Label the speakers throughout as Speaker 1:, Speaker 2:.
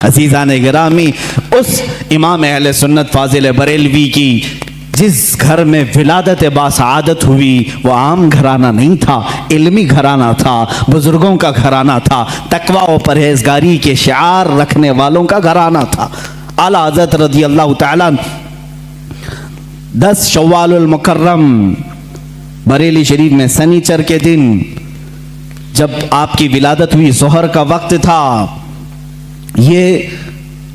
Speaker 1: अजीज़ान गिरामी, उस इमाम अहले सुन्नत फाजिल बरेलवी की जिस घर में विलादत बासआदत हुई वो आम घराना नहीं था, इल्मी घराना था, बुजुर्गों का घराना था, तकवा और परहेजगारी के शिआर रखने वालों का घराना था। आला हज़रत रज़ी अल्लाह तआला 10 शव्वालुल मुकर्रम बरेली शरीफ में सनीचर के दिन जब आपकी विलादत हुई, ज़ोहर का वक्त था, ये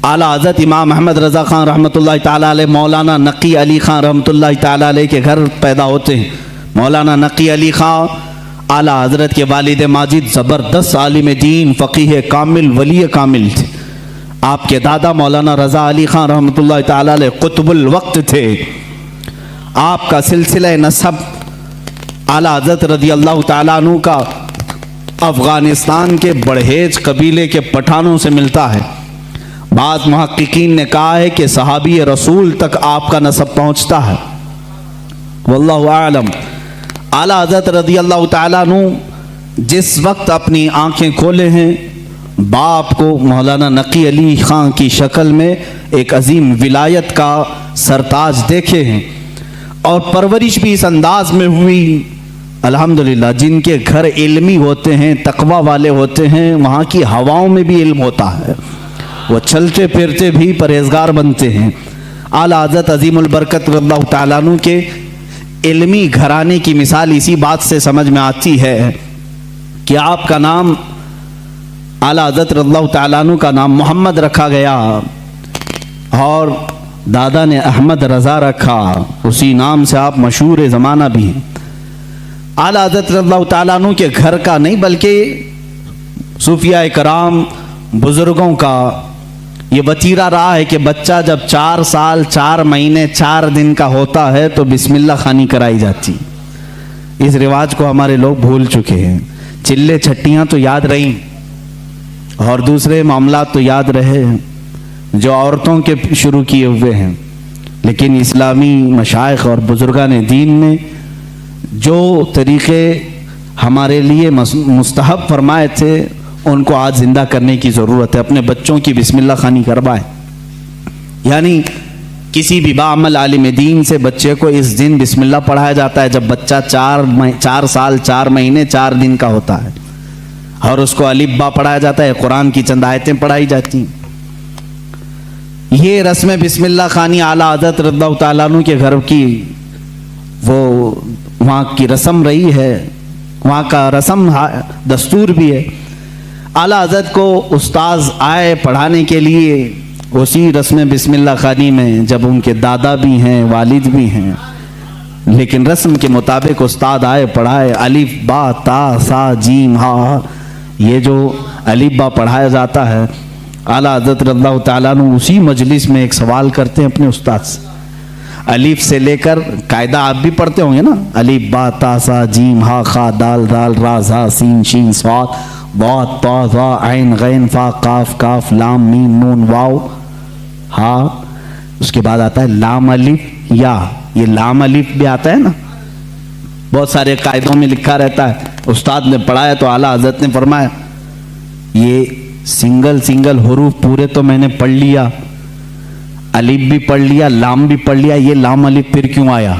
Speaker 1: आला हज़रत इमाम अहमद रज़ा ख़ान रहमतुल्लाहि ताला अलैह मौलाना नकी अली ख़ान रहमतुल्लाहि ताला अलैह के घर पैदा होते हैं। मौलाना नकी अली ख़ान आला हज़रत के वालिद माजिद ज़बरदस्त आलिम दीन, फ़क़ीह कामिल, वली कामिल थे। आपके दादा मौलाना रज़ा अली ख़ान रहमतुल्लाहि ताला अलैह क़ुतबुल वक्त थे। आपका सिलसिला नसब आला हज़रत रज़ी अल्लाह ताला अन्हु का अफ़गानिस्तान के बड़हेज कबीले के पठानों से मिलता है। बाज़ मुहक्किकीन ने कहा है कि सहाबी रसूल तक आपका नसब पहुँचता है। वल्लाहु आलम। आला हज़रत रज़ी अल्लाह ताला अन्हु जिस वक्त अपनी आँखें खोले हैं, बाप को मौलाना नकी अली ख़ान की शक्ल में एक अजीम विलायत का सरताज देखे हैं और परवरिश भी इस अंदाज में हुई। अल्हम्दुलिल्लाह, जिनके घर इल्मी होते हैं, तकवा वाले होते हैं, वहाँ की हवाओं में भी इल्म होता है, वो चलते फिरते भी परहेजगार बनते हैं। आला हज़रत अज़ीमुल बरकत रज़ियल्लाहु ताला अन्हु के इल्मी घराने की मिसाल इसी बात से समझ में आती है कि आपका नाम आला हज़रत रज़ियल्लाहु ताला अन्हु का नाम मोहम्मद रखा गया और दादा ने अहमद रज़ा रखा, उसी नाम से आप मशहूर ज़माना भी हैं। आला हज़रत रज़ियल्लाहु ताला अन्हु के घर का नहीं बल्कि सूफिया कराम बुज़ुर्गों का ये वतीरा रहा है कि बच्चा जब 4 साल 4 महीने 4 दिन का होता है तो बिस्मिल्लाह खानी कराई जाती। इस रिवाज को हमारे लोग भूल चुके हैं। चिल्ले छट्टियाँ तो याद रहीं और दूसरे मामला तो याद रहे जो औरतों के शुरू किए हुए हैं, लेकिन इस्लामी मशाइख और बुजुर्गान दीन ने जो तरीक़े हमारे लिए मुस्तहब फरमाए थे उनको आज ज़िंदा करने की ज़रूरत है। अपने बच्चों की बिस्मिल्लाह खानी करवाएं। यानी किसी भी बाअमल आलिम दीन से बच्चे को इस दिन बिस्मिल्लाह पढ़ाया जाता है जब बच्चा 4 साल 4 महीने 4 दिन का होता है, और उसको अलिफ बा पढ़ाया जाता है, कुरान की चंद आयतें पढ़ाई जाती। ये रस्म बिस्मिल्लाह खानी आला हज़रत रज़ियल्लाहु ताला अन्हु के घर की वो वहाँ की रस्म रही है, वहाँ का रस्म दस्तूर भी है। आला हज़रत को उस्ताद आए पढ़ाने के लिए, उसी रस्म बिस्मिल्लाह खानी में जब उनके दादा भी हैं, वालिद भी हैं, लेकिन रस्म के मुताबिक उस्ताद आए पढ़ाए, अलिफ बा ता सा जीम हा, ये जो अलिफ बा पढ़ाया जाता है। आला हज़रत रज़ियल्लाहु ताला अन्हु उसी मजलिस में एक सवाल करते हैं अपने उस्ताद से, अलिफ से लेकर कायदा आप भी पढ़ते होंगे ना, अलिफ बा ता सा जीम हा खा दाल दाल रा झा सीन शीन स्वाद बा ता ज़ा ऐन गैन फा काफ काफ लाम मीम नून वाव हा। उसके बाद आता है लाम अलिफ या, ये लाम अलिफ भी आता है ना, बहुत सारे कायदों में लिखा रहता है। उस्ताद ने पढ़ाया तो आला हज़रत ने फरमाया ये सिंगल हुरूफ पूरे तो मैंने पढ़ लिया, अलिफ भी पढ़ लिया, लाम भी पढ़ लिया, ये लाम अलिफ फिर क्यों आया?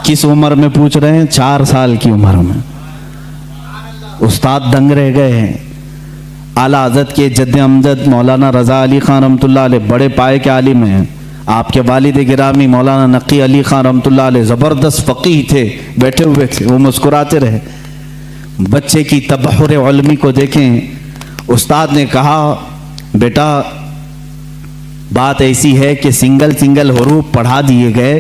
Speaker 1: किस उम्र में पूछ रहे हैं? 4 साल की उम्र में। उस्ताद दंग रह गए हैं। आला हज़रत के जद्द अमजद मौलाना रज़ा अली ख़ान रहमतुल्लाह अलैह बड़े पाए के आलिम हैं। आपके वालिद गिरामी मौलाना नकी अली ख़ान रहमतुल्लाह अलैह ज़बरदस्त फ़क़ीह थे, बैठे हुए थे, वो मुस्कुराते रहे। बच्चे की तबहुर इल्मी को देखें। उस्ताद ने कहा बेटा बात ऐसी है कि सिंगल हुरूफ पढ़ा दिए गए,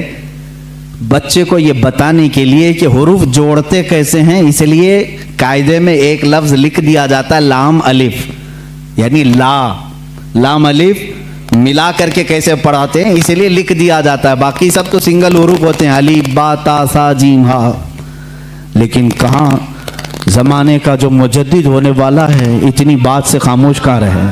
Speaker 1: बच्चे को ये बताने के लिए कि हुरूफ जोड़ते कैसे हैं, इसलिए कायदे में एक लफ्ज़ लिख दिया जाता है लाम अलिफ, यानी लाम अलिफ मिला करके कैसे पढ़ाते हैं इसलिए लिख दिया जाता है। बाकी सब तो सिंगल हुरूफ होते हैं, अलिफ बा ता सा जीम हा। लेकिन कहाँ ज़माने का जो मुजद्दिद होने वाला है इतनी बात से खामोश कहाँ रहे।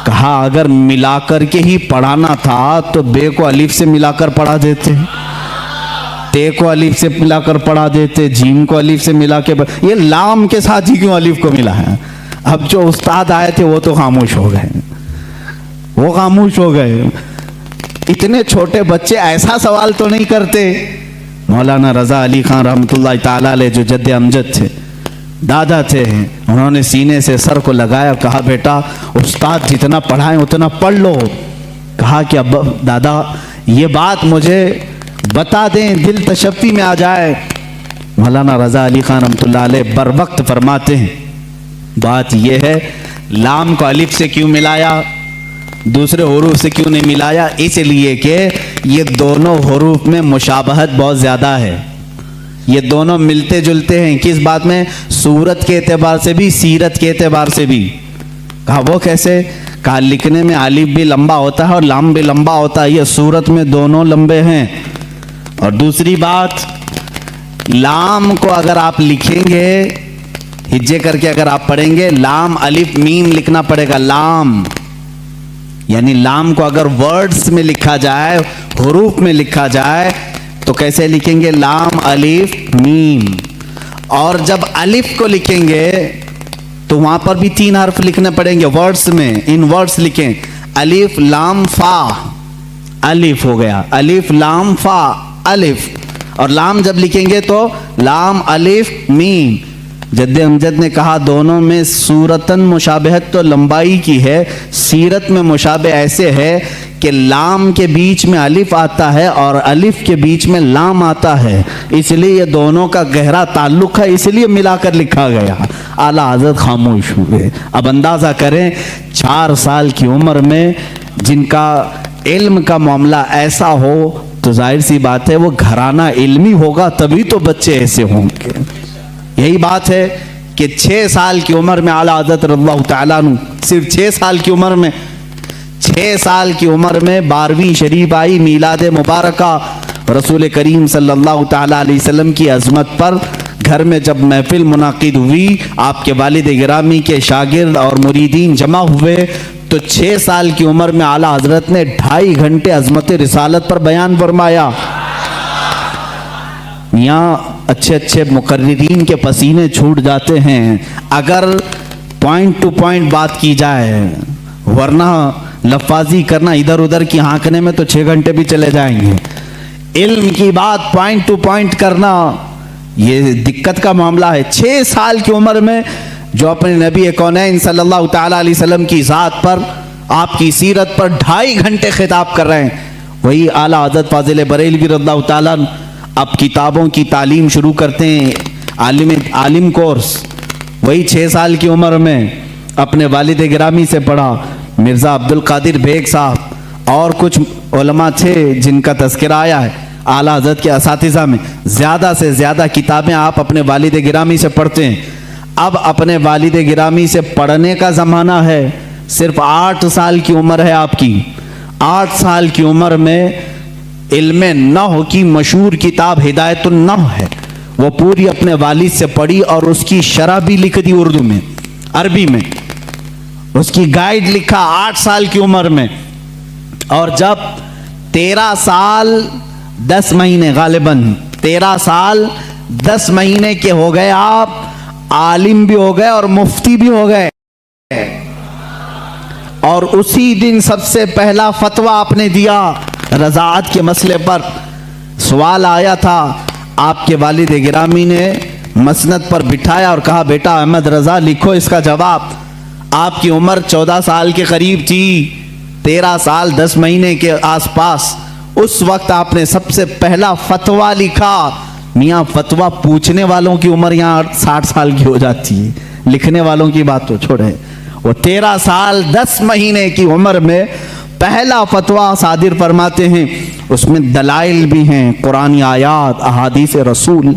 Speaker 1: कहा अगर मिलाकर के ही पढ़ाना था तो बे को अलिफ से मिलाकर पढ़ा देते, ते को अलिफ से मिलाकर पढ़ा देते, जीम को अलिफ से मिला के, ये लाम के साथ ही क्यों अलिफ को मिला है? अब जो उस्ताद आए थे वो तो खामोश हो गए, वो खामोश हो गए। इतने छोटे बच्चे ऐसा सवाल तो नहीं करते। मौलाना रजा अली खान रहमतुल्लाह ताला अलैह जो जद्दे अमजद थे, दादा थे, उन्होंने सीने से सर को लगाया, कहा बेटा उस्ताद जितना पढ़ाएं उतना पढ़ लो। कहा कि अब दादा ये बात मुझे बता दें, दिल तशफ़ी में आ जाए। मौलाना रजा अली खान रहमतुल्लाह अलैह बर वक्त फरमाते हैं, बात यह है लाम को अलिफ से क्यों मिलाया, दूसरे हुरूफ से क्यों नहीं मिलाया? इसलिए कि ये दोनों हुरूफ में मुशाबहत बहुत ज़्यादा है, ये दोनों मिलते जुलते हैं। किस बात में? सूरत के एतबार से भी, सीरत के एतबार से भी। कहा वो कैसे? कहा लिखने में अलिफ भी लंबा होता है और लाम भी लंबा होता है, ये सूरत में दोनों लंबे हैं। और दूसरी बात, लाम को अगर आप लिखेंगे हिज्जे करके, अगर आप पढ़ेंगे लाम अलिफ मीम लिखना पड़ेगा, लाम। यानी लाम को अगर वर्ड्स में लिखा जाए, हुरूफ में लिखा जाए तो कैसे लिखेंगे? लाम अलिफ मीम। और जब अलिफ को लिखेंगे तो वहां पर भी 3 हर्फ लिखने पड़ेंगे वर्ड्स में, इन वर्ड्स लिखें, अलिफ लाम फा, अलिफ हो गया, अलिफ लाम फा अलिफ। और लाम जब लिखेंगे तो लाम अलिफ मीम। जद्दे अमजद ने कहा दोनों में सूरतन मुशाबहत तो लंबाई की है, सीरत में मुशाबह ऐसे है कि लाम के बीच में अलिफ आता है और अलिफ के बीच में लाम आता है, इसलिए ये दोनों का गहरा ताल्लुक है, इसलिए मिलाकर लिखा गया। आला हज़रत खामोश हुए। अब अंदाज़ा करें 4 साल की उम्र में जिनका इल्म का मामला ऐसा हो तो जाहिर सी बात है वो घराना इल्मी होगा, तभी तो बच्चे ऐसे होंगे। यही बात है कि 6 साल की उम्र में आला हज़रत रज़ियल्लाहु तआला अन्हु, सिर्फ 6 साल की उम्र में, 6 साल की उम्र में 12वीं शरीफ आई, मीलाद मुबारका रसूल करीम सल्लल्लाहु तआला अलैहि वसल्लम की अज़मत पर। घर में जब महफिल मुनाकिद हुई, आपके वालिद गिरामी के शागिर्द और मुरीदीन जमा हुए, तो 6 साल की उम्र में आला हज़रत ने 2.5 घंटे अज़मत रिसालत पर बयान फरमाया। यहाँ अच्छे अच्छे मुकर्रिरीन के पसीने छूट जाते हैं अगर पॉइंट टू पॉइंट बात की जाए, वरना लफाजी करना इधर उधर की हाँकने में तो 6 घंटे भी चले जाएंगे। इल्म की बात पॉइंट टू पॉइंट करना ये दिक्कत का मामला है। 6 साल की उम्र में जो अपने नबी कौनैन सल्लल्लाहु तआला अलैहि वसल्लम की ज़ात पर, आपकी सीरत पर 2.5 घंटे खिताब कर रहे हैं, वही आला हज़रत फाजिल बरेलवी रज़ियल्लाहु तआला अब किताबों की तालीम शुरू करते हैं, आलिम कोर्स। वही 6 साल की उम्र में अपने वालिद गिरामी से पढ़ा, मिर्ज़ा अब्दुल कादिर बेग साहब और कुछ उलमा थे जिनका तज़किरा आया है आला हज़रत के असातिज़ा में। ज़्यादा से ज़्यादा किताबें आप अपने वालिद गिरामी से पढ़ते हैं। अब अपने वालिद गिरामी से पढ़ने का ज़माना है। सिर्फ 8 साल की उम्र है आपकी, 8 साल की उम्र में इल्मे नहव की मशहूर किताब हिदायतुन नहव है, वो पूरी अपने वालिद से पढ़ी और उसकी शरह भी लिख दी उर्दू में, अरबी में, उसकी गाइड लिखा 8 साल की उम्र में। और जब 13 साल 10 महीने, गालिबन 13 साल 10 महीने के हो गए, आप आलिम भी हो गए और मुफ्ती भी हो गए। और उसी दिन सबसे पहला फतवा आपने दिया रज़ाअत के मसले पर। सवाल आया था, आपके वालिद गिरामी ने मसनद पर बिठाया और कहा बेटा अहमद रज़ा लिखो इसका जवाब। आपकी उम्र 14 साल के करीब थी, 13 साल 10 महीने के आसपास। उस वक्त आपने सबसे पहला फतवा लिखा। मियाँ फतवा पूछने वालों की उम्र यहाँ 60 साल की हो जाती है, लिखने वालों की बात तो छोड़े। वो 13 साल 10 महीने की उम्र में पहला फतवा सादिर फरमाते हैं, उसमें दलाइल भी हैं, कुरानी आयात, अहादीस रसूल।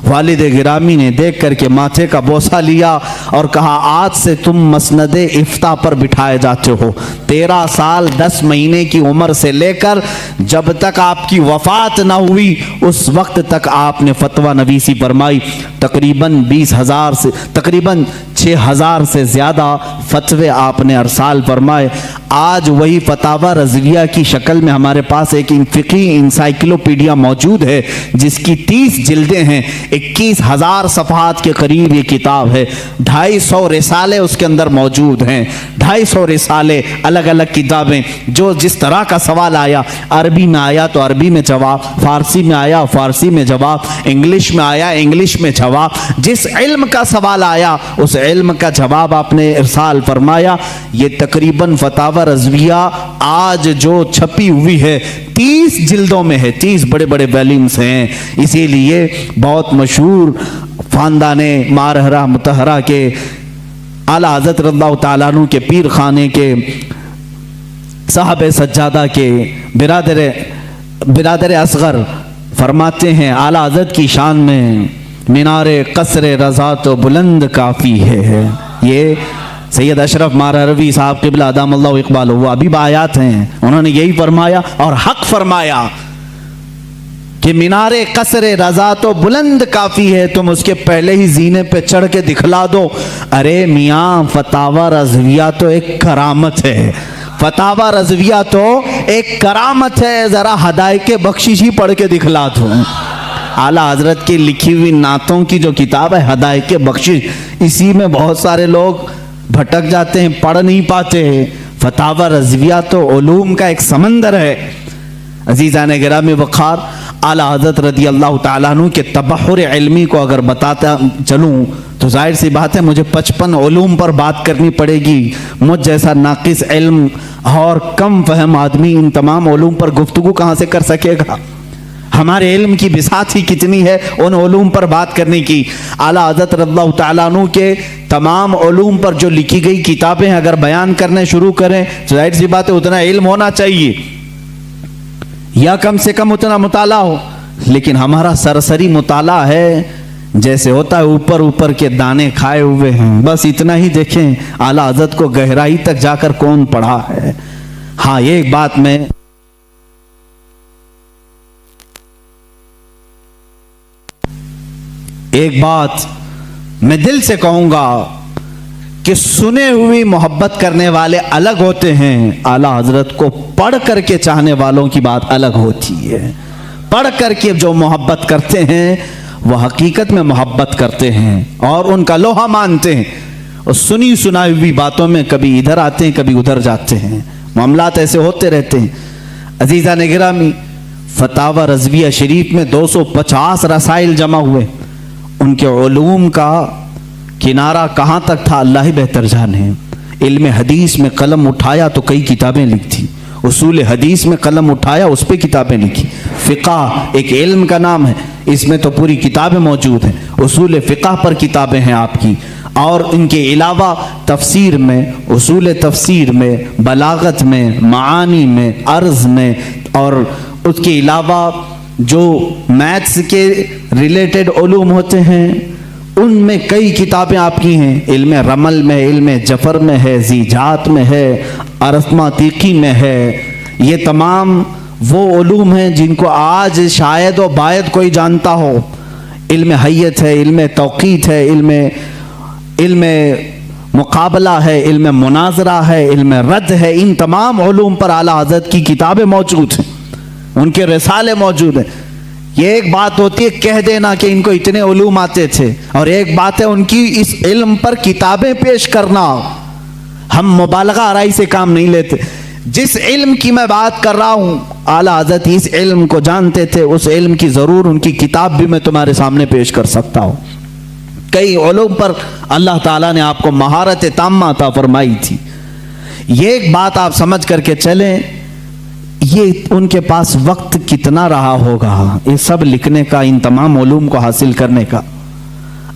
Speaker 1: वालिद गिरामी ने देख करके माथे का बोसा लिया और कहा आज से तुम मसनद इफ्ता पर बिठाए जाते हो। 13 साल 10 महीने की उम्र से लेकर जब तक आपकी वफात ना हुई उस वक्त तक आपने फतवा नवीसी फरमाई। तकरीबन 20,000 से तकरीबन 6,000 से ज़्यादा फतवे आपने अरसाल फरमाए। आज वही फतावा रज़विया की शक्ल में हमारे पास एक फ़िक़ी इंसाइक्लोपीडिया मौजूद है जिसकी 30 जिल्दें हैं, 21,000 सफ़हात के करीब ये किताब है। 250 रिसाले उसके अंदर मौजूद हैं, 250 रिसाले, अलग अलग किताबें। जो जिस तरह का सवाल आया, अरबी में आया तो अरबी में जवाब, फ़ारसी में आया फ़ारसी में जवाब, इंग्लिश में आया इंग्लिश में जवाब। जिस इल्म का सवाल आया उस इल्म का जवाब आपने इरसाल फरमाया। ये तकरीबन फतावा रज़विया आज जो छपी हुई है 30 जिल्दों में है, 30 बड़े बड़े वॉल्यूम्स हैं। इसीलिए बहुत मशहूर ख़ानदाने मारहरा मुतहरा के आला हज़रत रज़ियल्लाहु ताला अन्हु के पीर खाने के साहब सज्जादा के बिरादर असगर फरमाते हैं आला हज़रत की शान में, मीनारे कसरे रज़ा तो बुलंद काफ़ी है। ये सैयद अशरफ मारहरवी साहब क़िबला अदामल्लाहु इक़बाल वो अभी आयात हैं, उन्होंने यही फरमाया और हक फरमाया कि मीनारे कसरे रज़ा तो बुलंद काफ़ी है, तुम उसके पहले ही जीने पे चढ़ के दिखला दो। अरे मियाँ, फतावा रज़विया तो एक करामत है, फतावा रज़विया तो एक करामत है, ज़रा हदायके बख्शिश ही पढ़ के दिखला दो। आला हज़रत की लिखी हुई नातों की जो किताब है हदायके बख्शिश, इसी में बहुत सारे लोग भटक जाते हैं, पढ़ नहीं पाते हैं। फतावा रज़विया तो उलूम का एक समंदर है। अज़ीज़ान गिरामी वक़ार, आला हज़रत रज़ियल्लाहु ताला अन्हु के तबहुर इल्मी को अगर बताता चलूँ तो जाहिर सी बात है मुझे 55 उलूम पर बात करनी पड़ेगी। मुझ जैसा नाकिस इल्म और कम फहम आदमी इन तमाम उलूम पर गुफ्तगू कहाँ से कर सकेगा। हमारे इल्म की बिसात ही कितनी है उन उलूम पर बात करने की। आला हज़रत रज़ियल्लाहु ताला अन्हु के तमाम उलूम पर जो लिखी गई किताबें अगर बयान करने शुरू करें तो जाहिर सी बात है उतना इल्म होना चाहिए या कम से कम उतना मुताला हो। लेकिन हमारा सरसरी मुताला है, जैसे होता है ऊपर ऊपर के दाने खाए हुए हैं, बस इतना ही देखें। आला हज़रत को गहराई तक जाकर कौन पढ़ा है। हाँ, ये एक बात मैं दिल से कहूंगा कि सुने हुई मोहब्बत करने वाले अलग होते हैं, आला हज़रत को पढ़ करके चाहने वालों की बात अलग होती है। पढ़ करके जो मोहब्बत करते हैं वह हकीकत में मोहब्बत करते हैं और उनका लोहा मानते हैं, और सुनी सुनाई हुई बातों में कभी इधर आते हैं कभी उधर जाते हैं। मामलात ऐसे होते रहते हैं। अज़ीज़ान गिरामी, फतावा रज़विया शरीफ में 250 रसाइल जमा हुए। उनके उलूम का किनारा कहाँ तक था अल्लाह ही बेहतर जाने। इल्म हदीस में कलम उठाया तो कई किताबें लिखी, उसूल हदीस में कलम उठाया उस पर किताबें लिखी। फ़िक़्ह एक इल्म का नाम है, इसमें तो पूरी किताबें मौजूद हैं। उसूल फ़िक़्ह पर किताबें हैं आपकी, और इनके अलावा तफसीर में, उसूल तफसीर में, बलागत में, मानी में, अर्ज़ में, और उसके अलावा जो मैथ्स के रिलेटेड उलूम होते हैं उनमें कई किताबें आपकी हैं। इल्म रमल में, इल्म जफ़र में है, ज़ीजात में है, अरस्मातीकी में है। ये तमाम वो उलूम हैं जिनको आज शायद व बायद कोई जानता हो। इल्म हय्यत है, इल्म तौक़ीत है, इल्म मुकाबला है, इल्म मुनाजरा है, इल्म रद्द है। इन तमाम उलूम पर आला हज़रत की किताबें मौजूद हैं, उनके रिसाले मौजूद हैं। ये एक बात होती है कह देना कि इनको इतने उलूम आते थे, और एक बात है उनकी इस इल्म पर किताबें पेश करना। हम मुबालगा आराई से काम नहीं लेते। जिस इल्म की मैं बात कर रहा हूँ आला हज़रत इस इल्म को जानते थे, उस इल्म की ज़रूर उनकी किताब भी मैं तुम्हारे सामने पेश कर सकता हूँ। कई उलूम पर अल्लाह ताला ने आपको महारत ताम्मा अता फरमाई थी। ये एक बात आप समझ करके चलें, ये उनके पास वक्त कितना रहा होगा ये सब लिखने का, इन तमाम उलूम को हासिल करने का।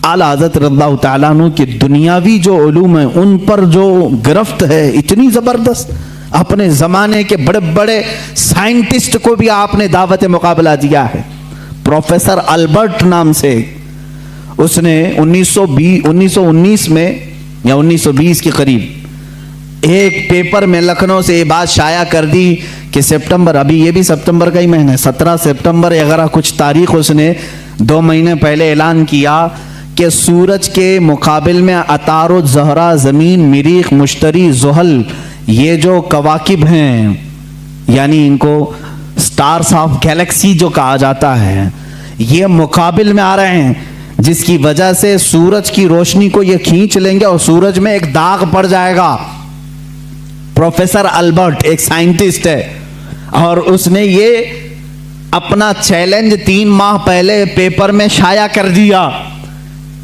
Speaker 1: आला हज़रत रज़ियल्लाहु ताला अन्हु की दुनियावी जो उलूम है उन पर जो गिरफ्त है इतनी ज़बरदस्त, अपने ज़माने के बड़े बड़े साइंटिस्ट को भी आपने दावत मुकाबला दिया है। प्रोफेसर अल्बर्ट नाम से, उसने 1919 में या 1920 के करीब एक पेपर में लखनऊ से ये बात शाया कर दी कि सितंबर, अभी ये भी सितंबर का ही महीना है, 17 सितंबर वगैरह कुछ तारीख उसने 2 महीने पहले ऐलान किया कि सूरज के मुकाबिल में अतारो ज़हरा, ज़मीन, मरीख, मुश्तरी, ज़ुहल ये जो कवाकिब हैं, यानी इनको स्टार्स ऑफ गैलेक्सी जो कहा जाता है, ये मुकाबिल में आ रहे हैं, जिसकी वजह से सूरज की रोशनी को ये खींच लेंगे और सूरज में एक दाग पड़ जाएगा। प्रोफेसर अल्बर्ट एक साइंटिस्ट है और उसने ये अपना चैलेंज 3 माह पहले पेपर में शाया कर दिया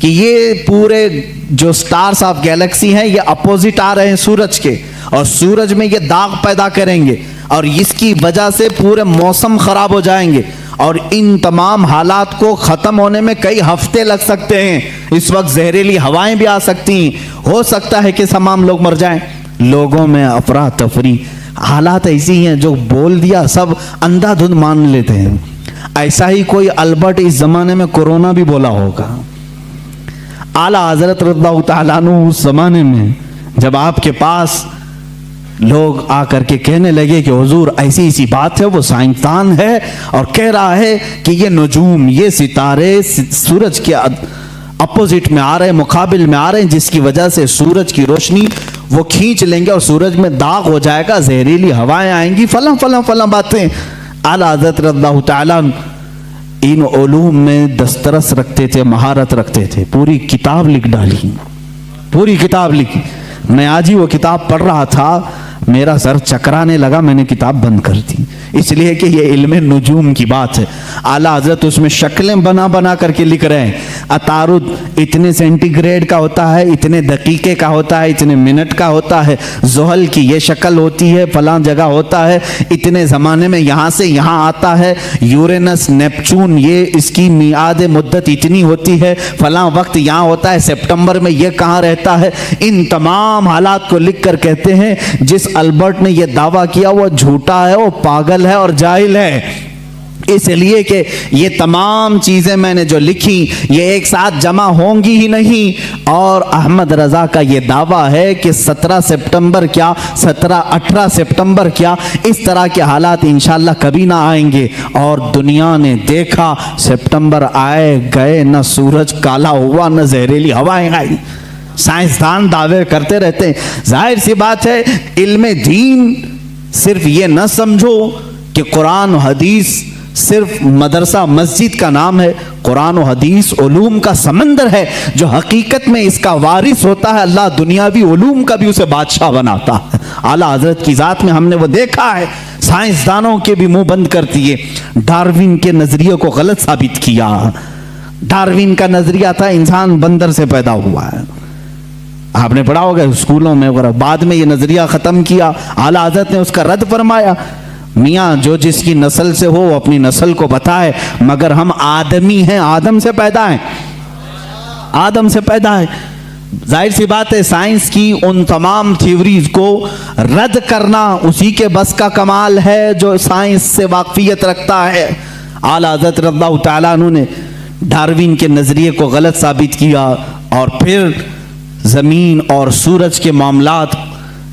Speaker 1: कि ये पूरे जो स्टार्स ऑफ गैलेक्सी हैं ये अपोजिट आ रहे हैं सूरज के, और सूरज में ये दाग पैदा करेंगे और इसकी वजह से पूरे मौसम खराब हो जाएंगे और इन तमाम हालात को ख़त्म होने में कई हफ्ते लग सकते हैं। इस वक्त जहरीली हवाएं भी आ सकती हैं, हो सकता है कि तमाम लोग मर जाएं। लोगों में अफरा तफरी, हालात ऐसी हैं जो बोल दिया सब अंधाधुंध मान लेते हैं। ऐसा ही कोई अल्बर्ट इस ज़माने में कोरोना भी बोला होगा। आला हज़रत रज़ियल्लाहु तआला अन्हु उस ज़माने में जब आपके पास लोग आकर के कहने लगे कि हुजूर ऐसी ऐसी बात है, वो साइंसदान है और कह रहा है कि ये नजूम, ये सितारे सूरज के अपोजिट में आ रहे हैं, मुकाबिल में आ रहे हैं, जिसकी वजह से सूरज की रोशनी वो खींच लेंगे और सूरज में दाग हो जाएगा, जहरीली हवाएं आएंगी, फला बातें। आला हज़रत रज़ियल्लाहु तआला इन उलूम में दस्तरस रखते थे, महारत रखते थे, पूरी किताब लिख डाली, पूरी किताब लिखी। मैं आज ही वो किताब पढ़ रहा था, मेरा सर चकराने लगा, मैंने किताब बंद कर दी, इसलिए कि ये इल्म नुजूम की बात है। आला हज़रत उसमें शक्लें बना बना करके लिख रहे हैं, अतारुद इतने सेंटीग्रेड का होता है, इतने दकीके का होता है, इतने मिनट का होता है, ज़ुहल की ये शक्ल होती है, फलां जगह होता है, इतने ज़माने में यहाँ से यहाँ आता है, यूरेनस नेपचून ये इसकी मियाद मुद्दत इतनी होती है, फलां वक्त यहाँ होता है, सितंबर में ये कहाँ रहता है। इन तमाम हालात को लिख कर कहते हैं जिस अल्बर्ट ने यह दावा किया वो झूठा है, वो पागल है और जाहिल है, इसलिए कि ये तमाम चीज़ें मैंने जो लिखी ये एक साथ जमा होंगी ही नहीं। और अहमद रज़ा का ये दावा है कि 17 सितंबर क्या, 17-18 सितंबर क्या, इस तरह के हालात इंशाल्लाह कभी ना आएंगे। और दुनिया ने देखा, सितंबर आए गए, न सूरज काला हुआ, न जहरीली हवाएं आई। साइंसदान दावे करते रहते हैं। जाहिर सी बात है, इल्म दीन सिर्फ ये न समझो कि कुरान और हदीस सिर्फ मदरसा मस्जिद का नाम है। कुरान और हदीस उलूम का समंदर है जो हकीकत में इसका वारिस होता है। अल्लाह दुनियावी उलूम का भी उसे बादशाह बनाता है। आला हजरत की ज़ात में हमने वो देखा है, साइंसदानों के भी मुंह बंद कर दिए, डार्विन के नजरिए को गलत साबित किया। डार्विन का नजरिया था इंसान बंदर से पैदा हुआ है, आपने पढ़ा होगा स्कूलों में वगैरह। बाद में ये नजरिया खत्म किया, आला हजरत ने उसका रद्द फरमाया, मियाँ जो जिसकी नस्ल से हो वो अपनी नस्ल को बताए, मगर हम आदमी हैं, आदम से पैदा हैं, आदम से पैदा है। जाहिर सी बात है साइंस की उन तमाम थ्योरीज को रद्द करना उसी के बस का कमाल है जो साइंस से वाकफियत रखता है। आला हज़रत रज़ियल्लाहु तआला अन्हु ने डार्विन के नज़रिए को गलत साबित किया और फिर ज़मीन और सूरज के मामलात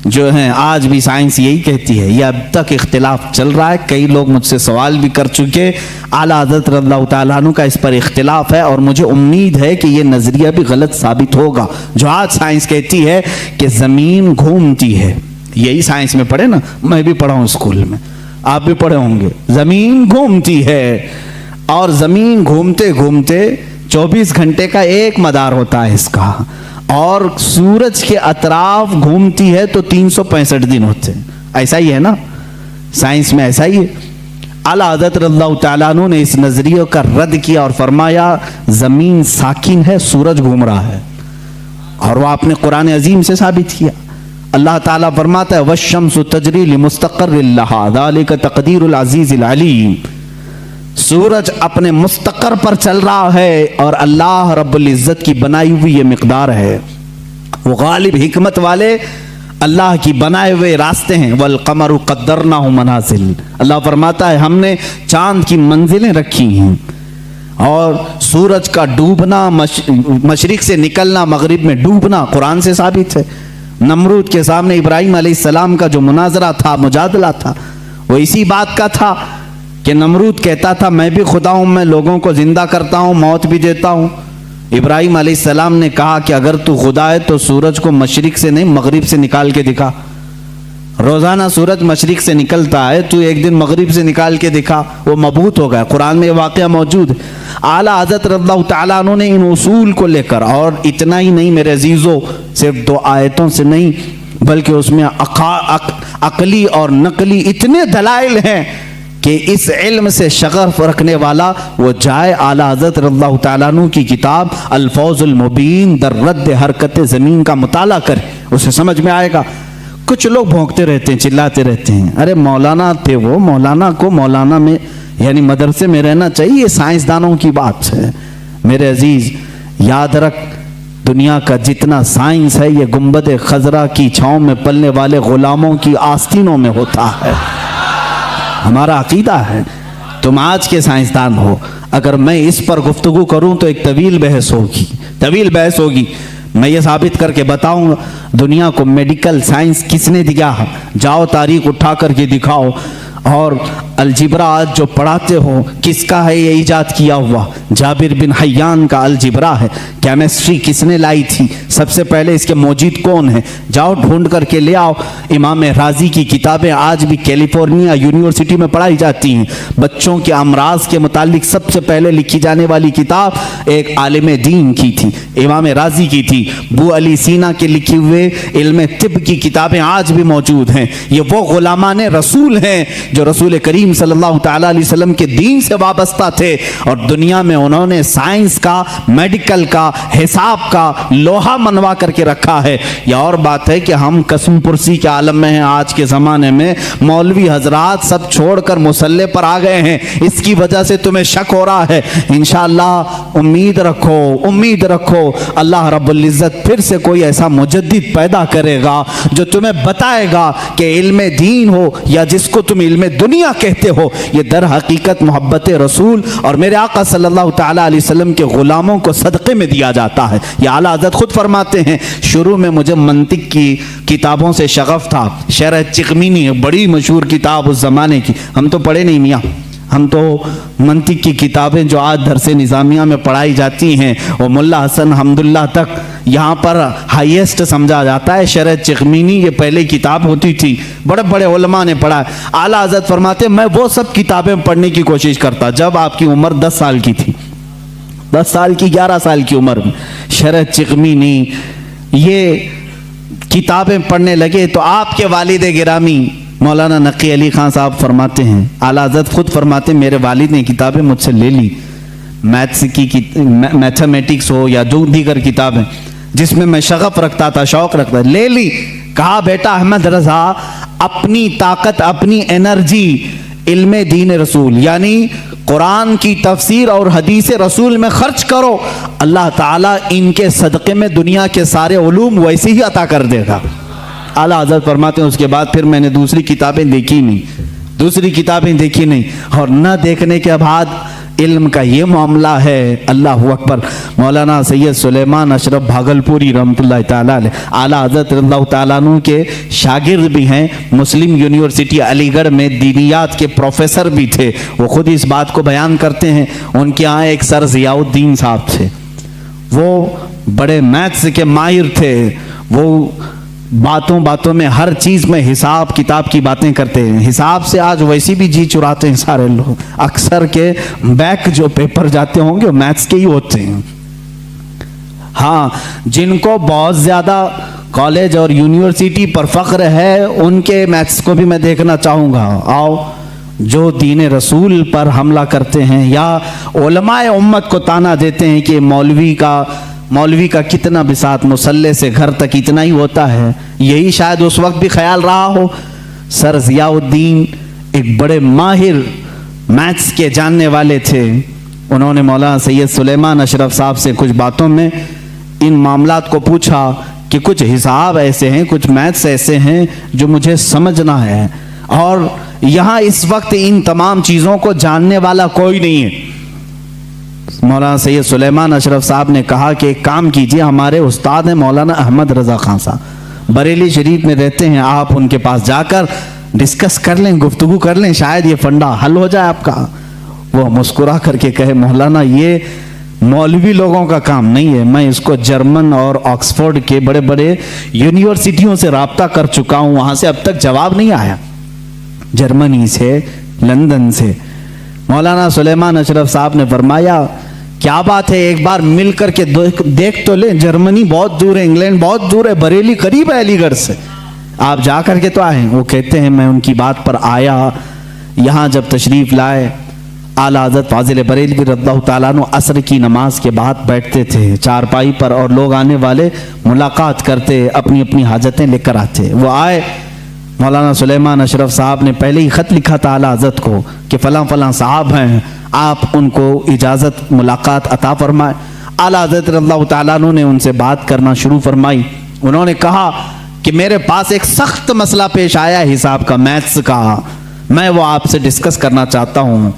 Speaker 1: जो हैं आज भी साइंस यही कहती है, यह अब तक इख्तिलाफ चल रहा है। कई लोग मुझसे सवाल भी कर चुके। आला हज़रत रज़ियल्लाहु तआला अन्हु का इस पर इख्तिलाफ है और मुझे उम्मीद है कि यह नज़रिया भी गलत साबित होगा। जो आज साइंस कहती है कि ज़मीन घूमती है, यही साइंस में पढ़े ना, मैं भी पढ़ा हूँ स्कूल में, आप भी पढ़े होंगे। ज़मीन घूमती है और ज़मीन घूमते घूमते 24 घंटे का एक मदार होता है इसका, और सूरज के अतराफ घूमती है तो 365 दिन होते हैं। ऐसा ही है ना, साइंस में ऐसा ही है। आला हज़रत रज़ियल्लाहु तआला अन्हु ने इस नज़रिए का रद्द किया और फरमाया ज़मीन साकिन है, सूरज घूम रहा है, और वह आपने कुरान अजीम से साबित किया। अल्लाह ताला फरमाता है वश्शम्सु तजरी लिमुस्तक़र्रिन लहा ज़ालिका तक़दीरुल अज़ीज़िल अलीम। सूरज अपने मुस्तकर पर चल रहा है और अल्लाह रब्बुल इज़्ज़त की बनाई हुई ये मिक़दार है। वो गालिब हिकमत वाले अल्लाह की बनाए हुए रास्ते हैं। वल क़मरु क़द्दरनाहु मनाज़िल, अल्लाह फरमाता है हमने चांद की मंजिलें रखी हैं। और सूरज का डूबना, मशरिक से निकलना, मगरिब में डूबना कुरान से साबित है। नमरूद के सामने इब्राहिम अलैहिस्सलाम का जो मुनाजरा था, मुजादला था, वो इसी बात का था कि नमरूद कहता था मैं भी खुदा हूँ, मैं लोगों को जिंदा करता हूँ, मौत भी देता हूँ। इब्राहिम अलैहिस्सलाम ने कहा कि अगर तू खुदा है तो सूरज को मशरिक से नहीं मगरिब से निकाल के दिखा। रोजाना सूरज मशरिक से निकलता है, तू एक दिन मगरिब से निकाल के दिखा, वो मबूत हो गया। कुरान में ये वाक़या मौजूद है। आला हज़रत रज़ियल्लाहु ताला अन्हु ने इन उसूल को लेकर, और इतना ही नहीं मेरे अजीज़ों, सिर्फ 2 आयतों से नहीं बल्कि उसमें अकली और नकली इतने दलाइल हैं कि इस इल्म से शगफ रखने वाला वो जाए आला हज़रत रज़ियल्लाहु ताला अन्हु की किताब अल-फौज़ुल मुबीन दर रद्द हरकत ज़मीन का मुताला करे, उसे समझ में आएगा। कुछ लोग भौंकते रहते हैं, चिल्लाते रहते हैं, अरे मौलाना थे वो, मौलाना को मौलाना में यानी मदरसे में रहना चाहिए, ये साइंसदानों की बात है। मेरे अजीज याद रख, दुनिया का जितना साइंस है ये गुंबद खजरा की छांव में पलने वाले गुलामों की आस्तीनों में होता है। हमारा अकीदा है। तुम आज के साइंसदान हो, अगर मैं इस पर गुफ्तगू करूं तो एक तवील बहस होगी। मैं ये साबित करके बताऊंगा दुनिया को मेडिकल साइंस किसने दिया। जाओ तारीख उठा करके दिखाओ। और अलजिब्रा आज जो पढ़ाते हो किसका है ये इजाद किया हुआ? जाबिर बिन हयान का अलजिब्रा है। केमिस्ट्री किसने लाई थी? सबसे पहले इसके मौजूद कौन है? जाओ ढूंढ करके ले आओ। इमाम राजी की किताबें आज भी कैलिफोर्निया यूनिवर्सिटी में पढ़ाई जाती हैं। बच्चों के अमराज के मुतालिक सबसे पहले लिखी जाने वाली किताब एक आलिम दीन की थी, इमाम राजी की थी। बू अली सीना के लिखे हुए इल्म तिब की किताबें आज भी मौजूद हैं। ये वो गुलामान रसूल हैं जो रसूल करीम सल्लल्लाहु ताला अलैहि वसल्लम के दीन से वाबस्ता थे, और दुनिया में उन्होंने साइंस का, मेडिकल का, हिसाब का लोहा मनवा करके रखा है। यह और बात है कि हम कसम पुरसी के आलम में हैं। आज के ज़माने में मौलवी हजरात सब छोड़कर मुसल्ले पर आ गए हैं, इसकी वजह से तुम्हें शक हो रहा है। इंशाअल्लाह उम्मीद रखो अल्लाह रब्बुल इज़्ज़त फिर से कोई ऐसा मुजद्दिद पैदा करेगा जो तुम्हें बताएगा कि इल्म दीन हो या जिसको तुम इल्म दुनिया कहते हो, ये दर हकीकत मोहब्बत रसूल और मेरे आका सल्लल्लाहु ताला अलैहि वसल्लम के गुलामों को सदक़े में दिया जाता है। ये आला हज़रत खुद फरमाते हैं, शुरू में मुझे मंतिक की किताबों से शगफ था। शरह चिकमीनी बड़ी मशहूर किताब उस ज़माने की, हम तो पढ़े नहीं मियाँ, हम तो मंतिक की किताबें जो आज दरसे निज़ामिया में पढ़ाई जाती हैं वो मुल्ला हसन हम्दुल्लाह तक यहाँ पर हाईएस्ट समझा जाता है। शरह चिकमीनी ये पहले किताब होती थी, बड़े बड़े उलमा ने पढ़ा है। आला हज़रत फरमाते मैं वो सब किताबें पढ़ने की कोशिश करता जब आपकी उम्र 10 साल की थी, 10 साल की 11 साल की उम्र में शरह चिकमीनी ये किताबें पढ़ने लगे तो आपके वालिद गिरामी मौलाना नकी अली खान साहब फरमाते हैं, आला हज़रत खुद फरमाते हैं मेरे वालिद ने किताबें मुझसे ले ली, मैथ्स की मैथमेटिक्स हो या जो दीगर किताबें जिसमें मैं शगफ रखता था, शौक रखता था, ले ली। कहा बेटा अहमद रजा अपनी ताकत, अपनी एनर्जी इल्म दीन रसूल यानी कुरान की तफसीर और हदीस रसूल में खर्च करो, अल्लाह ताला इनके सदक़े में दुनिया के सारे उलूम वैसे ही अता कर देगा। आला हज़रत फरमाते हैं उसके बाद फिर मैंने दूसरी किताबें देखी नहीं, और न देखने के बाद इल्म का ये मामला है। अल्लाह अकबर। मौलाना सैयद सुलेमान अशरफ भागलपुरी रहमतुल्लाह ताला अलैह आला हज़रत रज़ियल्लाहु ताला अन्हु के शागिर्द भी हैं, मुस्लिम यूनिवर्सिटी अलीगढ़ में दीनियात के प्रोफेसर भी थे। वो खुद इस बात को बयान करते हैं। उनके यहाँ एक सर ज़ियाउद्दीन साहब थे, वो बड़े मैथ्स के माहिर थे। वो बातों में हर चीज़ में हिसाब किताब की बातें करते हैं। हिसाब से आज वैसे भी जी चुराते हैं सारे लोग। अक्सर के बैक जो पेपर जाते होंगे वो मैथ्स के ही होते हैं। हाँ, जिनको बहुत ज़्यादा कॉलेज और यूनिवर्सिटी पर फ़ख्र है उनके मैथ्स को भी मैं देखना चाहूँगा। आओ, जो दीन रसूल पर हमला करते हैं या उलमाए उम्मत को ताना देते हैं कि मौलवी का कितना बिसात, मुसल्ले से घर तक इतना ही होता है, यही शायद उस वक्त भी ख्याल रहा हो। सर ज़ियाउद्दीन एक बड़े माहिर मैथ्स के जानने वाले थे। उन्होंने मौलाना सैयद सुलेमान अशरफ साहब से कुछ बातों में इन मामलात को पूछा कि कुछ हिसाब ऐसे हैं, कुछ मैथ्स ऐसे हैं जो मुझे समझना है, और यहाँ इस वक्त इन तमाम चीज़ों को जानने वाला कोई नहीं है। मौलाना सैयद सुलेमान अशरफ साहब ने कहा कि एक काम कीजिए, हमारे उस्ताद हैं मौलाना अहमद रज़ा खान साहब, बरेली शरीफ में रहते हैं, आप उनके पास जाकर डिस्कस कर लें, गुफ्तगू कर लें, शायद ये फंडा हल हो जाए आपका। वो मुस्कुरा करके कहे, मौलाना ये मौलवी लोगों का काम नहीं है। मैं इसको जर्मन और ऑक्सफोर्ड के बड़े बड़े यूनिवर्सिटियों से राब्ता कर चुका हूं, वहां से अब तक जवाब नहीं आया। जर्मनी से, लंदन से मौलाना सुलेमान अशरफ साहब ने फरमाया, क्या बात है, एक बार मिल करके देख तो ले। जर्मनी बहुत दूर है, इंग्लैंड बहुत दूर है, बरेली करीब है अलीगढ़ से, आप जा करके तो आए। वो कहते हैं मैं उनकी बात पर आया, यहाँ जब तशरीफ लाए आला हज़रत फाजिल बरेलवी रज़ियल्लाहु ताला अन्हु असर की नमाज के बाद बैठते थे चारपाई पर, और लोग आने वाले मुलाकात करते, अपनी अपनी हाजतें लेकर आते। वो आए, मौलाना सुलेमान अशरफ साहब ने पहले ही ख़त लिखा था आला हज़रत को कि फ़लाँ फ़लाँ साहब हैं, आप उनको इजाज़त मुलाकात अता फरमाए। आला हज़रत रज़ियल्लाहु ताला अन्हु ने उनसे बात करना शुरू फरमाई। उन्होंने कहा कि मेरे पास एक सख्त मसला पेश आया है हिसाब का, मैथ्स का, मैं वो आपसे डिस्कस करना चाहता हूँ।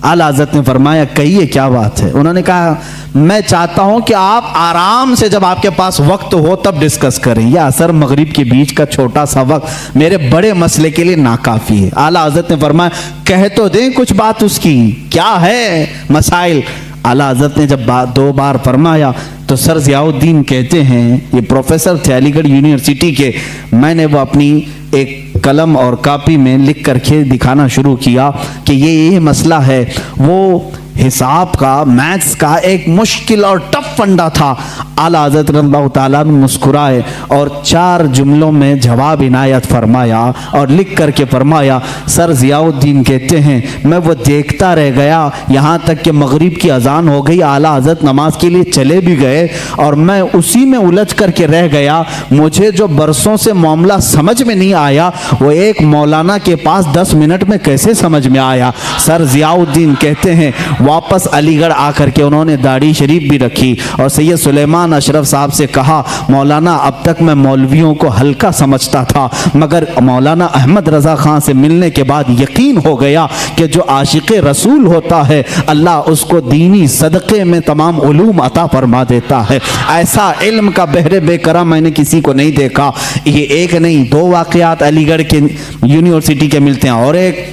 Speaker 1: आला हज़रत ने फरमाया, कहिए क्या बात है। उन्होंने कहा, मैं चाहता हूं कि आप आराम से जब आपके पास वक्त हो तब डिस्कस करें, यह असर मगरिब के बीच का छोटा सा वक्त मेरे बड़े मसले के लिए नाकाफी है। आला हज़रत ने फरमाया, कह तो दें कुछ बात उसकी, क्या है मसाइल। आला हज़रत ने जब दो बार फरमाया तो सर ज़ियाउद्दीन कहते हैं, ये प्रोफेसर थे अलीगढ़ यूनिवर्सिटी के, मैंने वो अपनी एक कलम और कापी में लिख करके दिखाना शुरू किया कि ये मसला है। वो हिसाब का, मैथ्स का एक मुश्किल और टफ फंडा था। आला हज़रत रज़ियल्लाहु ताला अन्हु मुस्कुराए और 4 जुमलों में जवाब इनायत फरमाया और लिख करके फरमाया, सर ज़ियाउद्दीन कहते हैं मैं वो देखता रह गया यहाँ तक कि मगरिब की अजान हो गई, आला हज़रत नमाज के लिए चले भी गए और मैं उसी में उलझ करके रह गया। मुझे जो बरसों से मामला समझ में नहीं आया वो एक मौलाना के पास 10 मिनट में कैसे समझ में आया। सर ज़ियाउद्दीन कहते हैं वापस अलीगढ़ आकर के उन्होंने दाढ़ी शरीफ भी रखी और सैयद सुलेमान अशरफ साहब से कहा, मौलाना अब तक मैं मौलवियों को हल्का समझता था, मगर मौलाना अहमद रज़ा खान से मिलने के बाद यकीन हो गया कि जो आशिक़ रसूल होता है अल्लाह उसको दीनी सदक़े में तमाम उलूम अता फरमा देता है। ऐसा इल्म का बहरे बेकरार मैंने किसी को नहीं देखा। ये एक नहीं 2 वाक़यात अलीगढ़ के यूनिवर्सिटी के मिलते हैं। और एक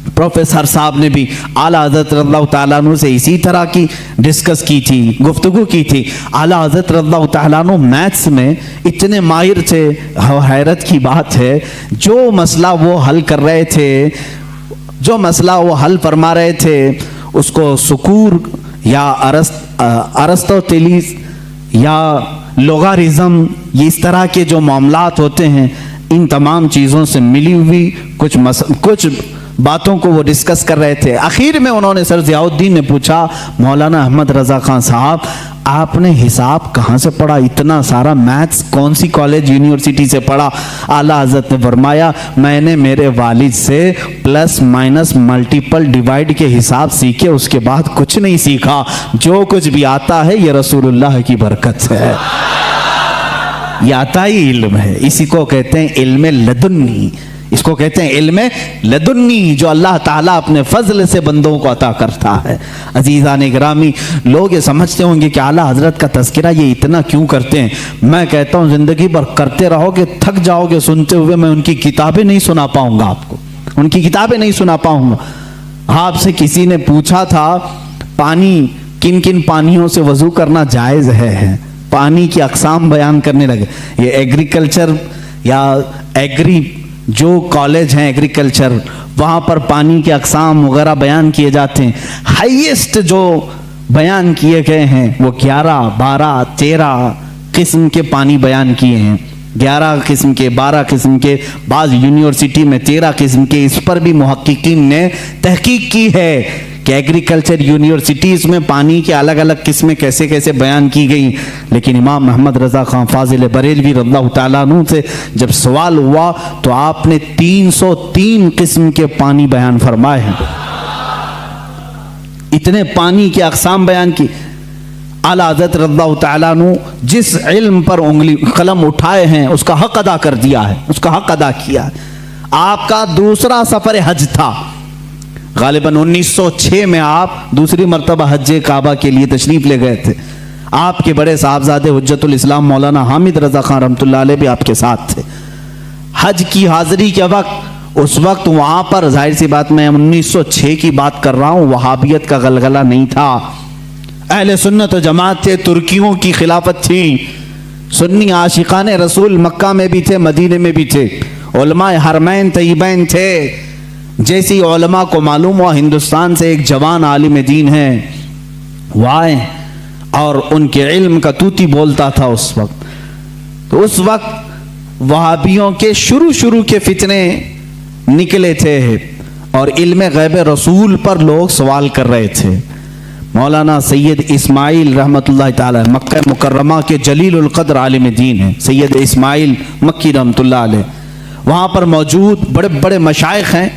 Speaker 1: प्रोफेसर साहब ने भी आला हज़रत रज़ियल्लाहु ताला अन्हु से इसी तरह की डिस्कस की थी, गुफ्तगू की थी। आला हज़रत रज़ियल्लाहु ताला अन्हु मैथ्स में इतने माहिर थे, हैरत की बात है, जो मसला वो हल कर रहे थे, जो मसला वो हल फरमा रहे थे, उसको सुकूर या अरस्तोतेलिस या लोगारिज्म, ये इस तरह के जो मामलात होते हैं, इन तमाम चीज़ों से मिली हुई कुछ बातों को वो डिस्कस कर रहे थे। आखिर में उन्होंने सर ज़ियाउद्दीन ने पूछा, मौलाना अहमद रज़ा खान साहब आपने हिसाब कहाँ से पढ़ा, इतना सारा मैथ्स कौन सी कॉलेज यूनिवर्सिटी से पढ़ा। आला हज़रत ने फरमाया, मैंने मेरे वालिद से प्लस माइनस मल्टीपल डिवाइड के हिसाब सीखे, उसके बाद कुछ नहीं सीखा। जो कुछ भी आता है ये रसूलुल्लाह की बरकत है, ये आता ही इल्म है। इसी को कहते हैं इल्म लदुन्नी, इसको कहते हैं इल्म लदुन्नी, जो अल्लाह ताला अपने फजल से बंदों को अता करता है। अजीज़ान गिरामी, लोग ये समझते होंगे कि आला हज़रत का तज़किरा ये इतना क्यों करते हैं। मैं कहता हूँ ज़िंदगी भर करते रहोगे, थक जाओगे सुनते हुए। मैं उनकी किताबें नहीं सुना पाऊँगा आपको, उनकी किताबें नहीं सुना पाऊँगा। आपसे किसी ने पूछा था पानी, किन किन पानियों से वज़ू करना जायज़ है, पानी की अक़साम बयान करने लगे। ये एग्रीकल्चर या एग्री जो कॉलेज हैं एग्रीकल्चर, वहाँ पर पानी के अक़साम वगैरह बयान किए जाते हैं। हाईएस्ट जो बयान किए गए हैं वो 11, 12, 13 किस्म के पानी बयान किए हैं। 11 किस्म के, 12 किस्म के, बाज़ यूनिवर्सिटी में 13 किस्म के। इस पर भी मुहक्किकीन ने तहकीक की है कि एग्रीकल्चर यूनिवर्सिटीज़ में पानी के अलग अलग किस्में कैसे कैसे बयान की गई। लेकिन इमाम अहमद रज़ा खान फाजिल बरेलवी रज़ियल्लाहु ताला अन्हु से जब सवाल हुआ तो आपने 303 किस्म के पानी बयान फरमाए हैं। इतने पानी के अक़साम बयान की। आला हज़रत रज़ियल्लाहु ताला अन्हु जिस इल्म पर उंगली कलम उठाए हैं उसका हक अदा कर दिया है, उसका हक अदा किया। आपका दूसरा सफ़र हज था, गालिबन 1906 में आप दूसरी मरतबा हज्जे काबा के लिए तशरीफ ले गए थे। आपके बड़े साहबजादे हुज्जतुल इस्लाम मौलाना हामिद रज़ा खान रहमतुल्लाह अलैह भी आपके साथ थे। हज की हाज़िरी के वक्त, उस वक्त वहाँ पर जाहिर सी बात, मैं 1906 की बात कर रहा हूँ, वहाबियत का गलगला नहीं था। अहले सुन्नत व जमात थे, तुर्कियों की खिलाफत थी। सुन्नी आशिकान रसूल मक्का में भी थे, मदीने में भी थे। उलमाए हरमैन तय्यबैन थे। जैसी उलमा को मालूम हुआ हिंदुस्तान से एक जवान आलिम दीन है, वो आए और उनके इल्म का तूती बोलता था उस वक्त। तो उस वक्त वहाबियों के शुरू के फितने निकले थे और इल्म गैब रसूल पर लोग सवाल कर रहे थे। मौलाना सैयद इस्माइल रहमतुल्लाह ताला मक्का मुकर्रमा के जलीलुल कद्र आलिम दीन है, सैयद इस्माइल मक्की रहमतुल्लाह अलैह, वहाँ पर मौजूद बड़े बड़े मशाइख हैं।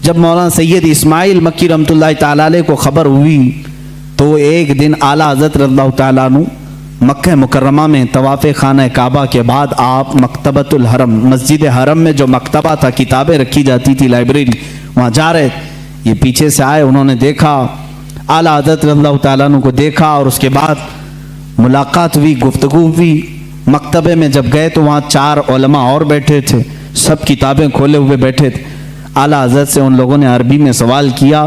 Speaker 1: जब मौलाना सैयद इस्माइल मक्की रहमतुल्लाह ताला अलैह को खबर हुई तो एक दिन आला हज़रत रज़ियल्लाहु ताला अन्हु मक्का मुकर्रमा में तवाफ़ खाना काबा के बाद आप मकतबतुल हरम, मस्जिद हरम में जो मकतबा था, किताबें रखी जाती थी, लाइब्रेरी, वहाँ जा रहे। ये पीछे से आए, उन्होंने देखा, आला हज़रत रज़ियल्लाहु ताला अन्हु को देखा और उसके बाद मुलाकात हुई, गुफ्तगू हुई। मकतबे में जब गए तो वहाँ 4 उलमा और बैठे थे, सब किताबें खोले हुए बैठे थे। आला हज़रत से उन लोगों ने अरबी में सवाल किया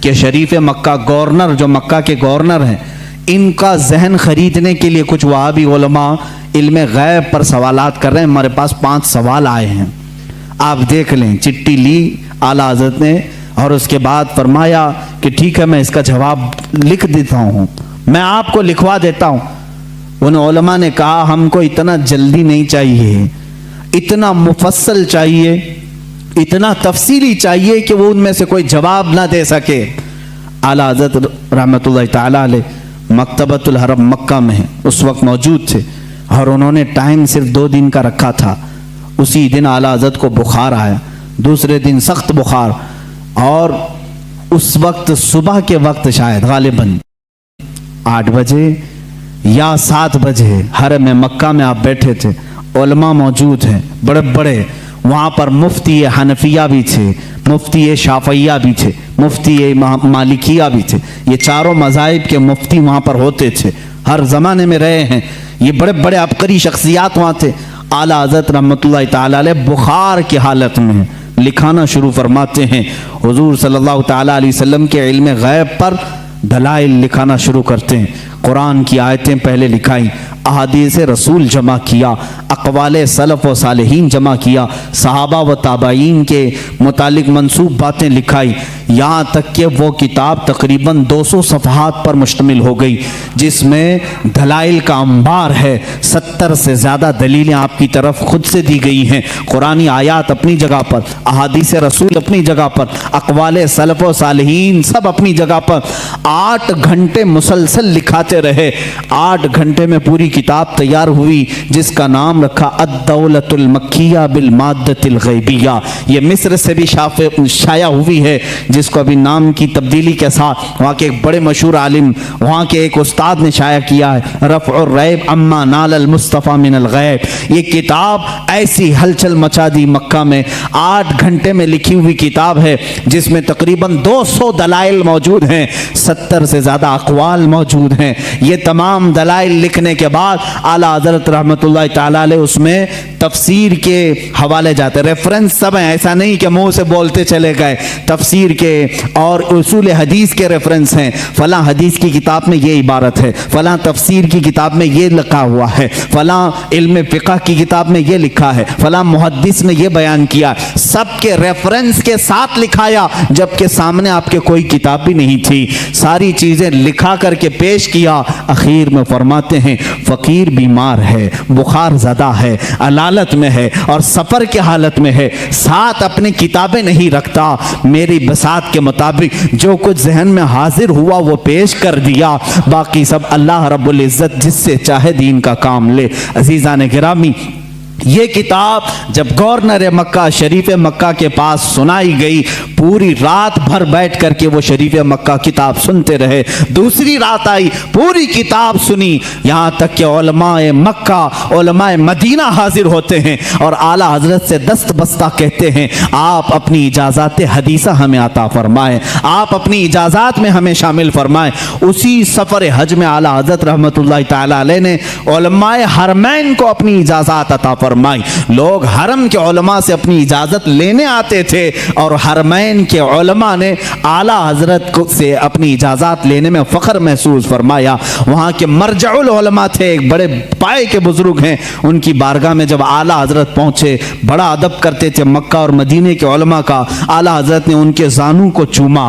Speaker 1: कि शरीफ मक्का गवर्नर, जो मक्का के गवर्नर हैं, इनका जहन खरीदने के लिए कुछ वहाबी उलमा इल्म गैब पर सवालात कर रहे हैं, हमारे पास 5 सवाल आए हैं, आप देख लें। चिट्ठी ली आला हज़रत ने और उसके बाद फरमाया कि ठीक है, मैं इसका जवाब लिख देता हूँ, मैं आपको लिखवा देता हूँ। उन उलमा ने कहा हमको इतना जल्दी नहीं चाहिए, इतना मुफस्सल चाहिए, इतना तफसीली चाहिए कि वो उनमें से कोई जवाब ना दे सके। आला हज़रत रहमतुल्लाह ताला अलैह मकतबतुल हरम मक्का में उस वक्त मौजूद थे और उन्होंने टाइम सिर्फ 2 दिन का रखा था। उसी दिन आला हज़रत को बुखार आया, दूसरे दिन सख्त बुखार, और उस वक्त सुबह के वक्त शायद गालिबन 8 बजे या 7 बजे हरम में मक्का में आप बैठे थे, उलमा मौजूद हैं बड़े बड़े। वहाँ पर मुफ्ती हनफिया भी थे, मुफ्ती शाफिया भी थे, मुफ्ती मालिकिया भी थे। ये चारों मज़ाहिब के मुफ्ती वहाँ पर होते थे, हर ज़माने में रहे हैं। ये बड़े बड़े अबकरी शख्सियात वहाँ थे। आला हज़रत रहमतुल्लाह ताला अलैह बुखार की हालत में लिखाना शुरू फरमाते हैं। हुजूर सल्लल्लाहु ताला अलैहि वसल्लम के इल्म गैब पर दलाइल लिखाना शुरू करते हैं। कुरान की आयतें पहले लिखाई, अहादीस रसूल जमा किया, अक़वाले सलफ़ व सालिहीन जमा किया, सहाबा व ताबाईन के मुतालिक मंसूब बातें लिखाई, यहाँ तक कि वो किताब तकरीबन 200 सफ़हात पर मुश्तमिल हो गई, जिसमें दलाइल का अंबार है। 70 से ज़्यादा दलीलें आपकी तरफ खुद से दी गई हैं। कुरानी आयात अपनी जगह पर, अहादीस रसूल अपनी जगह पर, अक़वाले सलफ़ व सालिहीन सब अपनी जगह पर। 8 घंटे मुसलसल लिखाते रहे। 8 घंटे में पूरी किताब तैयार हुई, जिसका नाम रखा अद-दौलतुल मक्किया बिल माद्दतिल गैबिया। ये मिस्र से भी शाया हुई है, जिसको अभी नाम की तब्दीली के साथ वहाँ के एक बड़े मशहूर आलिम, वहाँ के एक उस्ताद ने शाया किया है, रफ़उर रैब अम्मा नालल मुस्तफ़ा मिनल गैब। ये किताब ऐसी हलचल मचा दी मक्का में। 8 घंटे में लिखी हुई किताब है, जिसमें तकरीबन 200 दलाइल मौजूद हैं, 70 से ज़्यादा अक़वाल मौजूद हैं। ये तमाम दलाइल लिखने के बाद आला हज़रत रहमतुल्लाह ताला अलैह उसमें तफसीर के हवाले जाते, रेफरेंस सब हैं, ऐसा नहीं कि मुंह से बोलते चले गए। तफसीर के और उसूल हदीस के रेफरेंस हैं, फलां हदीस की किताब में ये इबारत है, फलां तफसीर की किताब में ये लिखा हुआ है, फलां इल्म फ़िक़्ह की किताब में ये लिखा है, फलां मुहद्दिस ने ये बयान किया। सबके रेफरेंस के साथ लिखाया, जबकि सामने आपके कोई किताब भी नहीं थी। सारी चीज़ें लिखा करके पेश किया। आखिर में फरमाते हैं फ़कीर बीमार है, बुखार ज़दा है, अलालत में है और सफ़र के हालत में है, साथ अपनी किताबें नहीं रखता। मेरी बसात के मुताबिक जो कुछ जहन में हाजिर हुआ वो पेश कर दिया, बाकी सब अल्लाह रब्बुल इज़्ज़त जिससे चाहे दीन का काम ले। अज़ीज़ान गिरामी, ये किताब जब गवर्नर मक्का शरीफ मक्का के पास सुनाई गई, पूरी रात भर बैठ करके वो शरीफ मक्का किताब सुनते रहे। दूसरी रात आई, पूरी किताब सुनी, यहाँ तक कि उलमाए मक्का उलमाए मदीना हाजिर होते हैं और आला हजरत से दस्त बस्ता कहते हैं, आप अपनी इजाज़ात हदीसा हमें अता फरमाएं, आप अपनी इजाज़ात में हमें शामिल फरमाएं। उसी सफ़र हज में आला हजरत रहमतुल्लाह ताला अलैह ने उलमाए हरमैन को अपनी इजाज़ात अता फरमाई। लोग हरम के उलमा से अपनी इजाज़त लेने आते थे और हरमैन के उलमा ने आला हजरत से अपनी इजाज़त लेने में फ़ख्र महसूस फरमाया। वहाँ के मरजउल उलमा थे, एक बड़े पाए के बुजुर्ग हैं, उनकी बारगाह में जब आला हजरत पहुँचे बड़ा अदब करते थे मक्का और मदीने के उलमा का। आला हजरत ने उनके जानू को चूमा,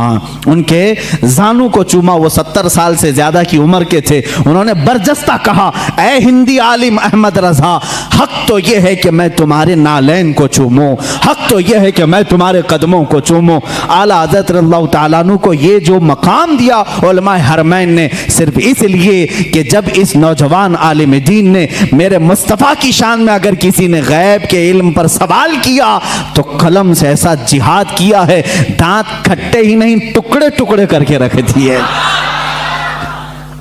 Speaker 1: उनके जानू को चूमा। वो 70 साल से ज़्यादा की उम्र के थे। उन्होंने बरजस्ता कहा, ऐ हिंदी आलिम अहमद रज़ा, हक तो यह है कि मैं तुम्हारे नालैन को चूमूं, हक तो यह है कि मैं तुम्हारे कदमों को चूमूं। आला हज़रत रज़ियल्लाहु ताला अन्हु को ये जो मकाम दिया उलमाए हरमैन ने, सिर्फ इसलिए कि जब इस नौजवान आलिम दीन ने मेरे मुस्तफ़ा की शान में अगर किसी ने गैब के इल्म पर सवाल किया तो कलम से ऐसा जिहाद किया है, दांत खट्टे ही नहीं टुकड़े टुकड़े करके रख दिए।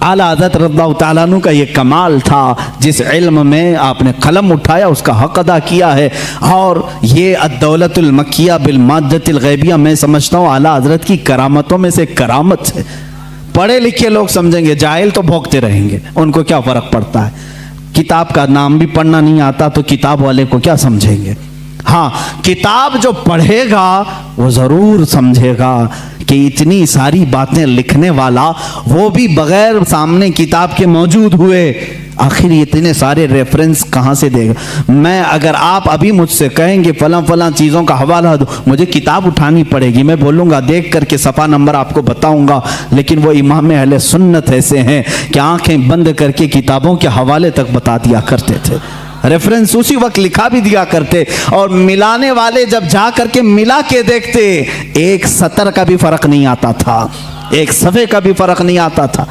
Speaker 1: आला हज़रत रज़ियल्लाहु ताला अन्हु का ये कमाल था, जिस इल्म में आपने कलम उठाया उसका हक अदा किया है। और ये अद्दौलतुल मक्किया बिल माद्दतिल गैबिया, मैं समझता हूँ आला हज़रत की करामतों में से करामत है। पढ़े लिखे लोग समझेंगे, जाहिल तो भोंकते रहेंगे, उनको क्या फ़र्क पड़ता है। किताब का नाम भी पढ़ना नहीं आता तो किताब वाले को क्या समझेंगे। हाँ, किताब जो पढ़ेगा वो ज़रूर समझेगा कि इतनी सारी बातें लिखने वाला वो भी बगैर सामने किताब के मौजूद हुए आखिर इतने सारे रेफरेंस कहाँ से देगा। मैं अगर आप अभी मुझसे कहेंगे फलां फलां चीज़ों का हवाला दो, मुझे किताब उठानी पड़ेगी, मैं बोलूँगा देख करके सफ़ा नंबर आपको बताऊँगा। लेकिन वो इमाम अहले सुन्नत ऐसे हैं कि आँखें बंद करके किताबों के हवाले तक बता दिया करते थे, रेफरेंस उसी वक्त लिखा भी दिया करते। और मिलाने वाले जब जा करके मिला के देखते, एक सतर का भी फ़र्क नहीं आता था, एक सफ़े का भी फ़र्क नहीं आता था।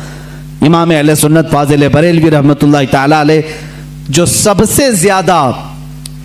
Speaker 1: इमाम अहले सुन्नत फाजिल बरेलवी रहमतुल्लाह ताला अलैह, जो सबसे ज़्यादा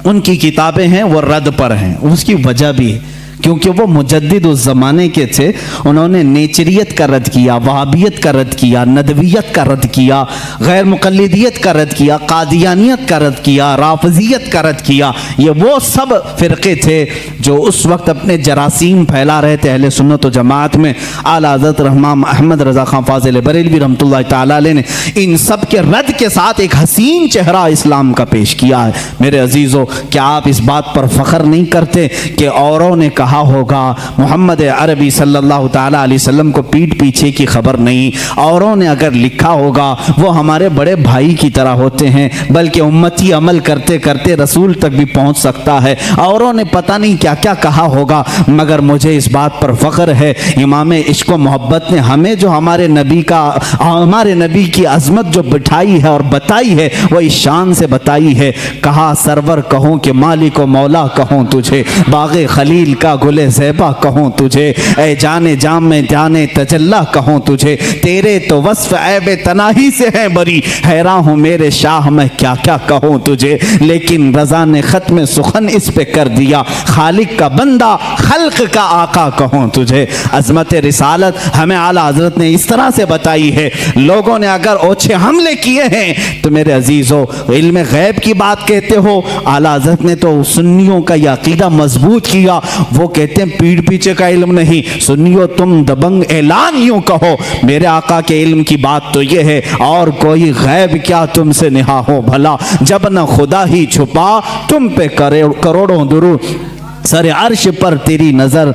Speaker 1: उनकी किताबें हैं वो रद पर हैं। उसकी वजह भी है क्योंकि वो मुजद्दिद उस ज़माने के थे। उन्होंने नेचरियत का रद्द किया, वहाबियत का रद्द किया, नदवियत का रद्द किया, गैर मुक़ल्लिदियत का रद्द किया, कादियानियत का रद्द किया, राफ़िज़ियत का रद्द किया। ये वो सब फ़िरक़े थे जो उस वक्त अपने जरासीम फैला रहे थे अहले सुन्नत व जमात में। आला हज़रत रहमान अहमद रज़ा ख़ान फ़ाज़िल बरेलवी रहमतुल्लाह ताला अलैह ने इन सब के रद्द के साथ एक हसीन चेहरा इस्लाम का पेश किया है। मेरे अजीज़ों, क्या आप इस बात पर फ़ख्र नहीं करते कि औरों ने कहा होगा मोहम्मद अरबी सल्लल्लाहु ताला अलैहि वसल्लम को पीठ पीछे की खबर नहीं, औरों ने अगर लिखा होगा वो हमारे बड़े भाई की तरह होते हैं, बल्कि उम्मती अमल करते करते रसूल तक भी पहुंच सकता है। औरों ने पता नहीं क्या क्या कहा होगा, मगर मुझे इस बात पर फ़ख्र है इमाम इश्क व मोहब्बत ने हमें जो हमारे नबी की अज़मत जो बिठाई है और बताई है वो इस शान से बताई है। कहा सरवर कहूँ कि मालिक व मौला कहूँ तुझे, बाग़े खलील का गुले ज़ैबा कहूँ तुझे, ए जाने जाम में जाने तजल्ला कहूँ तुझे, तेरे तो वस्फ़ ऐबे तनाही से है बरी, हैरान हूँ मेरे शाह मैं क्या क्या कहूँ तुझे। लेकिन रज़ा ने ख़त्म सुखन इस पे कर दिया, खालिक का बंदा खल्क का आका कहूँ तुझे। अज़मत रिसालत हमें आला हज़रत ने इस तरह से बताई है। लोगों ने अगर ओछे हमले किए हैं तो मेरे अजीज़ों, इल्म गैब की बात कहते हो, आला हज़रत ने तो सुन्नियों का यह अक़ीदा मजबूत किया। वो कहते हैं पीठ पीछे का इल्म नहीं, सुन्नियों तुम दबंग ऐलान यूं कहो, मेरे आका के इल्म की बात तो ये है, और कोई गैब क्या तुमसे निहा हो भला, जब न खुदा ही छुपा तुम पे करोड़ों दुरूद, सरे अर्श पर तेरी नजर,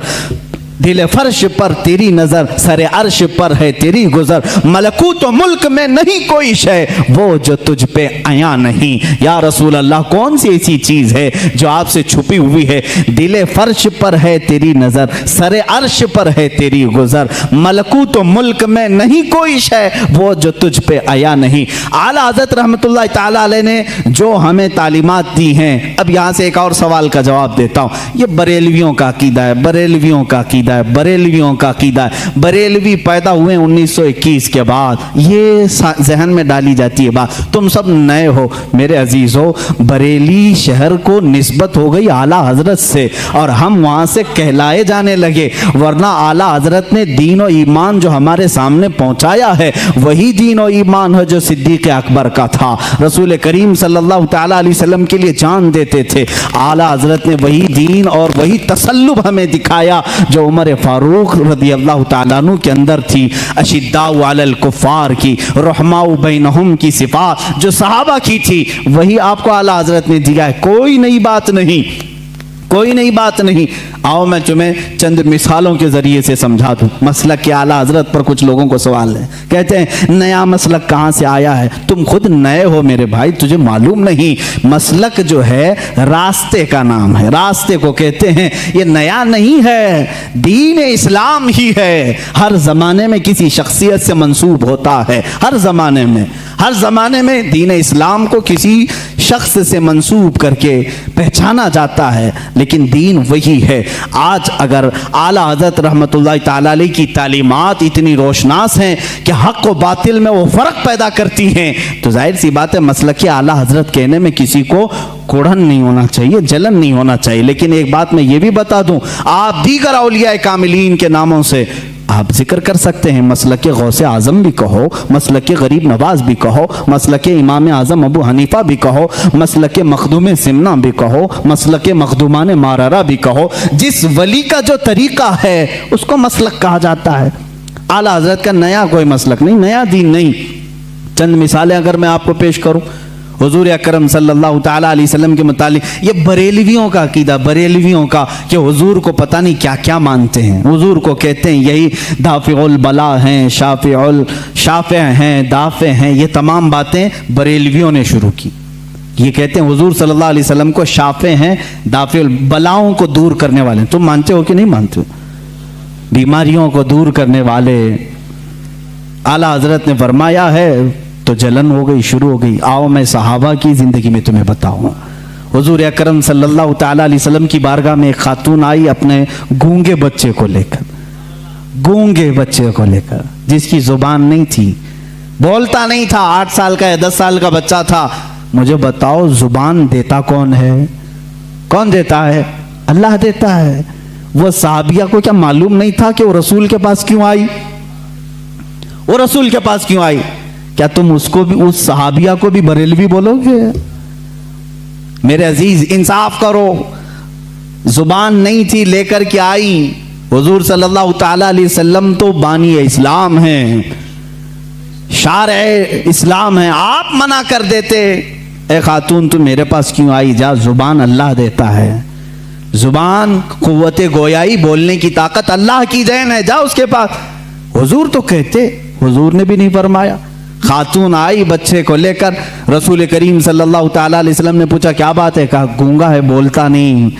Speaker 1: दिल फर्श पर तेरी नजर, सरे अर्श पर है तेरी गुजर, मलकूत व मुल्क में नहीं कोई शय वो जो तुझ पे आया नहीं। या रसूल अल्लाह, कौन सी ऐसी चीज है जो आपसे छुपी हुई है। दिल फर्श पर है तेरी नजर, सरे अर्श पर है तेरी गुजर, मलकूत व मुल्क में नहीं कोई शय वो जो तुझ पे आया नहीं। आला हज़रत रहमतुल्लाह ताला अलैह ने जो हमें तालीमात दी हैं, अब यहाँ से एक और सवाल का जवाब देता हूँ। ये बरेलवियों का अकीदा है, बरेलवियों का अकीदा है, बरेलवियों का अकीदा है। बरेलवी पैदा हुए 1921 के बाद, ये जहन में डाली जाती है बात। तुम सब नए हो मेरे अजीज़ों, बरेली शहर को निस्बत हो गई आला हजरत से और हम वहाँ से कहलाए जाने लगे, वरना आला हजरत ने दीन और ईमान जो हमारे सामने पहुँचाया है वही दीन और ईमान है जो सिद्दीक़ अकबर का था। रसूल करीम सल्लल्लाहु ताला अलैहि वसल्लम के लिए जान देते थे। आला हजरत ने वही दीन और वही तसल्लुब हमें दिखाया जो उमर फारूक रदी अल्लाह ताला अन्हु के अंदर थी अशिद्दाउ अलल कुफ़ार की, रहमाउ बैनहुम की सिफात जो सहाबा की थी वही आपको आला हजरत ने दिया है। कोई नई बात नहीं, कोई नई बात नहीं। आओ मैं तुम्हें चंद मिसालों के जरिए से समझा दूं। मसलक के आला हजरत पर कुछ लोगों को सवाल है, कहते हैं नया मसलक कहाँ से आया है? तुम खुद नए हो मेरे भाई, तुझे मालूम नहीं। मसलक जो है रास्ते का नाम है, रास्ते को कहते हैं। ये नया नहीं है, दीन इस्लाम ही है। हर जमाने में किसी शख्सियत से मंसूब होता है, हर जमाने में, हर जमाने में दीन इस्लाम को किसी शख्स से मंसूब करके पहचाना जाता है, लेकिन दीन वही है। आज अगर आला हज़रत रहमतुल्लाह ताला अलैह की तालीमात इतनी रोशनास हैं कि हक व बातिल में वो फ़र्क पैदा करती हैं, तो जाहिर सी बात है मसलक आला हज़रत कहने में किसी को कुढ़न नहीं होना चाहिए, जलन नहीं होना चाहिए। लेकिन एक बात मैं ये भी बता दूं, आप दीगर औलिया कामिलीन के नामों से आप जिक्र कर सकते हैं। मसलक गौसे आज़म भी कहो, मसलक गरीब नवाज भी कहो, मसलक इमाम आज़म अबू हनीफा भी कहो, मसलक मखदूम सिमना भी कहो, मसलक मखदूमान मारारा भी कहो। जिस वली का जो तरीका है उसको मसलक कहा जाता है। आला हज़रत का नया कोई मसलक नहीं, नया दीन नहीं। चंद मिसालें अगर मैं आपको पेश करूं हुजूर अकरम सल्लल्लाहु ताला अलैहि वसल्लम के मुतालिक, ये बरेलवियों का अकीदा, बरेलवियों का कि हुजूर को पता नहीं क्या क्या मानते हैं। हुजूर को कहते हैं यही दाफ़िउल बला हैं, शाफ़े हैं, दाफ़े हैं। ये तमाम बातें बरेलवियों ने शुरू की। ये कहते हैं हुजूर सल्लल्लाहु अलैहि वसल्लम को शाफ़े हैं, दाफ़िउल बलाओं को दूर करने वाले। तुम मानते हो कि नहीं मानते हो? बीमारियों को दूर करने वाले। आला हज़रत ने फरमाया है तो जलन हो गई, शुरू हो गई। आओ मैं सहाबा की ज़िंदगी में तुम्हें बताऊं। हुजूर अकरम सल्लल्लाहु ताला अलैहि वसल्लम की बारगाह में एक खातून आई अपने गूंगे बच्चे को लेकर, गूंगे बच्चे को लेकर, जिसकी जुबान नहीं थी, बोलता नहीं था, 8 साल का या 10 साल का बच्चा था। मुझे बताओ जुबान देता कौन है? कौन देता है? अल्लाह देता है। वो साहबिया को क्या मालूम नहीं था कि वो रसूल के पास क्यों आई? वो रसूल के पास क्यों आई? क्या तुम उसको भी, उस सहाबिया को भी बरेलवी बोलोगे? मेरे अजीज इंसाफ करो। जुबान नहीं थी, लेकर के आई। हुजूर सल्लल्लाहु ताला अलैहि वसल्लम तो बानी इस्लाम हैं, शारे इस्लाम हैं। आप मना कर देते, ए खातून तुम मेरे पास क्यों आई? जा, जुबान अल्लाह देता है। जुबान कुव्वते गोयाई, बोलने की ताकत अल्लाह की देन है, जा उसके पास। हुजूर तो कहते, हुजूर ने भी नहीं फरमाया। खातून आई बच्चे को लेकर, रसूल करीम सल्लल्लाहु ताला अलैहि वसल्लम ने पूछा क्या बात है? कहा गूंगा है, बोलता नहीं।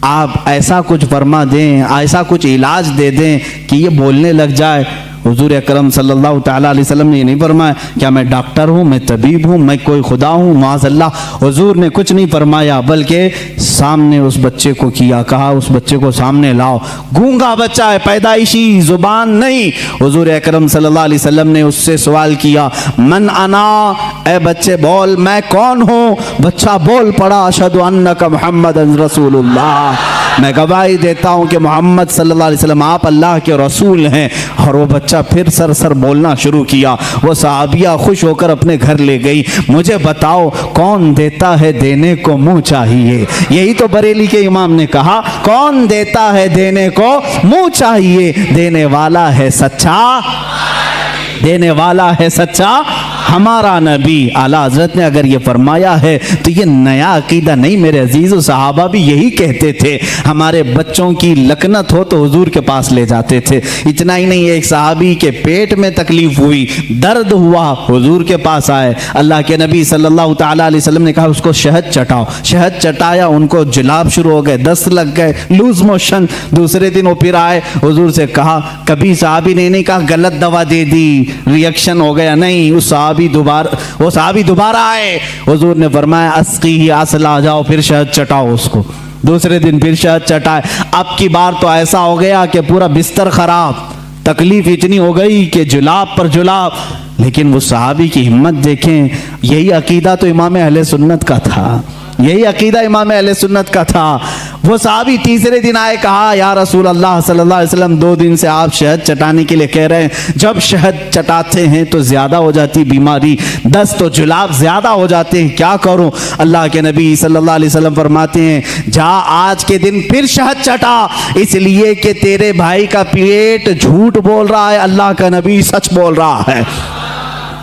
Speaker 1: आप ऐसा कुछ फरमा दें, ऐसा कुछ इलाज दे दें कि ये बोलने लग जाए। हुजूर अकरम सल्लल्लाहु ताला अलैहि वसल्लम ने ये नहीं फरमाया क्या मैं डॉक्टर हूँ, मैं तबीब हूँ, मैं कोई खुदा हूँ, माज़अल्लाह। हुजूर ने कुछ नहीं फरमाया, बल्कि सामने उस बच्चे को किया, कहा उस बच्चे को सामने लाओ। गूंगा बच्चा है, पैदाइशी, जुबान नहीं। हुजूर अकरम सल्लल्लाहु अलैहि वसल्लम ने उससे सवाल किया, मन अना, ए बच्चे बोल मैं कौन हूँ? बच्चा बोल पड़ा, अशहदु अन्नका मुहम्मदन रसूलुल्लाह, मैं गवाही देता हूँ कि मोहम्मद सल्लल्लाहु अलैहि वसल्लम आप अल्लाह के रसूल हैं। और वो बच्चा फिर सर बोलना शुरू किया। वो सहाबिया खुश होकर अपने घर ले गई। मुझे बताओ कौन देता है? देने को मुंह चाहिए। यही तो बरेली के इमाम ने कहा, कौन देता है? देने को मुंह चाहिए। देने वाला है सच्चा, देने वाला है सच्चा हमारा नबी। आला हजरत ने अगर ये फरमाया है तो ये नया अकीदा नहीं मेरे अजीज़। सहाबा भी यही कहते थे, हमारे बच्चों की लकनत हो तो हुजूर के पास ले जाते थे। इतना ही नहीं, एक सहाबी के पेट में तकलीफ हुई, दर्द हुआ, हुजूर के पास आए। अल्लाह के नबी सल्लल्लाहु ताला अलैहि वसल्लम ने कहा उसको शहद चटाओ। शहद चटाया, उनको जुलाब शुरू हो गए, दस्त लग गए, लूज मोशन। दूसरे दिन वो फिर आए, हुजूर से कहा, कभी सहाबी ने नहीं कहा गलत दवा दे दी, रिएक्शन हो गया, नहीं। वो सहाबी दोबारा आए, हुजूर ने फरमाया अस्की ही असला, जाओ फिर शहद चटाओ उसको। दूसरे दिन फिर शहद चटाए। अब की बार तो ऐसा हो गया कि पूरा बिस्तर खराब, तकलीफ इतनी हो गई कि जुलाब पर जुलाब। लेकिन वो सहाबी की हिम्मत देखें, यही अकीदा तो इमाम अहले सुन्नत का था। यही अकीदा इमाम अहले सुन्नत का था। वो साहबी तीसरे दिन आए, कहा या रसूल अल्लाह सल्लल्लाहु अलैहि वसल्लम 2 दिन से आप शहद चटाने के लिए कह रहे हैं, जब शहद चटाते हैं तो ज़्यादा हो जाती बीमारी, दस्त तो जुलाब ज़्यादा हो जाते हैं, क्या करूं? अल्लाह के नबी सल्लल्लाहु अलैहि वसल्लम फरमाते हैं, जा आज के दिन फिर शहद चटा, इसलिए कि तेरे भाई का पेट झूठ बोल रहा है, अल्लाह का नबी सच बोल रहा है।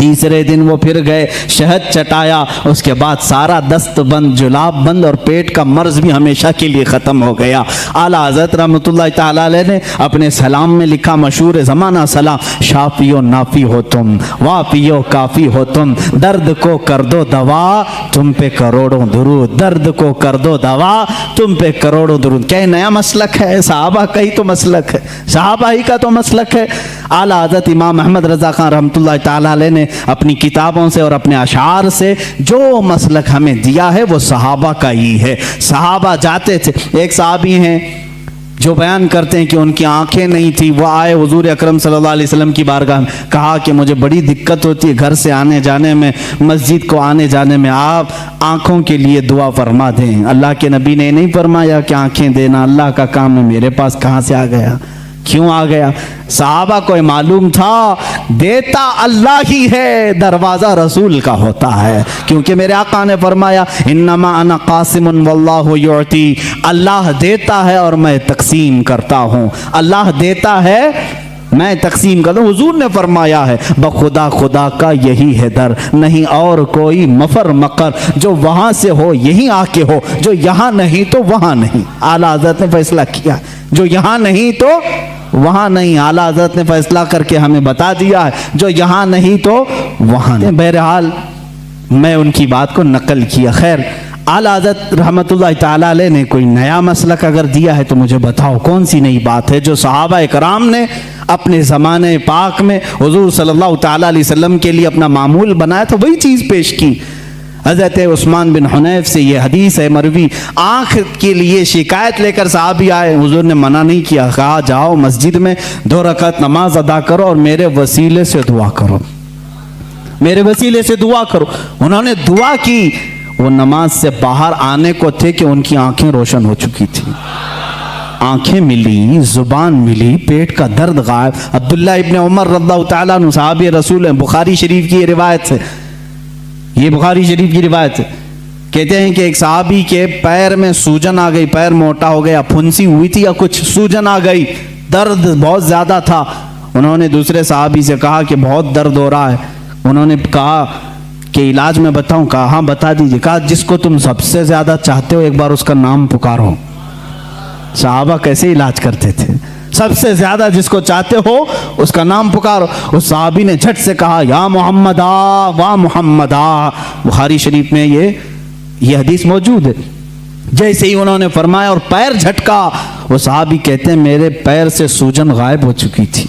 Speaker 1: तीसरे दिन वो फिर गए, शहद चटाया, उसके बाद सारा दस्त बंद, जुलाब बंद और पेट का मर्ज भी हमेशा के लिए ख़त्म हो गया। आला हज़रत रहमतुल्लाह ताला अलैह ने अपने सलाम में लिखा, मशहूर ज़माना सलाम, शाफियो नाफी हो तुम, वाफियो काफ़ी हो तुम, दर्द को कर दो दवा, तुम पे करोड़ों दुरूद, दर्द को कर दो दवा, तुम पे करोड़ों दुरूद। क्या नया मसलक है? सहाबा का ही तो मसलक है, सहाबा ही का तो मसलक है। आला हज़रत इमाम अहमद रज़ा खान रहमतुल्लाह ताला अलैह ने अपनी किताबों से और अपने अशार से जो मसलक हमें दिया है वो सहाबा का ही है। सहाबा जाते थे, एक सहाबी हैं जो बयान करते हैं कि उनकी आंखें नहीं थी, वो आए हुजूर अकरम सल्लल्लाहु अलैहि वसल्लम की बारगाह में, कहा कि मुझे बड़ी दिक्कत होती है घर से आने जाने में, मस्जिद को आने जाने में, आप आंखों के लिए दुआ फरमा दें। अल्लाह के नबी ने नहीं फरमाया कि आंखें देना अल्लाह का काम है, मेरे पास कहाँ से आ गया, क्यों आ गया? सहाबा को मालूम था देता अल्लाह ही है, दरवाजा रसूल का होता है, क्योंकि मेरे आका ने फरमाया इन्नमा अना कासिमुन वल्लाहु युअती, अल्लाह देता है और मैं तकसीम करता हूँ, अल्लाह देता है मैं तकसीम करता हूँ। हुजूर ने फरमाया है बखुदा खुदा का यही है दर, नहीं और कोई मफर मकर, जो वहाँ से हो यहीं आके हो, जो यहाँ नहीं तो वहाँ नहीं। आला हज़रत ने फैसला किया, जो यहाँ नहीं तो वहाँ नहीं। आला हज़रत ने फैसला करके हमें बता दिया है, जो यहाँ नहीं तो वहाँ नहीं। बहरहाल मैं उनकी बात को नकल किया। खैर, आला हज़रत रहमतुल्लाह ताला अलैह ने कोई नया मसलक अगर दिया है तो मुझे बताओ कौन सी नई बात है जो सहाबा कराम ने अपने ज़माने पाक में हुजूर सल्लल्लाहु ताला अलैहि वसल्लम के लिए अपना मामूल बनाया, तो वही चीज़ पेश की। हज़रत उस्मान बिन हुनैफ से ये हदीस है मरवी, आँख के लिए शिकायत लेकर साहबी आए, हुजूर ने मना नहीं किया, कहा जाओ मस्जिद में 2 रकात नमाज अदा करो और मेरे वसीले से दुआ करो, मेरे वसीले से दुआ करो। उन्होंने दुआ की, वो नमाज से बाहर आने को थे कि उनकी आंखें रोशन हो चुकी थी, आंखें मिली, जुबान मिली, पेट का दर्द गायब। अब्दुल्ला इब्न उमर रज़ियल्लाहु ताला अन्हु सहाबी रसूल हैं, बुखारी शरीफ की रिवायत से, ये बुखारी शरीफ की रिवायत है, कहते हैं कि एक सहाबी के पैर में सूजन आ गई, पैर मोटा हो गया, फुंसी हुई थी या कुछ, सूजन आ गई, दर्द बहुत ज़्यादा था। उन्होंने दूसरे सहाबी से कहा कि बहुत दर्द हो रहा है। उन्होंने कहा कि इलाज में बताऊं? कहा हाँ बता दीजिए। कहा जिसको तुम सबसे ज़्यादा चाहते हो एक बार उसका नाम पुकारो। सहाबा कैसे इलाज करते थे? सबसे ज्यादा जिसको चाहते हो उसका नाम पुकारो। उस सहाबी ने झट से कहा या मोहम्मदा वाह मोहम्मदा। बुखारी शरीफ में ये हदीस मौजूद है। जैसे ही उन्होंने फरमाया और पैर झटका, वो सहाबी कहते हैं मेरे पैर से सूजन गायब हो चुकी थी,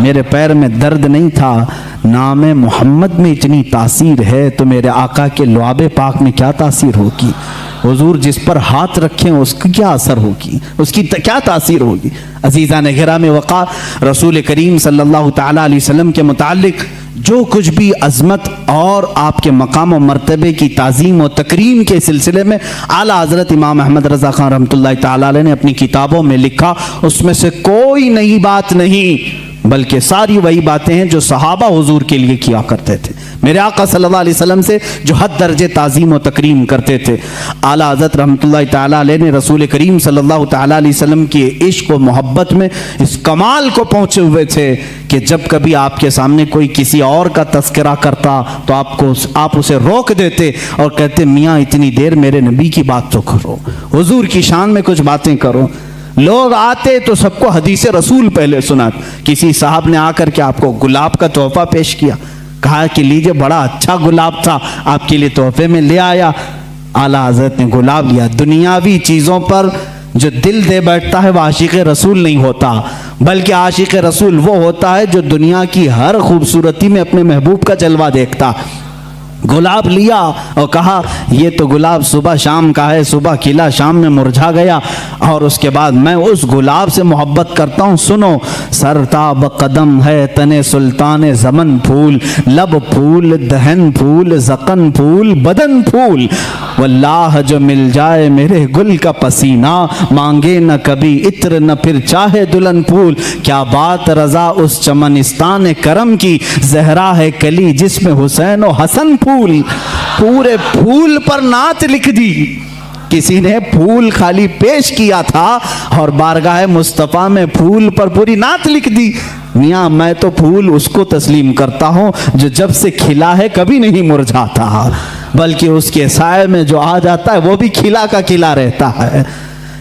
Speaker 1: मेरे पैर में दर्द नहीं था। नाम मोहम्मद में इतनी तासीर है तो मेरे आका के लुआबे पाक में क्या तासीर होगी? हुजूर जिस पर हाथ रखें उसकी क्या असर होगी, उसकी क्या तासीर होगी? अजीज़ा ने गिराम वक़ार, रसूल करीम सल्लल्लाहु ताला अलैहि वसल्लम के मुतालिक जो कुछ भी अज़मत और आपके मकाम और मर्तबे की ताज़ीम और तकरीम के सिलसिले में आला हज़रत इमाम अहमद रज़ा खान रहमतुल्लाहि ताला अलैह ने अपनी किताबों में लिखा, उसमें से कोई नई बात नहीं, बल्कि सारी वही बातें हैं जो सहाबा हुजूर के लिए किया करते थे, मेरे आका सल्लल्लाहु अलैहि वसल्लम से जो हद दर्जे ताज़ीम और तकरीम करते थे। आला हज़रत रहमतुल्लाहि ताला अलैह ने रसूल करीम सल्लल्लाहु ताला अलैहि वसल्लम के इश्क और मोहब्बत में इस कमाल को पहुँचे हुए थे कि जब कभी आपके सामने कोई किसी और का तस्करा करता तो आप उसे रोक देते और कहते मियाँ इतनी देर मेरे नबी की बात तो करो, हुजूर की शान में कुछ बातें करो। लोग आते तो सबको हदीस रसूल पहले सुनाते। किसी साहब ने आकर के आपको गुलाब का तोहफा पेश किया, कहा कि लीजिए बड़ा अच्छा गुलाब था, आपके लिए तोहफे में ले आया। आला हज़रत ने गुलाब लिया। दुनियावी चीज़ों पर जो दिल दे बैठता है वह आशिक़ रसूल नहीं होता, बल्कि आशिक़ रसूल वो होता है जो दुनिया की हर खूबसूरती में अपने महबूब का जलवा देखता। गुलाब लिया और कहा ये तो गुलाब सुबह शाम का है, सुबह खिला शाम में मुरझा गया, और उसके बाद मैं उस गुलाब से मोहब्बत करता हूँ। सुनो, सरताब कदम है तने सुल्तान ज़मन फूल, लब फूल दहन फूल ज़क़न फूल बदन फूल, वल्लाह जो मिल जाए मेरे गुल का पसीना, मांगे न कभी इत्र न फिर चाहे दुल्हन फूल। क्या बात रज़ा उस चमनिस्तान करम की, जहरा है कली जिसमें हुसैन और हसन फूल। पूरे फूल पर नात लिख दी। किसी ने फूल खाली पेश किया था और बारगाह मुस्तफ़ा में फूल पर पूरी नात लिख दी। मियाँ मैं तो फूल उसको तस्लीम करता हूँ जो जब से खिला है कभी नहीं मुरझाता, बल्कि उसके साए में जो आ जाता है वो भी खिला का खिला रहता है।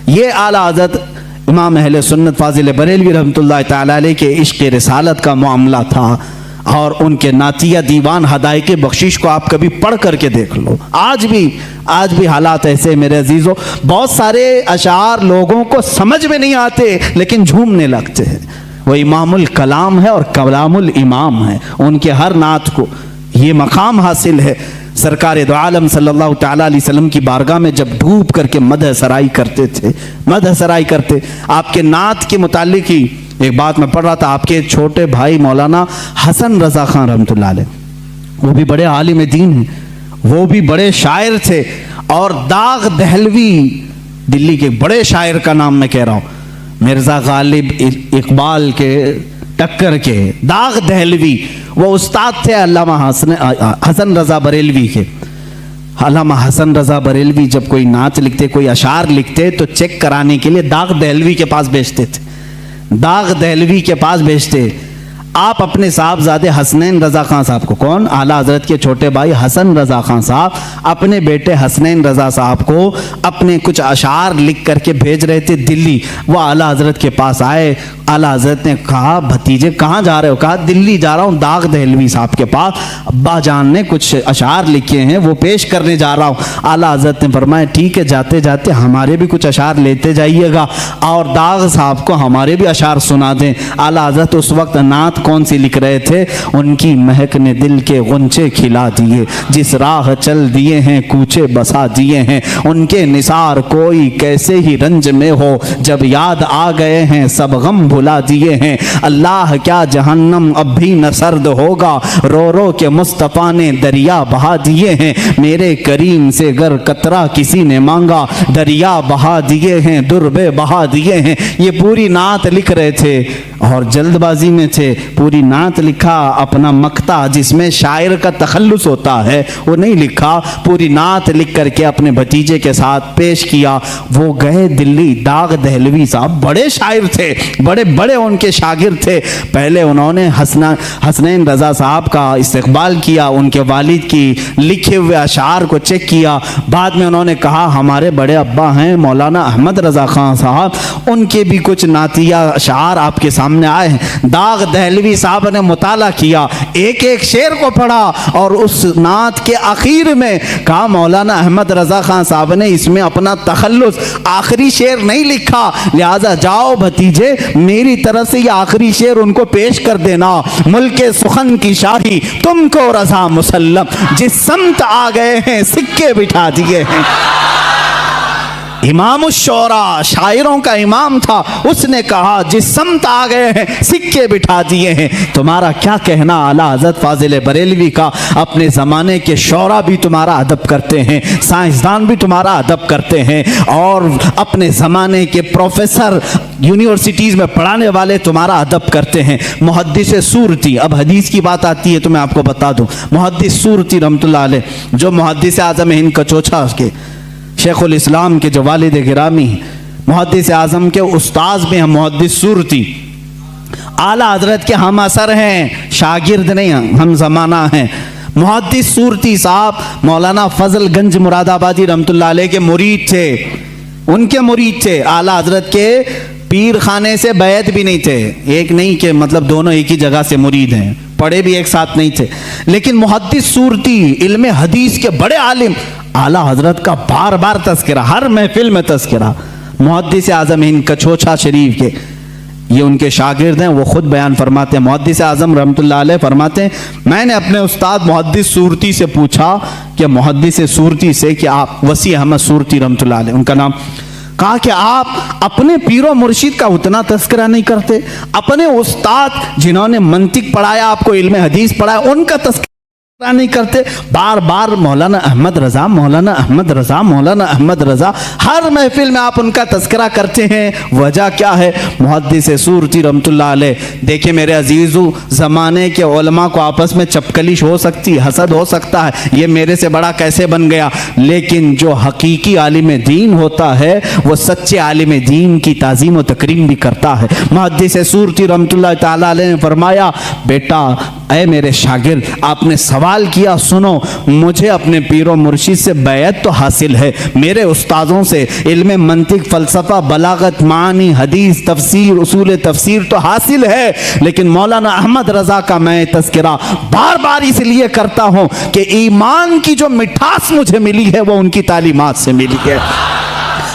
Speaker 1: ये आला हज़रत इमाम अहले सुन्नत फाजिल बरेलवी रहमतुल्लाह तआला अलैह के इश्क़ रिसालत का मामला था। और उनके नातिया दीवान हदायक़ बख्शिश को आप कभी पढ़ करके देख लो। आज भी हालात ऐसे मेरे अजीज़ों, बहुत सारे अशार लोगों को समझ में नहीं आते लेकिन झूमने लगते हैं। वो इमामुल कलाम है और कलामुल इमाम है, उनके हर नात को ये मकाम हासिल है। सरकार दो आलम सल्लल्लाहु तआला अलैहि वसल्लम की बारगाह में जब डूब करके मदह सराई करते थे, मदह सराई करते, आपके नात के मुतालिक ही एक बात मैं पढ़ रहा था। आपके छोटे भाई मौलाना हसन रज़ा खान रहमतुल्लाह अलैह, वो भी बड़े आलिम दीन हैं, वो भी बड़े शायर थे। और दाग दहलवी, दिल्ली के बड़े शायर का नाम मैं कह रहा हूँ, मिर्ज़ा गालिब इकबाल के टक्कर के दाग दहलवी, वो उस्ताद थे अल्लामा हसन रज़ा बरेलवी के। अल्लामा हसन रज़ा बरेलवी जब कोई नात लिखते, कोई अशार लिखते तो चेक कराने के लिए दाग दहलवी के पास भेजते थे। दाग दहलवी के पास भेजते। आप अपने साहबजादे हसनैन रज़ा खान साहब को, कौन, आला हज़रत के छोटे भाई हसन रज़ा खान साहब, अपने बेटे हसनैन रज़ा साहब को अपने कुछ अशार लिख करके भेज रहे थे दिल्ली। वो आला हज़रत के पास आए। आला हज़रत ने कहा भतीजे कहाँ जा रहे हो? कहा दिल्ली जा रहा हूँ दाग दहलवी साहब के पास, अब्बा जान ने कुछ अशार लिखे हैं वो पेश करने जा रहा हूँ। आला हज़रत ने फरमाया ठीक है, जाते जाते हमारे भी कुछ अशार लेते जाइएगा और दाग साहब को हमारे भी अशार सुना दें। आला हज़रत उस वक्त नात कौन सी लिख रहे थे? उनकी महक ने दिल के गुंचे खिला दिए, जिस राह चल दिए हैं कूचे बसा दिए हैं, उनके निसार कोई कैसे ही रंज में हो, जब याद आ गए हैं सब गम भुला दिए हैं। अल्लाह क्या जहन्नम अब भी न सर्द होगा, रो रो के मुस्तफ़ा ने दरिया बहा दिए हैं। मेरे करीम से गर कतरा किसी ने मांगा, दरिया बहा दिए हैं, दुर्बे बहा दिए हैं। ये पूरी नात लिख रहे थे और जल्दबाजी में थे। पूरी नात लिखा, अपना मक्ता जिसमें शायर का तखल्लुस होता है वो नहीं लिखा, पूरी नात लिख करके अपने भतीजे के साथ पेश किया। वो गए दिल्ली। दाग दहलवी साहब बड़े शायर थे, बड़े बड़े उनके शागिर्द थे। पहले उन्होंने हसनैन रज़ा साहब का इस्तकबाल किया, उनके वालिद की लिखे हुए अशार को चेक किया। बाद में उन्होंने कहा हमारे बड़े अब्बा हैं मौलाना अहमद रज़ा खान साहब, उनके भी कुछ नातिया अशार आपके सामने आए हैं। दाग दहलवी साहब ने मुताला किया, एक एक शेर को पढ़ा और उस नात के आखिर में कहा मौलाना अहमद रज़ा खान साहब ने इसमें अपना तखल्लुस आखिरी शेर नहीं लिखा, लिहाजा जाओ भतीजे मेरी तरफ से ये आखिरी शेर उनको पेश कर देना। मुल्के सुखन की शाही तुमको रज़ा मुसल्लम, जिस समत आ गए हैं सिक्के बिठा दिए हैं। इमाम शोरा, शायरों का इमाम था, उसने कहा जिस समत आ गए हैं सिक्के बिठा दिए हैं। तुम्हारा क्या कहना आला हज़रत फाजिल बरेलवी का? अपने ज़माने के शोरा भी तुम्हारा अदब करते हैं, साइंसदान भी तुम्हारा अदब करते हैं, और अपने ज़माने के प्रोफेसर यूनिवर्सिटीज़ में पढ़ाने वाले तुम्हारा अदब करते हैं। मुहद्दिस सूरती, अब हदीस की बात आती है तो मैं आपको बता दूँ, मुहद्दिस सूरती रहमतुल्लाह अलैह जो मुहद्दिस आज़म हिंद कचोछा के शेखुल इस्लाम के जो वालिद गिरामी मुहद्दिस आज़म के उस्ताद में हम मुहद्दिस सूरती आला हज़रत के हम असर हैं, शागिर्द नहीं, हम ज़माना हैं। मुहद्दिस सूरती साहब मौलाना फजलगंज मुरादाबादी रहमतुल्लाह अलैह के मुरीद थे, उनके मुरीद थे। आला हज़रत के पीर खाने से बैत भी नहीं थे, एक नहीं कि मतलब दोनों एक ही जगह से मुरीद हैं, पढ़े भी एक साथ नहीं थे। लेकिन मुहद्दिस सूरती इल्म हदीस के बड़े आलिम, आला हज़रत का बार बार तज़किरा, हर महफिल में तज़किरा। मुहद्दिस आज़म हिंद कचोछा शरीफ के ये उनके शागिर्द हैं, वो खुद बयान फरमाते हैं। मुहद्दिस आज़म रहमतुल्लाह अलैह फरमाते हैं, मैंने अपने उस्ताद मुहद्दिस सूरती से पूछा कि मुहद्दिस सूरती से कि आप वसी अहमद सूरती रहमतुल्लाह अलैह उनका नाम, कहा कि आप अपने पीरो मुर्शिद का उतना तस्करा नहीं करते, अपने उस्ताद जिन्होंने मंतिक पढ़ाया, आपको इल्म हदीस पढ़ाया, उनका तस्करा नहीं करते। बार बार मौलाना अहमद रजा, मौलाना अहमद रजा, मौलाना अहमद रजा, हर महफिल में आप उनका तस्करा करते हैं, वजह क्या है? मुहद्दिस सूरती रहमतुल्लाह अलैह, देखिए मेरे अजीजों, ज़माने के उलमा को आपस में चपकलिश हो सकती, हसद हो सकता है, ये मेरे से बड़ा कैसे बन गया, लेकिन जो हकीकी आलिम दीन होता है वो सच्चे आलिम दीन की ताज़ीम व तकरीम भी करता है। मुहद्दिस सूरती रहमतुल्लाह ताला अलैह ने फरमाया, बेटा ऐ मेरे शागिर्द, आपने सवाल किया, सुनो, मुझे अपने पीरो मुर्शिद से बैत तो हासिल है, मेरे उस्तादों से इल्म मंतिक, फ़लसफ़ा, बलागत, मानी, हदीस, तफसीर, उसूल तफसीर तो हासिल है, लेकिन मौलाना अहमद रज़ा का मैं तज़किरा बार बार इसलिए करता हूँ कि ईमान की जो मिठास मुझे मिली है वो उनकी तालीमात से मिली है।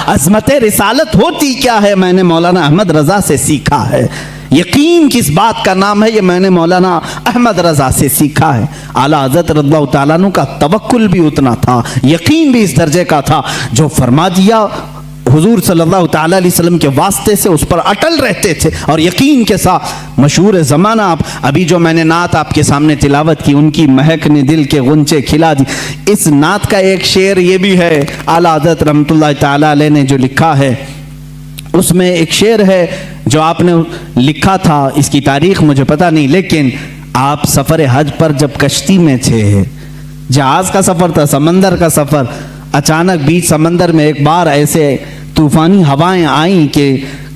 Speaker 1: अज़मत रिसालत होती क्या है, मैंने मौलाना अहमद रज़ा से सीखा है। यकीन किस बात का नाम है, ये मैंने मौलाना अहमद रज़ा से सीखा है। आला हज़रत रज़ियल्लाहु ताला अन्हु का तवक्कुल भी उतना था, यकीन भी इस दर्जे का था, जो फरमा दिया हुजूर सल्लल्लाहु ताला अलैहि वसल्लम के वास्ते से उस पर अटल रहते थे और यकीन के साथ। मशहूर ज़माना, आप अभी जो मैंने नात आपके सामने तिलावत की, उनकी महक ने दिल के गुंचे खिला दी, इस नात का एक शेर ये भी है, आला हज़रत रहमतुल्लाह ताला अलैह ने जो लिखा है, उसमें एक शेर है जो आपने लिखा था, इसकी तारीख मुझे पता नहीं, लेकिन आप सफ़र हज पर जब कश्ती में थे, जहाज़ का सफ़र था, समंदर का सफ़र, अचानक बीच समंदर में एक बार ऐसे तूफ़ानी हवाएं आईं कि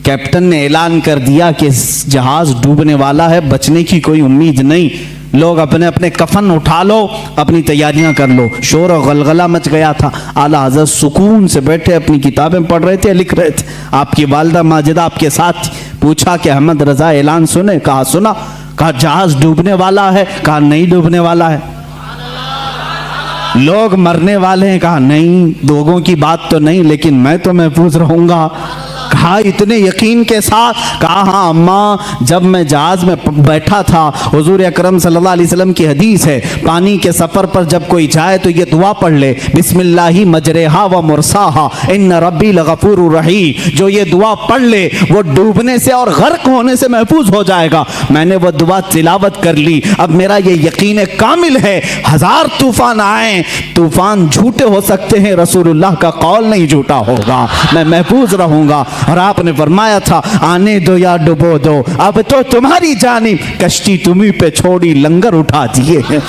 Speaker 1: कैप्टन ने ऐलान कर दिया कि जहाज़ डूबने वाला है, बचने की कोई उम्मीद नहीं, लोग अपने अपने कफन उठा लो, अपनी तैयारियां कर लो। शोर और गलगला मच गया था। आला हज़रत सुकून से बैठे अपनी किताबें पढ़ रहे थे, लिख रहे थे। आपकी वालिदा माजिदा आपके साथ, पूछा कि अहमद रज़ा ऐलान सुने? कहा सुना। कहा जहाज डूबने वाला है? कहा नहीं डूबने वाला है। लोग मरने वाले हैं? कहा नहीं, लोगों की बात तो नहीं, लेकिन मैं तो महफूज रहूंगा। कहा इतने यकीन के साथ? कहा हाँ अम्मा, जब मैं जहाज में बैठा था, हुजूर अकरम सल्लल्लाहु अलैहि वसल्लम की हदीस है, पानी के सफर पर जब कोई जाए तो ये दुआ पढ़ ले, बिस्मिल्लाहि मजरेहा व मुरसाहा इन्न रब्बी लगफूरुर रहीम। जो ये दुआ पढ़ ले वो डूबने से और गर्क होने से महफूज हो जाएगा। मैंने वो दुआ तिलावत कर ली। अब मेरा ये यकीन कामिल है, हजार तूफान आए, तूफान झूठे हो सकते हैं, रसूलुल्लाह का कौल नहीं झूठा होगा, मैं महफूज रहूंगा। और आपने फरमाया था, आने दो या डुबो दो, अब तो तुम्हारी जानिब, कश्ती तुम्ही पे छोड़ी, लंगर उठा दिए हैं।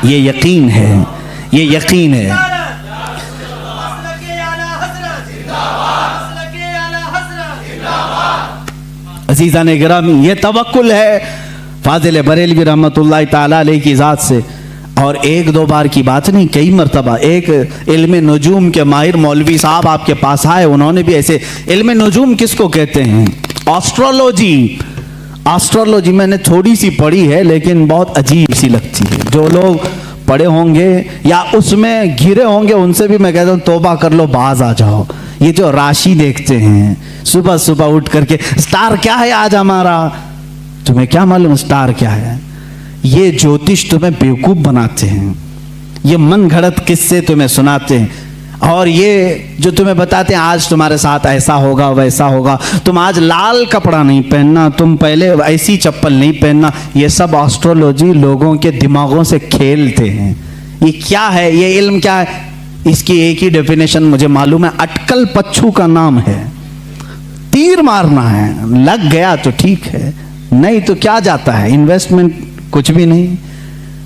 Speaker 1: ये यकीन है, ये यकीन है। अज़ीज़ान गिरामी, ये तवक्कुल है फाजिल बरेलवी रहमतुल्लाह ताला अलैह की ज़ात से। और एक दो बार की बात नहीं, कई मरतबा। एक इल्म नजूम के माहिर मौलवी साहब आपके पास आए, उन्होंने भी ऐसे, इल्म नजूम किसको कहते हैं? एस्ट्रोलॉजी। एस्ट्रोलॉजी मैंने थोड़ी सी पढ़ी है, लेकिन बहुत अजीब सी लगती है। जो लोग पढ़े होंगे या उसमें घिरे होंगे, उनसे भी मैं कहता हूँ तौबा कर लो, बाज आ जाओ। ये जो राशि देखते हैं सुबह सुबह उठ करके, स्टार क्या है आज हमारा, तुम्हें क्या मालूम स्टार क्या है? ये ज्योतिष तुम्हें बेवकूफ बनाते हैं, ये मन घड़त किस्से तुम्हें सुनाते हैं, और ये जो तुम्हें बताते हैं आज तुम्हारे साथ ऐसा होगा वैसा होगा, तुम आज लाल कपड़ा नहीं पहनना, तुम पहले ऐसी चप्पल नहीं पहनना, ये सब एस्ट्रोलॉजी लोगों के दिमागों से खेलते हैं। ये क्या है? ये इल्म क्या है? इसकी एक ही डेफिनेशन मुझे मालूम है, अटकल पच्छू का नाम है। तीर मारना है, लग गया तो ठीक है, नहीं तो क्या जाता है, इन्वेस्टमेंट कुछ भी नहीं,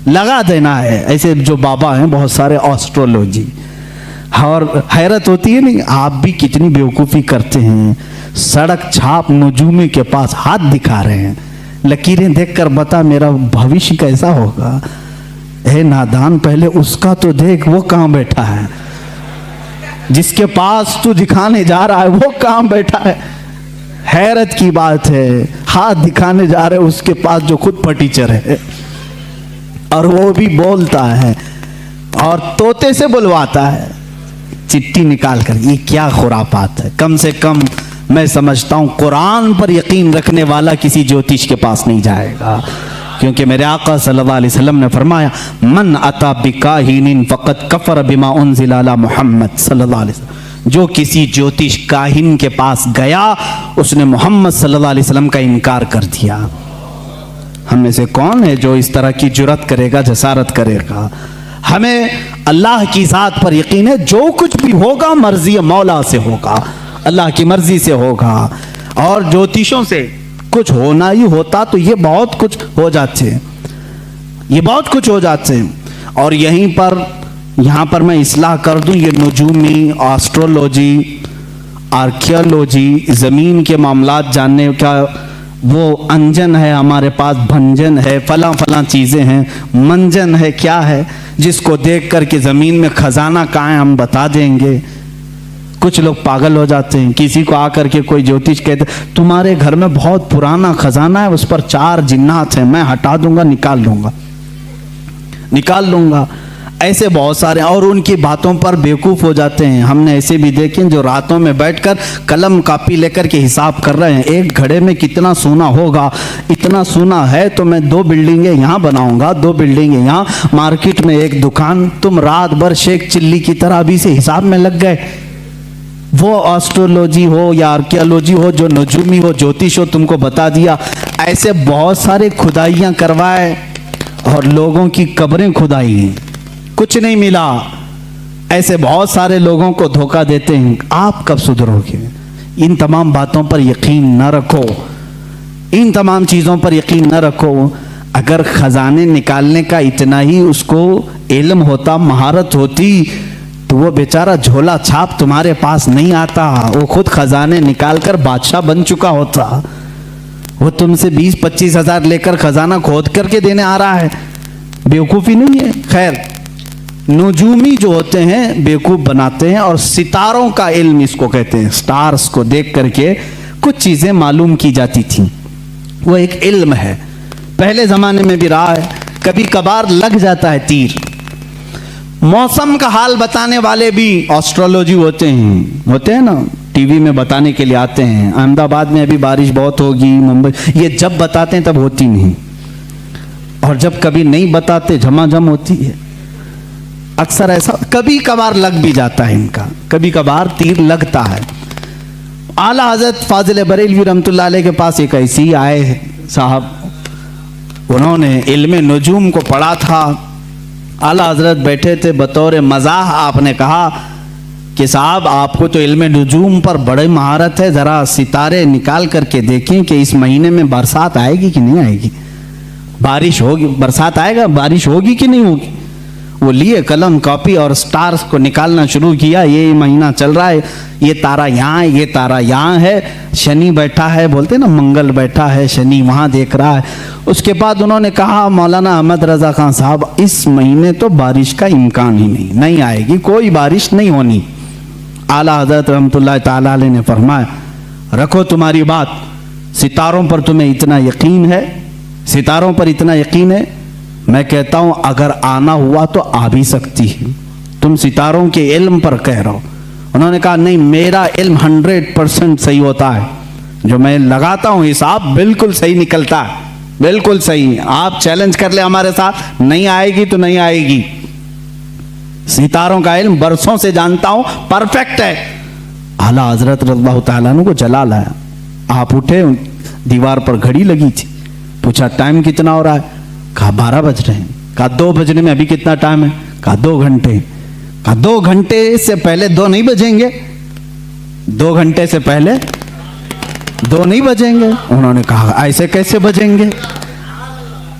Speaker 1: लगा देना है। ऐसे जो बाबा हैं बहुत सारे एस्ट्रोलॉजी, और हैरत होती है नहीं, आप भी कितनी बेवकूफ़ी करते हैं। सड़क छाप नजूमी के पास हाथ दिखा रहे हैं, लकीरें देखकर बता मेरा भविष्य कैसा होगा। ए नादान, पहले उसका तो देख, वो कहाँ बैठा है, जिसके पास तू दिखाने जा रहा है वो कहाँ बैठा है। हैरत की बात है, हाथ दिखाने जा रहे उसके पास जो खुद फटीचर है, और वो भी बोलता है और तोते से बुलवाता है चिट्ठी निकाल कर। ये क्या खुरापात है। कम से कम मैं समझता हूँ कुरान पर यकीन रखने वाला किसी ज्योतिष के पास नहीं जाएगा, क्योंकि मेरे आका सल्लल्लाहु अलैहि वसल्लम ने फरमाया, मन अता बिकाहिनिन फ़क़द कफ़र बिमा उन्ज़िला अला मुहम्मद सल्लल्लाहु अलैहि वसल्लम। जो किसी ज्योतिष काहिन के पास गया उसने मोहम्मद सल्लल्लाहु अलैहि वसल्लम का इनकार कर दिया। हम में से कौन है जो इस तरह की जुर्रत करेगा, जसारत करेगा? हमें अल्लाह की ज़ात पर यकीन है, जो कुछ भी होगा मर्जी मौला से होगा, अल्लाह की मर्जी से होगा। और ज्योतिषों से कुछ होना ही होता तो ये बहुत कुछ हो जाते, ये बहुत कुछ हो जाते। और यहाँ पर मैं इस्लाह कर दूं, ये नुजूमी, एस्ट्रोलॉजी, आर्कियोलॉजी, ज़मीन के मामलात जानने का वो अंजन है हमारे पास, भंजन है, फला फला चीज़ें हैं, मंजन है, क्या है जिसको देख कर के ज़मीन में खजाना कहाँ है हम बता देंगे। कुछ लोग पागल हो जाते हैं, किसी को आकर के कोई ज्योतिष कहते तुम्हारे घर में बहुत पुराना खजाना है, उस पर 4 जिन्नात हैं, मैं हटा दूंगा, निकाल लूंगा। ऐसे बहुत सारे, और उनकी बातों पर बेवकूफ़ हो जाते हैं। हमने ऐसे भी देखे जो रातों में बैठकर कलम कापी लेकर के हिसाब कर रहे हैं, एक घड़े में कितना सोना होगा, इतना सोना है तो मैं 2 बिल्डिंगें यहाँ बनाऊंगा, 2 बिल्डिंगें यहाँ, मार्केट में 1 दुकान। तुम रात भर शेख चिल्ली की तरह अभी से हिसाब में लग गए। वो एस्ट्रोलॉजी हो या आर्कियोलॉजी हो, जो नजूमी हो, ज्योतिष हो, तुमको बता दिया। ऐसे बहुत सारे खुदाइयाँ करवाए और लोगों की कब्रें खुदाई, कुछ नहीं मिला। ऐसे बहुत सारे लोगों को धोखा देते हैं। आप कब सुधरोगे? इन तमाम बातों पर यकीन न रखो, इन तमाम चीज़ों पर यकीन न रखो। अगर खजाने निकालने का इतना ही उसको इल्म होता, महारत होती, तो वो बेचारा झोला छाप तुम्हारे पास नहीं आता, वो खुद खजाने निकालकर बादशाह बन चुका होता। वो तुमसे 20-25 हज़ार लेकर खजाना खोद करके देने आ रहा है, बेवकूफ़ी नहीं है। खैर, नजूमी जो होते हैं बेवकूफ़ बनाते हैं, और सितारों का इल्म इसको कहते हैं। स्टार्स को देख करके कुछ चीज़ें मालूम की जाती थी, वो एक इल्म है, पहले ज़माने में भी रहा है। कभी कभार लग जाता है तीर। मौसम का हाल बताने वाले भी एस्ट्रोलॉजी होते हैं ना, टीवी में बताने के लिए आते हैं। अहमदाबाद में अभी बारिश बहुत होगी, मुंबई, ये जब बताते हैं तब होती नहीं, और जब कभी नहीं बताते झमाझम होती है। अक्सर ऐसा कभी कभार लग भी जाता है इनका, कभी कभार तीर लगता है। आला हजरत फाजिल बरेलवी रहमतुल्लाह अलैह के पास एक ऐसी आए साहब, उन्होंने इल्म नजूम को पढ़ा था। आला हजरत बैठे थे, बतौर मजाह आपने कहा कि साहब आपको तो इल्म नजूम पर बड़ी महारत है, ज़रा सितारे निकाल करके देखें कि इस महीने में बरसात आएगी कि नहीं आएगी, बारिश होगी, बरसात आएगा, बारिश होगी कि नहीं होगी। वो लिए कलम कॉपी और स्टार्स को निकालना शुरू किया। ये महीना चल रहा है, ये तारा यहाँ है, ये तारा यहाँ है, शनि बैठा है, बोलते ना मंगल बैठा है, शनि वहाँ देख रहा है। उसके बाद उन्होंने कहा, मौलाना अहमद रज़ा खान साहब, इस महीने तो बारिश का इम्कान ही नहीं आएगी, कोई बारिश नहीं होनी। आला हज़रत रहमतुल्लाह ताला अलैह ने फरमाया, रखो तुम्हारी बात, सितारों पर तुम्हें इतना यकीन है, सितारों पर इतना यकीन है, मैं कहता हूं अगर आना हुआ तो आ भी सकती है, तुम सितारों के इल्म पर कह रहे हो। उन्होंने कहा नहीं, मेरा इल्म 100% सही होता है, जो मैं लगाता हूं हिसाब बिल्कुल सही निकलता है, बिल्कुल सही। आप चैलेंज कर ले हमारे साथ, नहीं आएगी तो नहीं आएगी। सितारों का इल्म बरसों से जानता हूं, परफेक्ट है। आला हजरत रज़ियल्लाहु ताला अन्हु को जला लाया। आप उठे, दीवार पर घड़ी लगी थी, पूछा टाइम कितना हो रहा है? कहा 12 बज रहे हैं। कहा 2 बजने में अभी कितना टाइम है? कहा 2 घंटे। कहा 2 घंटे से पहले 2 नहीं बजेंगे? 2 घंटे से पहले 2 नहीं बजेंगे। उन्होंने कहा ऐसे कैसे बजेंगे,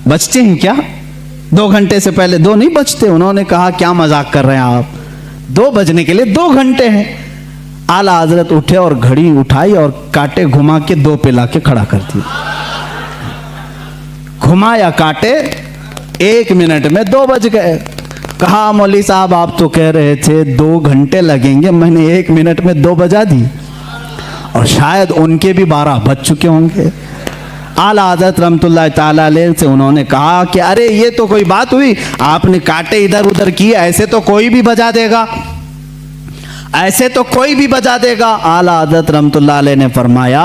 Speaker 1: बजते हैं क्या? 2 घंटे से पहले 2 नहीं बजते। उन्होंने कहा क्या मजाक कर रहे हैं आप, 2 बजने के लिए 2 घंटे हैं। आला हजरत उठे और घड़ी उठाई और कांटे घुमा के 2 पे लाके खड़ा कर दिया। घुमाया कांटे, 1 मिनट में 2 बज गए। कहा मौली साहब आप तो कह रहे थे 2 घंटे लगेंगे, मैंने 1 मिनट में 2 बजा दी, और शायद उनके भी 12 बज चुके होंगे। आला हज़रत रहमतुल्लाह ताला अलैह से उन्होंने कहा कि अरे ये तो कोई बात हुई, आपने कांटे इधर उधर किए, ऐसे तो कोई भी बजा देगा। ऐसे तो कोई भी बजा देगा। आला हज़रत रहमतुल्लाह अलैह ने फरमाया,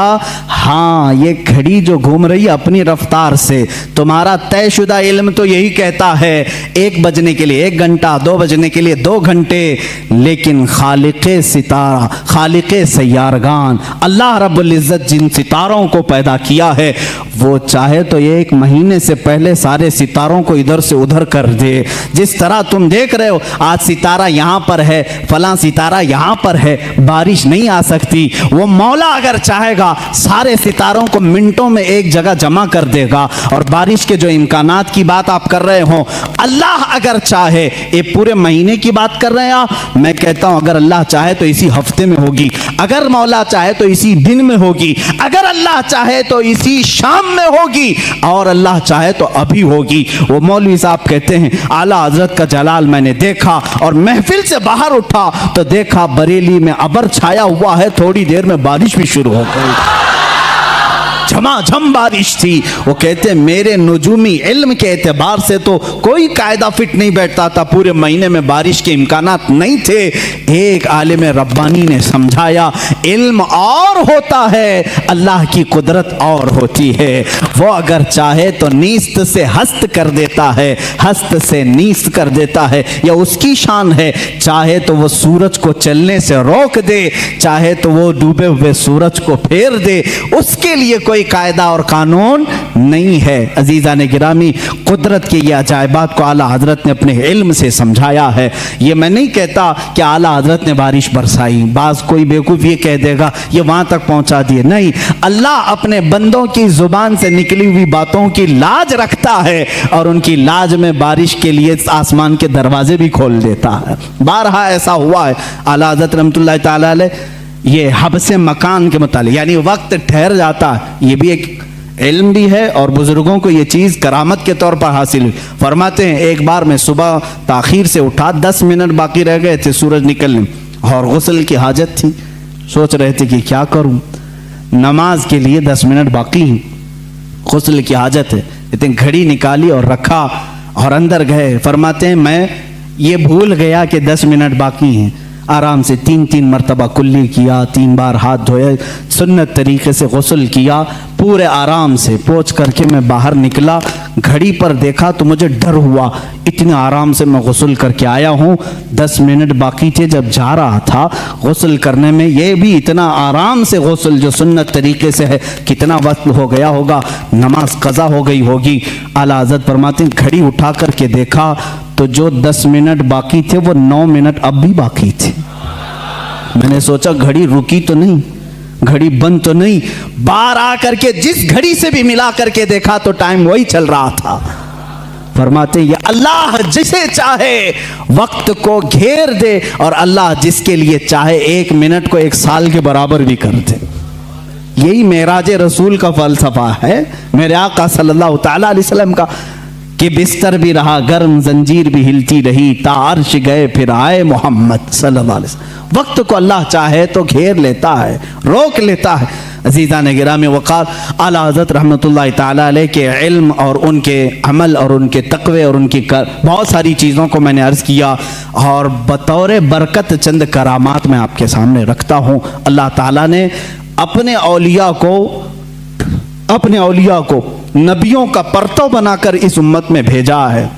Speaker 1: हाँ ये घड़ी जो घूम रही है अपनी रफ्तार से, तुम्हारा तयशुदा इल्म तो यही कहता है 1 बजने के लिए 1 घंटा, 2 बजने के लिए 2 घंटे, लेकिन खालिक़े सितारा, खालिक़े सैयारगान, अल्लाह रब्बुल इज़्ज़त जिन सितारों को पैदा किया है, वो चाहे तो ये 1 महीने से पहले सारे सितारों को इधर से उधर कर दे। जिस तरह तुम देख रहे हो आज सितारा यहाँ पर है, फलां सितारा यहाँ पर है, बारिश नहीं आ सकती। वो मौला अगर चाहेगा सारे सितारों को मिनटों में एक जगह जमा कर देगा। और बारिश के जो इम्कानात की बात आप कर रहे हो, अल्लाह अगर चाहे, ये पूरे महीने की बात कर रहे हैं आप, मैं कहता हूं अगर अल्लाह चाहे तो इसी हफ्ते में होगी, अगर मौला चाहे तो इसी दिन में होगी, अगर अल्लाह चाहे तो इसी शाम में होगी, और अल्लाह चाहे तो अभी होगी। वो मौलवी साहब कहते हैं आला हजरत का जलाल मैंने देखा, और महफिल से बाहर उठा तो देखा बरेली में अबर छाया हुआ है, थोड़ी देर में बारिश भी शुरू हो गई, झमाझम बारिश थी। वो कहते हैं मेरे नुजूमी इल्म के एतबार से तो कोई कायदा फिट नहीं बैठता था, पूरे महीने में बारिश के इम्कानात नहीं थे। एक आलिम रब्बानी ने समझाया इल्म और होता है, अल्लाह की कुदरत और होती है। वो अगर चाहे तो नीस्त से हस्त कर देता है, हस्त से नीस्त कर देता है, या उसकी शान है। चाहे तो वो सूरज को चलने से रोक दे, चाहे तो वो डूबे हुए सूरज को फेर दे, उसके लिए कोई कायदा और कानून नहीं है। अजीज़ान गिरामी, कुदरत के ये अजायबात को आला हजरत ने अपने इल्म से समझाया है। ये मैं नहीं कहता कि आला हजरत ने बारिश बरसाई, बाज कोई बेवकूफ़ ये कह देगा ये वहां तक पहुंचा दिए, नहीं। अल्लाह अपने बंदों की जुबान से निकली हुई बातों की लाज रखता है, और उनकी लाज में बारिश के लिए आसमान के दरवाजे भी खोल देता है। बारहा ऐसा हुआ है। आला हजरत रहमतुल्लाह ताला अलैह ये हबसे मकान के मुतालिक, यानी वक्त ठहर जाता है, ये भी एक इल्म भी है, और बुजुर्गों को ये चीज़ करामत के तौर पर हासिल हुई। फरमाते हैं एक बार मैं सुबह ताखीर से उठा, 10 मिनट बाकी रह गए थे सूरज निकलने, और गुस्ल की हाजत थी, सोच रहे थे कि क्या करूं, नमाज के लिए 10 मिनट बाकी हैं, गुस्ल की हाजत है, इतनी घड़ी निकाली और रखा और अंदर गए। फरमाते हैं मैं ये भूल गया कि 10 मिनट बाकी हैं, आराम से 3-3 मरतबा कुल्ली किया, 3 बार हाथ धोए, सुन्नत तरीके से गुस्ल किया, पूरे आराम से पोंछ करके मैं बाहर निकला। घड़ी पर देखा तो मुझे डर हुआ, इतने आराम से मैं गुस्ल करके आया हूँ, 10 मिनट बाकी थे जब जा रहा था गुस्ल करने में, ये भी इतना आराम से गुस्ल जो सुन्नत तरीके से है, कितना वक्त हो गया होगा, नमाज कज़ा हो गई होगी। आला हज़रत फरमाते हैं घड़ी उठा करके देखा तो जो 10 मिनट बाकी थे वो 9 मिनट अब भी बाकी थे। मैंने सोचा घड़ी रुकी तो नहीं, घड़ी बंद तो नहीं, बाहर आकर के जिस घड़ी से भी मिला करके देखा तो टाइम वही चल रहा था। फरमाते ये अल्लाह जिसे चाहे वक्त को घेर दे, और अल्लाह जिसके लिए चाहे 1 मिनट को 1 साल के बराबर भी कर दे। यही मेराज रसूल का फलसफा है, मेरे आका सल्लल्लाहु तआला अलैहि वसल्लम का, कि बिस्तर भी रहा गर्म, जंजीर भी हिलती रही, तार्श गए फिर आए मोहम्मद सल्लल्लाहु अलैहि वसल्लम। वक्त को अल्लाह चाहे तो घेर लेता है, रोक लेता है। अज़ीज़ान गिरामी वक़ार, आला हज़रत रहमतुल्लाह ताला अलैह के इल्म और उनके अमल और उनके तक़वे और उनकी बहुत सारी चीज़ों को मैंने अर्ज़ किया, और बतौर बरकत चंद करामात मैं आपके सामने रखता हूँ। अल्लाह ताला ने अपने औलिया को नबियों का परतव बनाकर इस उम्मत में भेजा है,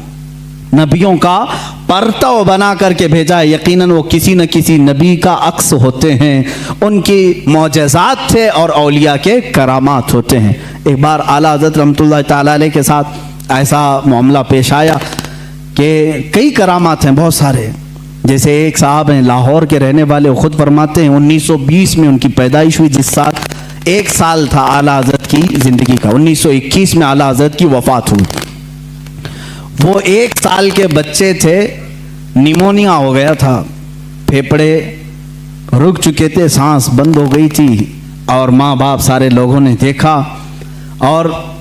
Speaker 1: नबियों का परतव बना करके भेजा है। यकीनन वो किसी न किसी नबी का अक्स होते हैं, उनकी मौजज़ात थे और औलिया के करामात होते हैं। एक बार आला हज़रत रहमतुल्लाह ताला अलैह के साथ ऐसा मामला पेश आया कि कई करामात हैं बहुत सारे। जैसे एक साहब हैं लाहौर के रहने वाले, खुद फरमाते हैं 1920 में उनकी पैदाइश हुई, जिस साल 1 साल था आला हज़रत की ज़िंदगी का। 1921 में आला हज़रत की वफ़ात हुई। वो 1 साल के बच्चे थे, निमोनिया हो गया था, फेफड़े रुक चुके थे, सांस बंद हो गई थी, और माँ बाप सारे लोगों ने देखा और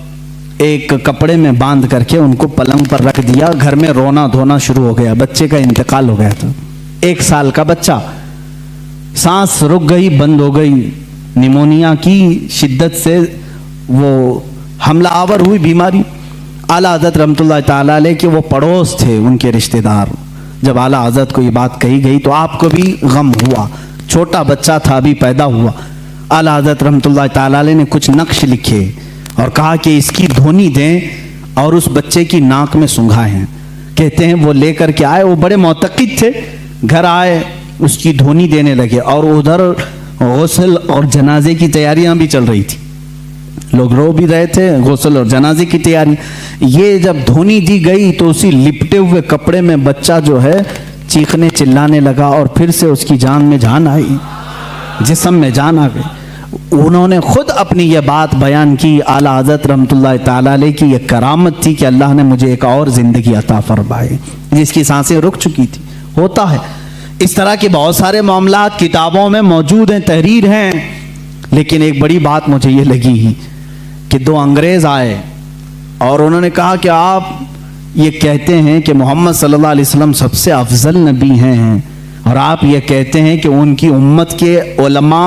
Speaker 1: एक कपड़े में बांध करके उनको पलंग पर रख दिया। घर में रोना धोना शुरू हो गया, बच्चे का इंतकाल हो गया था। 1 साल का बच्चा, सांस रुक गई, बंद हो गई, निमोनिया की शिद्दत से वो हमला आवर हुई बीमारी। आला हज़रत रहमतुल्लाह ताला अलैह के वो पड़ोस थे, उनके रिश्तेदार, जब आला हजरत को ये बात कही गई तो आपको भी गम हुआ, छोटा बच्चा था अभी पैदा हुआ। आला हजरत रहमतुल्लाह ताला अलैह ने कुछ नक्श लिखे और कहा कि इसकी धोनी दें और उस बच्चे की नाक में सुंघाएं। कहते हैं वो लेकर के आए, वो बड़े मोतक़िद थे, घर आए उसकी धोनी देने लगे और उधर गुस्ल और जनाजे की तैयारियां भी चल रही थी, लोग रो भी रहे थे, गुस्ल और जनाजे की तैयारी। ये जब धोनी दी गई तो उसी लिपटे हुए कपड़े में बच्चा जो है चीखने चिल्लाने लगा और फिर से उसकी जान में जान आई, जिस्म में जान आ गई। उन्होंने खुद अपनी ये बात बयान की, आला हज़रत रहमतुल्लाह ताला अलैह की ये करामत थी कि अल्लाह ने मुझे एक और ज़िंदगी अता फरमाई, जिसकी सांसें रुक चुकी थी। होता है इस तरह के बहुत सारे मामलात किताबों में मौजूद हैं, तहरीर हैं। लेकिन एक बड़ी बात मुझे ये लगी कि दो अंग्रेज़ आए और उन्होंने कहा कि आप ये कहते हैं कि मोहम्मद सल्लल्लाहु अलैहि वसल्लम सबसे अफजल नबी हैं और आप ये कहते हैं कि उनकी उम्मत के उलमा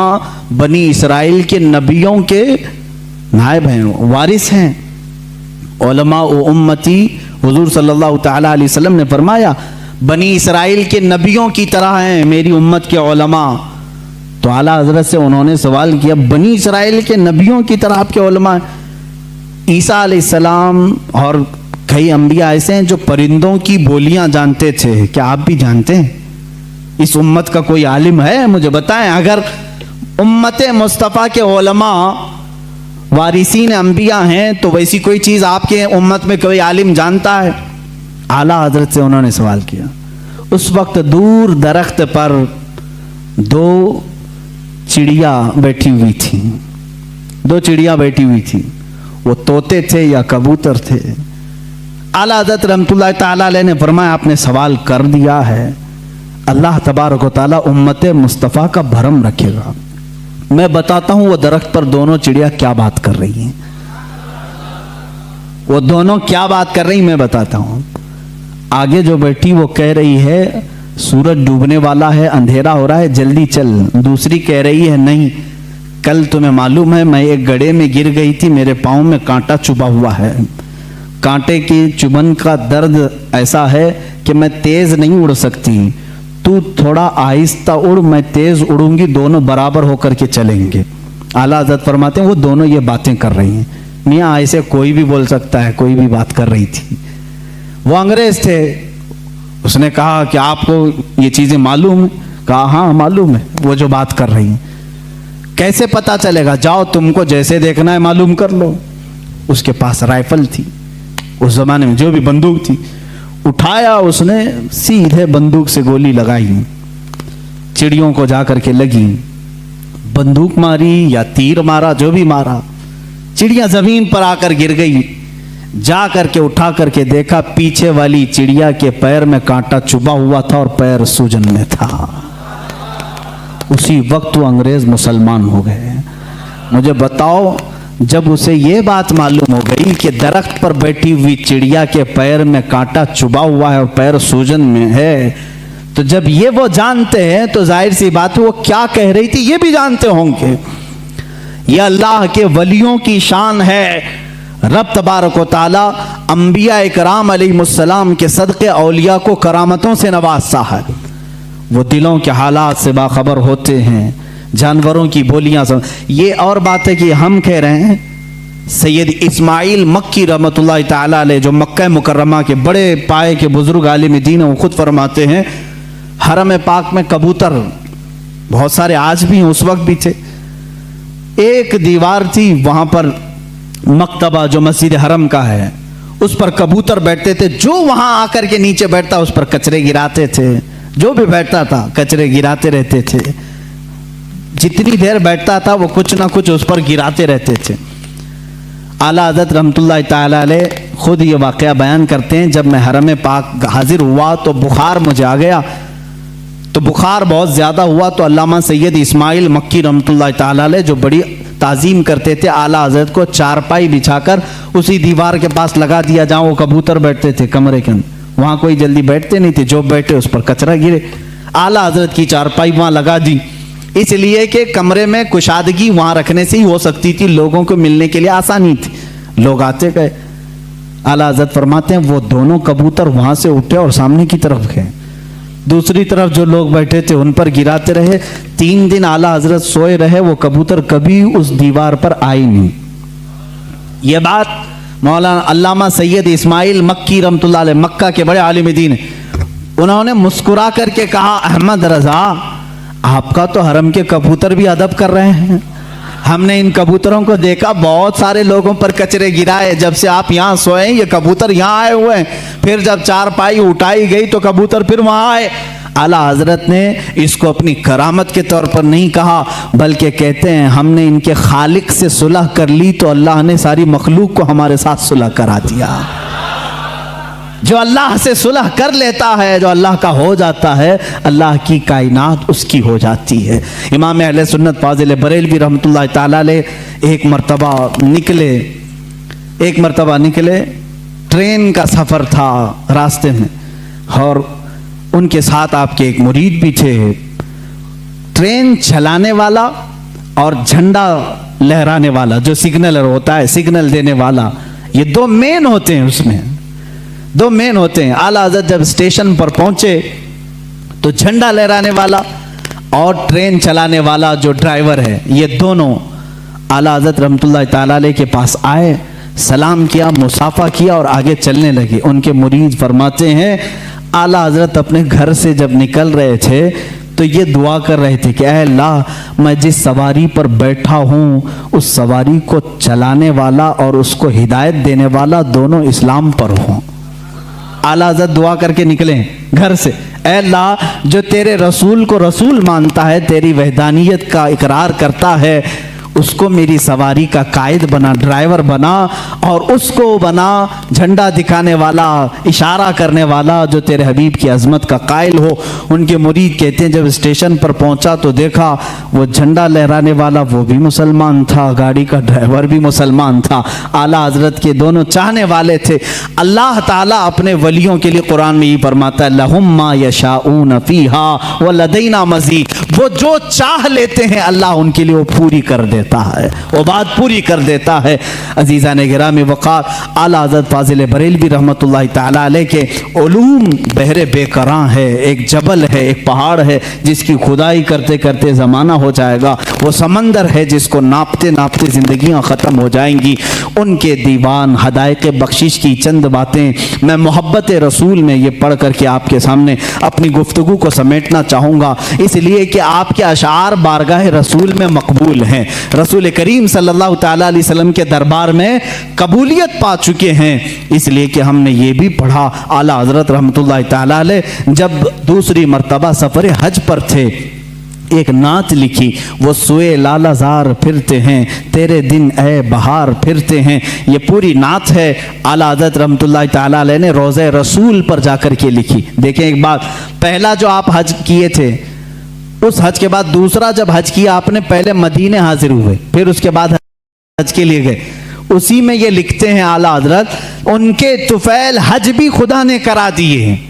Speaker 1: बनी इसराइल के नबियों के नायब हैं, वारिस हैं। उलमा व उम्मती, हुजूर सल्लल्लाहु ताला अलैहि वसल्लम ने फरमाया बनी इसराइल के नबियों की तरह हैं मेरी उम्मत के उलमा। तो आला हजरत से उन्होंने सवाल किया, बनी इसराइल के नबियों की तरह आपके उलमा? ईसा अलैहिस्सलाम और कई अंबिया ऐसे हैं जो परिंदों की बोलियां जानते थे, क्या आप भी जानते हैं? इस उम्मत का कोई आलिम है? मुझे बताएं। अगर उम्मत मुस्तफ़ा के उलमा वारिसीन अंबिया हैं तो वैसी कोई चीज़ आपके उम्मत में कोई आलिम जानता है? आला हजरत से उन्होंने सवाल किया। उस वक्त दूर दरख्त पर दो चिड़िया बैठी हुई थी, दो चिड़िया बैठी हुई थी, वो तोते थे या कबूतर थे। आला हज़रत रहमतुल्लाह ताला अलैह ने फरमाया आपने सवाल कर दिया है, अल्लाह तबारक व तआला उम्मत मुस्तफ़ा का भरम रखेगा। मैं बताता हूँ वो दरख्त पर दोनों चिड़िया क्या बात कर रही हैं, वो दोनों क्या बात कर रही मैं बताता हूँ। आगे जो बैठी वो कह रही है सूरज डूबने वाला है, अंधेरा हो रहा है, जल्दी चल। दूसरी कह रही है नहीं, कल तुम्हें मालूम है मैं एक गड्ढे में गिर गई थी, मेरे पाँव में कांटा चुभा हुआ है, कांटे की चुभन का दर्द ऐसा है कि मैं तेज नहीं उड़ सकती, तू थोड़ा आहिस्ता उड़, मैं तेज उड़ूंगी, दोनों बराबर होकर के चलेंगे। आला हज़रत फरमाते हैं वो दोनों ये बातें कर रही हैं। मियाँ ऐसे कोई भी बोल सकता है, कोई भी बात कर रही थी। वो अंग्रेज थे, उसने कहा कि आपको ये चीजें मालूम है? कहा हाँ मालूम है वो जो बात कर रही हैं। कैसे पता चलेगा? जाओ तुमको जैसे देखना है मालूम कर लो। उसके पास राइफल थी, उस जमाने में जो भी बंदूक थी, उठाया उसने, सीधे बंदूक से गोली लगाई, चिड़ियों को जाकर के लगी। बंदूक मारी या तीर मारा, जो भी मारा, चिड़िया जमीन पर आकर गिर गई। जा करके उठा करके देखा पीछे वाली चिड़िया के पैर में कांटा चुभा हुआ था और पैर सूजन में था। उसी वक्त वो अंग्रेज मुसलमान हो गए। मुझे बताओ, जब उसे ये बात मालूम हो गई कि दरख्त पर बैठी हुई चिड़िया के पैर में कांटा चुभा हुआ है और पैर सूजन में है, तो जब ये वो जानते हैं तो जाहिर सी बात है वो क्या कह रही थी ये भी जानते होंगे। ये अल्लाह के वलियों की शान है। रब तबारक व तआला अंबिया इकराम अलैहिमुस्सलाम के सदक़े औलिया को करामतों से नवाज़ता है। वो दिलों के हालात से बाखबर होते हैं, जानवरों की बोलियां सब। ये और बात है कि हम कह रहे हैं सैयद इस्माइल मक्की रहमतुल्लाह ताला अलैह, जो मक्का मुकर्रमा के बड़े पाए के बुजुर्ग आलिम दीन हैं, वो खुद फरमाते हैं हरम पाक में कबूतर बहुत सारे आज भी हैं, उस वक्त भी थे। एक दीवार थी वहां पर मक्तबा जो मस्जिद हरम का है, उस पर कबूतर बैठते थे। जो वहां आकर के नीचे बैठता उस पर कचरे गिराते थे, जो भी बैठता था कचरे गिराते रहते थे। जितनी देर बैठता था वो कुछ ना कुछ उस पर गिराते रहते थे। आला हज़रत रहमतुल्लाह ताला अलैह खुद ये वाक़या बयान करते हैं, जब मैं हरम पाक हाजिर हुआ तो बुखार मुझे आ गया, तो बुखार बहुत ज़्यादा हुआ तो अल्लामा सैयद इस्माइल मक्की रहमतुल्लाह ताला अलैह, जो बड़ी ताज़ीम करते थे, आला हज़रत को चारपाई बिछाकर उसी दीवार के पास लगा दिया जहाँ वो कबूतर बैठते थे कमरे के अंदर। वहाँ कोई जल्दी बैठते नहीं थे, जो बैठे उस पर कचरा गिरे। आला हज़रत की चारपाई वहाँ लगा दी, इसलिए कि कमरे में कुशादगी वहाँ रखने से ही हो सकती थी, लोगों को मिलने के लिए आसानी थी, लोग आते गए। आला हज़रत फरमाते हैं वो दोनों कबूतर वहाँ से उठे और सामने की तरफ गए। दूसरी तरफ जो लोग बैठे थे उन पर गिराते रहे। 3 दिन आला हजरत सोए रहे, वो कबूतर कभी उस दीवार पर आई नहीं। ये बात मौलाना अल्लामा सैयद इस्माइल मक्की रहमतुल्लाह अलैह, मक्का के बड़े आलिम दीन, उन्होंने मुस्कुरा करके कहा, अहमद रजा आपका तो हरम के कबूतर भी अदब कर रहे हैं। हमने इन कबूतरों को देखा, बहुत सारे लोगों पर कचरे गिराए, जब से आप यहाँ सोए ये कबूतर यहाँ आए हुए हैं, फिर जब चारपाई उठाई गई तो कबूतर फिर वहाँ आए। आला हजरत ने इसको अपनी करामत के तौर पर नहीं कहा, बल्कि कहते हैं हमने इनके खालिक से सुलह कर ली तो अल्लाह ने सारी मखलूक को हमारे साथ सुलह करा दिया। जो अल्लाह से सुलह कर लेता है, जो अल्लाह का हो जाता है, अल्लाह की कायनात उसकी हो जाती है। इमाम अहले सुन्नत फाजिल बरेलवी रहमतुल्लाह ताला अलैह एक मरतबा निकले, ट्रेन का सफ़र था रास्ते में, और उनके साथ आपके एक मुरीद भी थे। ट्रेन चलाने वाला और झंडा लहराने वाला, जो सिग्नलर होता है, सिग्नल देने वाला, ये 2 मेन होते हैं, उसमें 2 मेन होते हैं। आला हज़रत जब स्टेशन पर पहुंचे तो झंडा लहराने वाला और ट्रेन चलाने वाला जो ड्राइवर है, ये दोनों आला हज़रत रहमतुल्लाह ताला अलैह के पास आए, सलाम किया, मुसाफा किया और आगे चलने लगे। उनके मुरीद फरमाते हैं आला हज़रत अपने घर से जब निकल रहे थे तो ये दुआ कर रहे थे कि ऐ अल्लाह, मैं जिस सवारी पर बैठा हूँ उस सवारी को चलाने वाला और उसको हिदायत देने वाला दोनों इस्लाम पर हों। आला हज़रत दुआ करके निकले घर से, ऐ अल्लाह, जो तेरे रसूल को रसूल मानता है, तेरी वहदानियत का इकरार करता है, उसको मेरी सवारी का कायद बना, ड्राइवर बना, और उसको बना झंडा दिखाने वाला, इशारा करने वाला, जो तेरे हबीब की अजमत का कायल हो। उनके मुरीद कहते हैं जब स्टेशन पर पहुंचा तो देखा वो झंडा लहराने वाला वो भी मुसलमान था, गाड़ी का ड्राइवर भी मुसलमान था, आला हजरत के दोनों चाहने वाले थे। अल्लाह ताला अपने वलियों के लिए कुरान में ही फरमाता है, लहुम मा यशाऊन फीहा व लदैना मजीद, वो जो चाह लेते हैं अल्लाह उनके लिए वो पूरी कर देता है, वो बात पूरी कर देता है। अजीज़ान गिरामी वक़ार, आला हज़रत फाजिल बरेलवी रहमतुल्लाह ताला अलैह के उलूम बहरे बेकरां है, एक जबल है, एक पहाड़ है जिसकी खुदाई करते करते ज़माना हो जाएगा, वो समंदर है जिसको नापते नापते ज़िंदगियाँ ख़त्म हो जाएंगी। उनके दीवान हदायक़ बख्शिश की चंद बातें मैं मोहब्बत रसूल में ये पढ़ करके आपके सामने अपनी गुफ्तगू को समेटना चाहूँगा, इसलिए कि आपके अशार बारगाह रसूल में मकबूल हैं, रसूल करीम सल्लल्लाहु ताला अलैहि वसल्लम के दरबार में कबूलियत पा चुके हैं। इसलिए कि हमने ये भी पढ़ा, आला हज़रत रहमतुल्लाह ताला अलैह जब दूसरी मर्तबा सफ़र हज पर थे, एक नात लिखी, वो सुए लालाजार फिरते हैं, तेरे दिन ए बहार फिरते हैं। ये पूरी नात है, आला हज़रत रहमतुल्लाह ताला अलैह ने रोज़े रसूल पर जाकर के लिखी। देखें एक बात, पहला जो आप हज किए थे, उस हज के बाद दूसरा जब हज किया आपने, पहले मदीने हाजिर हुए, फिर उसके बाद हज के लिए गए। उसी में ये लिखते हैं आला हजरत, उनके तुफैल हज भी खुदा ने करा दिए हैं।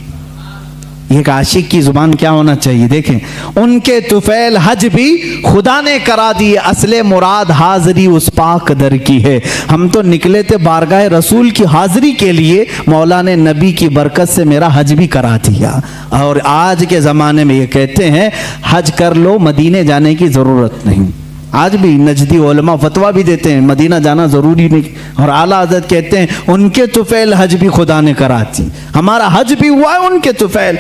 Speaker 1: एक आशिक की जुबान क्या होना चाहिए, देखें, उनके तुफैल हज भी खुदा ने करा दिए, असले मुराद हाजिरी उस पाक दर की है। हम तो निकले थे बारगाह रसूल की हाजिरी के लिए, मौला ने नबी की बरकत से मेरा हज भी करा दिया। और आज के ज़माने में ये कहते हैं हज कर लो, मदीने जाने की ज़रूरत नहीं। आज भी नजदी उलमा फतवा भी देते हैं मदीना जाना ज़रूरी नहीं, और आला हज़रत कहते हैं उनके तुफैल हज भी खुदा ने करा दी, हमारा हज भी हुआ है उनके तुफैल।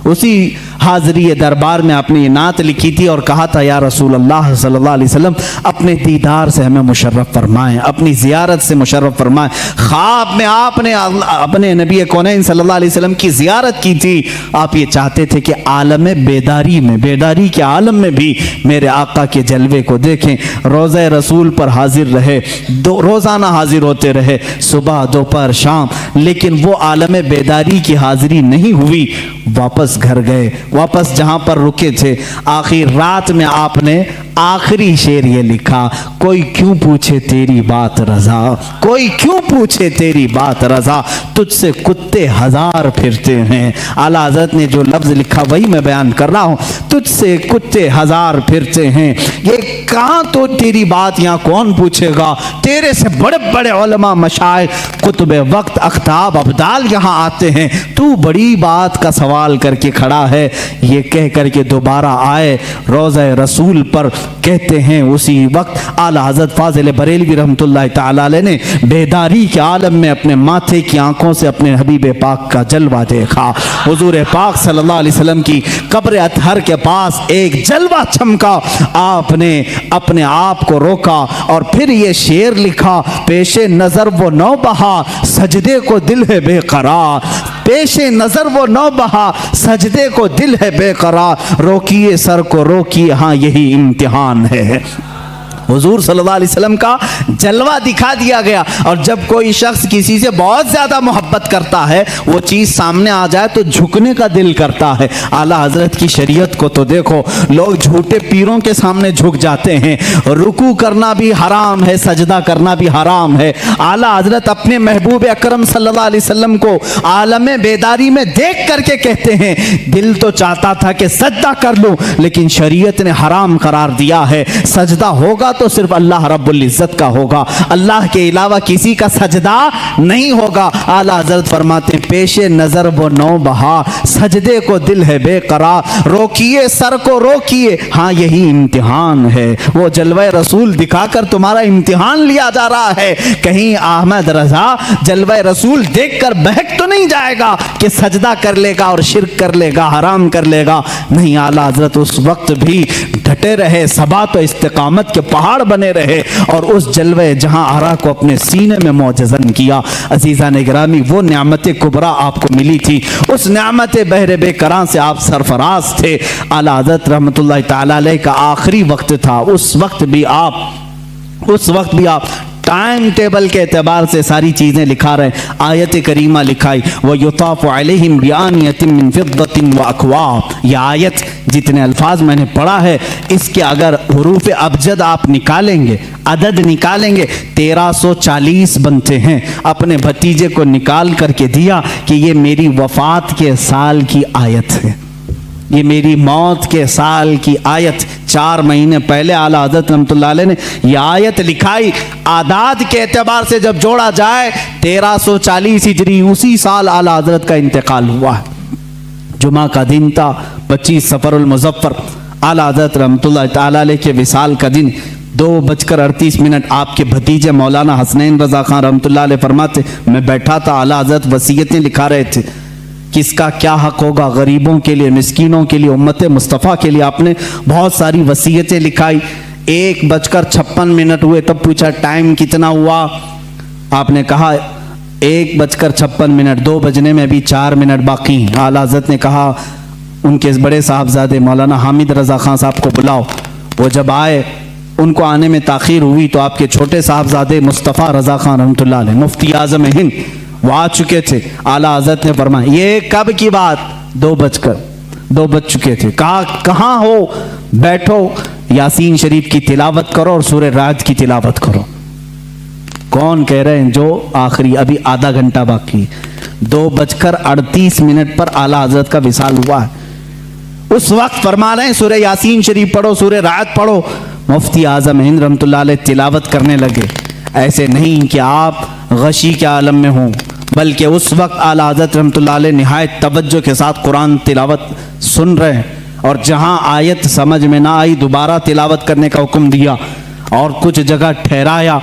Speaker 1: उसी हाज़री दरबार में आपने ये नात लिखी थी और कहा था, या रसूल अल्लाह सल्लल्लाहु अलैहि वसल्लम, अपने दीदार से हमें मुशर्रफ फरमाएं, अपनी ज़ियारत से मुशर्रफ फरमाएं। ख्वाब में आपने अपने नबी कौनैन सल्लल्लाहु अलैहि वसल्लम की ज़ियारत की थी। आप ये चाहते थे कि आलम बेदारी में, बेदारी के आलम में भी मेरे आका के जलवे को देखें। रोज़े रसूल पर हाजिर रहे, रोज़ाना हाजिर होते रहे, सुबह दोपहर शाम, लेकिन वो आलम बेदारी की हाजिरी नहीं हुई। वापस घर गए, वापस जहां पर रुके थे, आखिर रात में आपने आखिरी शेर ये लिखा, कोई क्यों पूछे तेरी बात रजा, कोई क्यों पूछे तेरी बात रजा, तुझसे कुत्ते हजार फिरते हैं। आला हज़रत ने जो लफ्ज़ लिखा वही मैं बयान कर रहा हूँ, तुझसे कुत्ते हजार फिरते हैं। ये कहाँ तो तेरी बात यहाँ कौन पूछेगा, तेरे से बड़े बड़े उलमा मशाइख कुतुबे वक्त अख्ताब अब्दाल यहाँ आते हैं, तू बड़ी बात का सवाल करके खड़ा है। ये कह करके दोबारा आए रोज़ा रसूल पर, कहते हैं उसी वक्त आला हज़रत फाज़िल बरेलवी रहमतुल्लाह तआला अलैह ने बेदारी के आलम में अपने माथे की आंखों से अपने हबीब पाक का जलवा देखा। हुजूर पाक सल्लल्लाहु अलैहि वसल्लम की कब्र अतहर के पास एक जलवा चमका, आपने अपने आप को रोका और फिर ये शेर लिखा, पेशे नजर वो नौ बहा सजदे को दिल है बेकरार, पेशे नजर वो नौ बहा सजदे को दिल है बेकरार, रोकिए सर को रोकिए हाँ यही इम्तिहान है। हुजूर सल्लल्लाहु अलैहि वसल्लम का जलवा दिखा दिया गया। और जब कोई शख्स किसी से बहुत ज़्यादा मोहब्बत करता है, वो चीज़ सामने आ जाए तो झुकने का दिल करता है। आला हज़रत की शरीयत को तो देखो, लोग झूठे पीरों के सामने झुक जाते हैं, रुकू करना भी हराम है, सजदा करना भी हराम है। आला हज़रत अपने महबूब अकरम सल्लल्लाहु अलैहि वसल्लम को आलम बेदारी में देख करके कहते हैं, दिल तो चाहता था कि सजदा कर लूँ, लेकिन शरीयत ने हराम करार दिया है, सजदा होगा तो सिर्फ अल्लाह रब्बुल इज्जत का होगा, अल्लाह के अलावा किसी का सजदा नहीं होगा। आला हज़रत फरमाते हैं, पेशे नजर वो नौ बहा सजदे को दिल है बेकरार, रोकिए सर को रोकिए हाँ यही इम्तिहान है। वो जलवा रसूल दिखाकर तुम्हारा इम्तिहान लिया जा रहा है। कहीं अहमद रजा जलवा रसूल देखकर बहक तो नहीं जाएगा कि सजदा कर लेगा और शिरक कर लेगा, हराम कर लेगा। नहीं, आला हज़रत उस वक्त भी डटे रहे, सबात और इस्तिकामत के पहाड़ बने रहे और उस जलवे जहां आरा को अपने सीने में मौजज़न किया। अजीज़ान गिरामी, वो नेमत कुबरा आपको मिली थी, उस नेमत बहरे बेकरां से आप सरफराज थे। आला हज़रत रहमतुल्लाह तआला अलैह का आखिरी वक्त था, उस वक्त भी आप टाइम टेबल के एतबार से सारी चीज़ें लिखा रहे। आयत करीमा लिखाई, व युताफ़ु अलैहिम बिआनियतिन मिन फिद्दतिन व अक्वाब। यह आयत जितने अल्फाज मैंने पढ़ा है, इसके अगर हुरूफ अबजद आप निकालेंगे, अदद निकालेंगे, 1340 बनते हैं। अपने भतीजे को निकाल करके दिया कि ये मेरी वफ़ात के साल की आयत है, ये मेरी मौत के साल की आयत। 4 महीने पहले आला हज़रत रहमतुल्लाह अलैह ने यह आयत लिखाई। आदाद के एतबार से जब जोड़ा जाए 1340 हिजरी, उसी साल आला हज़रत का इंतकाल हुआ है। जुमा का दिन था, 25 सफ़रुल मुज़फ़्फ़र। आला हज़रत रहमतुल्लाह तआला अलैह के विसाल का दिन 2:38 आपके भतीजे मौलाना हसनैन रज़ा खान रहमतुल्लाह अलैह फरमाते, मैं बैठा था, आला हज़रत वसीयतें लिखा रहे थे, किसका क्या हक होगा, गरीबों के लिए, मिस्कीनों के लिए, उम्मत मुस्तफ़ा के लिए। आपने बहुत सारी वसीयतें लिखाई। 1:56 हुए, तब पूछा टाइम कितना हुआ, आपने कहा 1:56, 2 बजने में भी 4 मिनट बाकी हैं। आला हज़रत ने कहा उनके बड़े साहबजादे मौलाना हामिद रज़ा खान साहब को बुलाओ। वो जब आए, उनको आने में ताख़ीर हुई तो आपके छोटे साहबजादे मुस्तफ़ा रज़ा खान रहमतुल्लाह अलैह, मुफ्ती आज़म हिंद, वो आ चुके थे। आला हज़रत ने फरमाया, ये कब की बात, 2 बज चुके थे। कहा कहाँ हो, बैठो, यासीन शरीफ की तिलावत करो और सूरह राद की तिलावत करो। कौन कह रहे हैं, जो आखिरी, अभी आधा घंटा बाकी। 2:38 पर आला हज़रत का विसाल हुआ है। उस वक्त फरमा रहे हैं सूरह यासीन शरीफ पढ़ो, सूरह राद पढ़ो। मुफ्ती आज़म हिंद रहमतुल्लाह अलैह तिलावत करने लगे। ऐसे नहीं कि आप गशी के आलम में हों, बल्कि उस वक्त आला हज़रत रहमतुल्लाह अलैह निहायत तवज्जो के साथ कुरान तिलावत सुन रहे हैं। और जहाँ आयत समझ में ना आई, दोबारा तिलावत करने का हुक्म दिया और कुछ जगह ठहराया,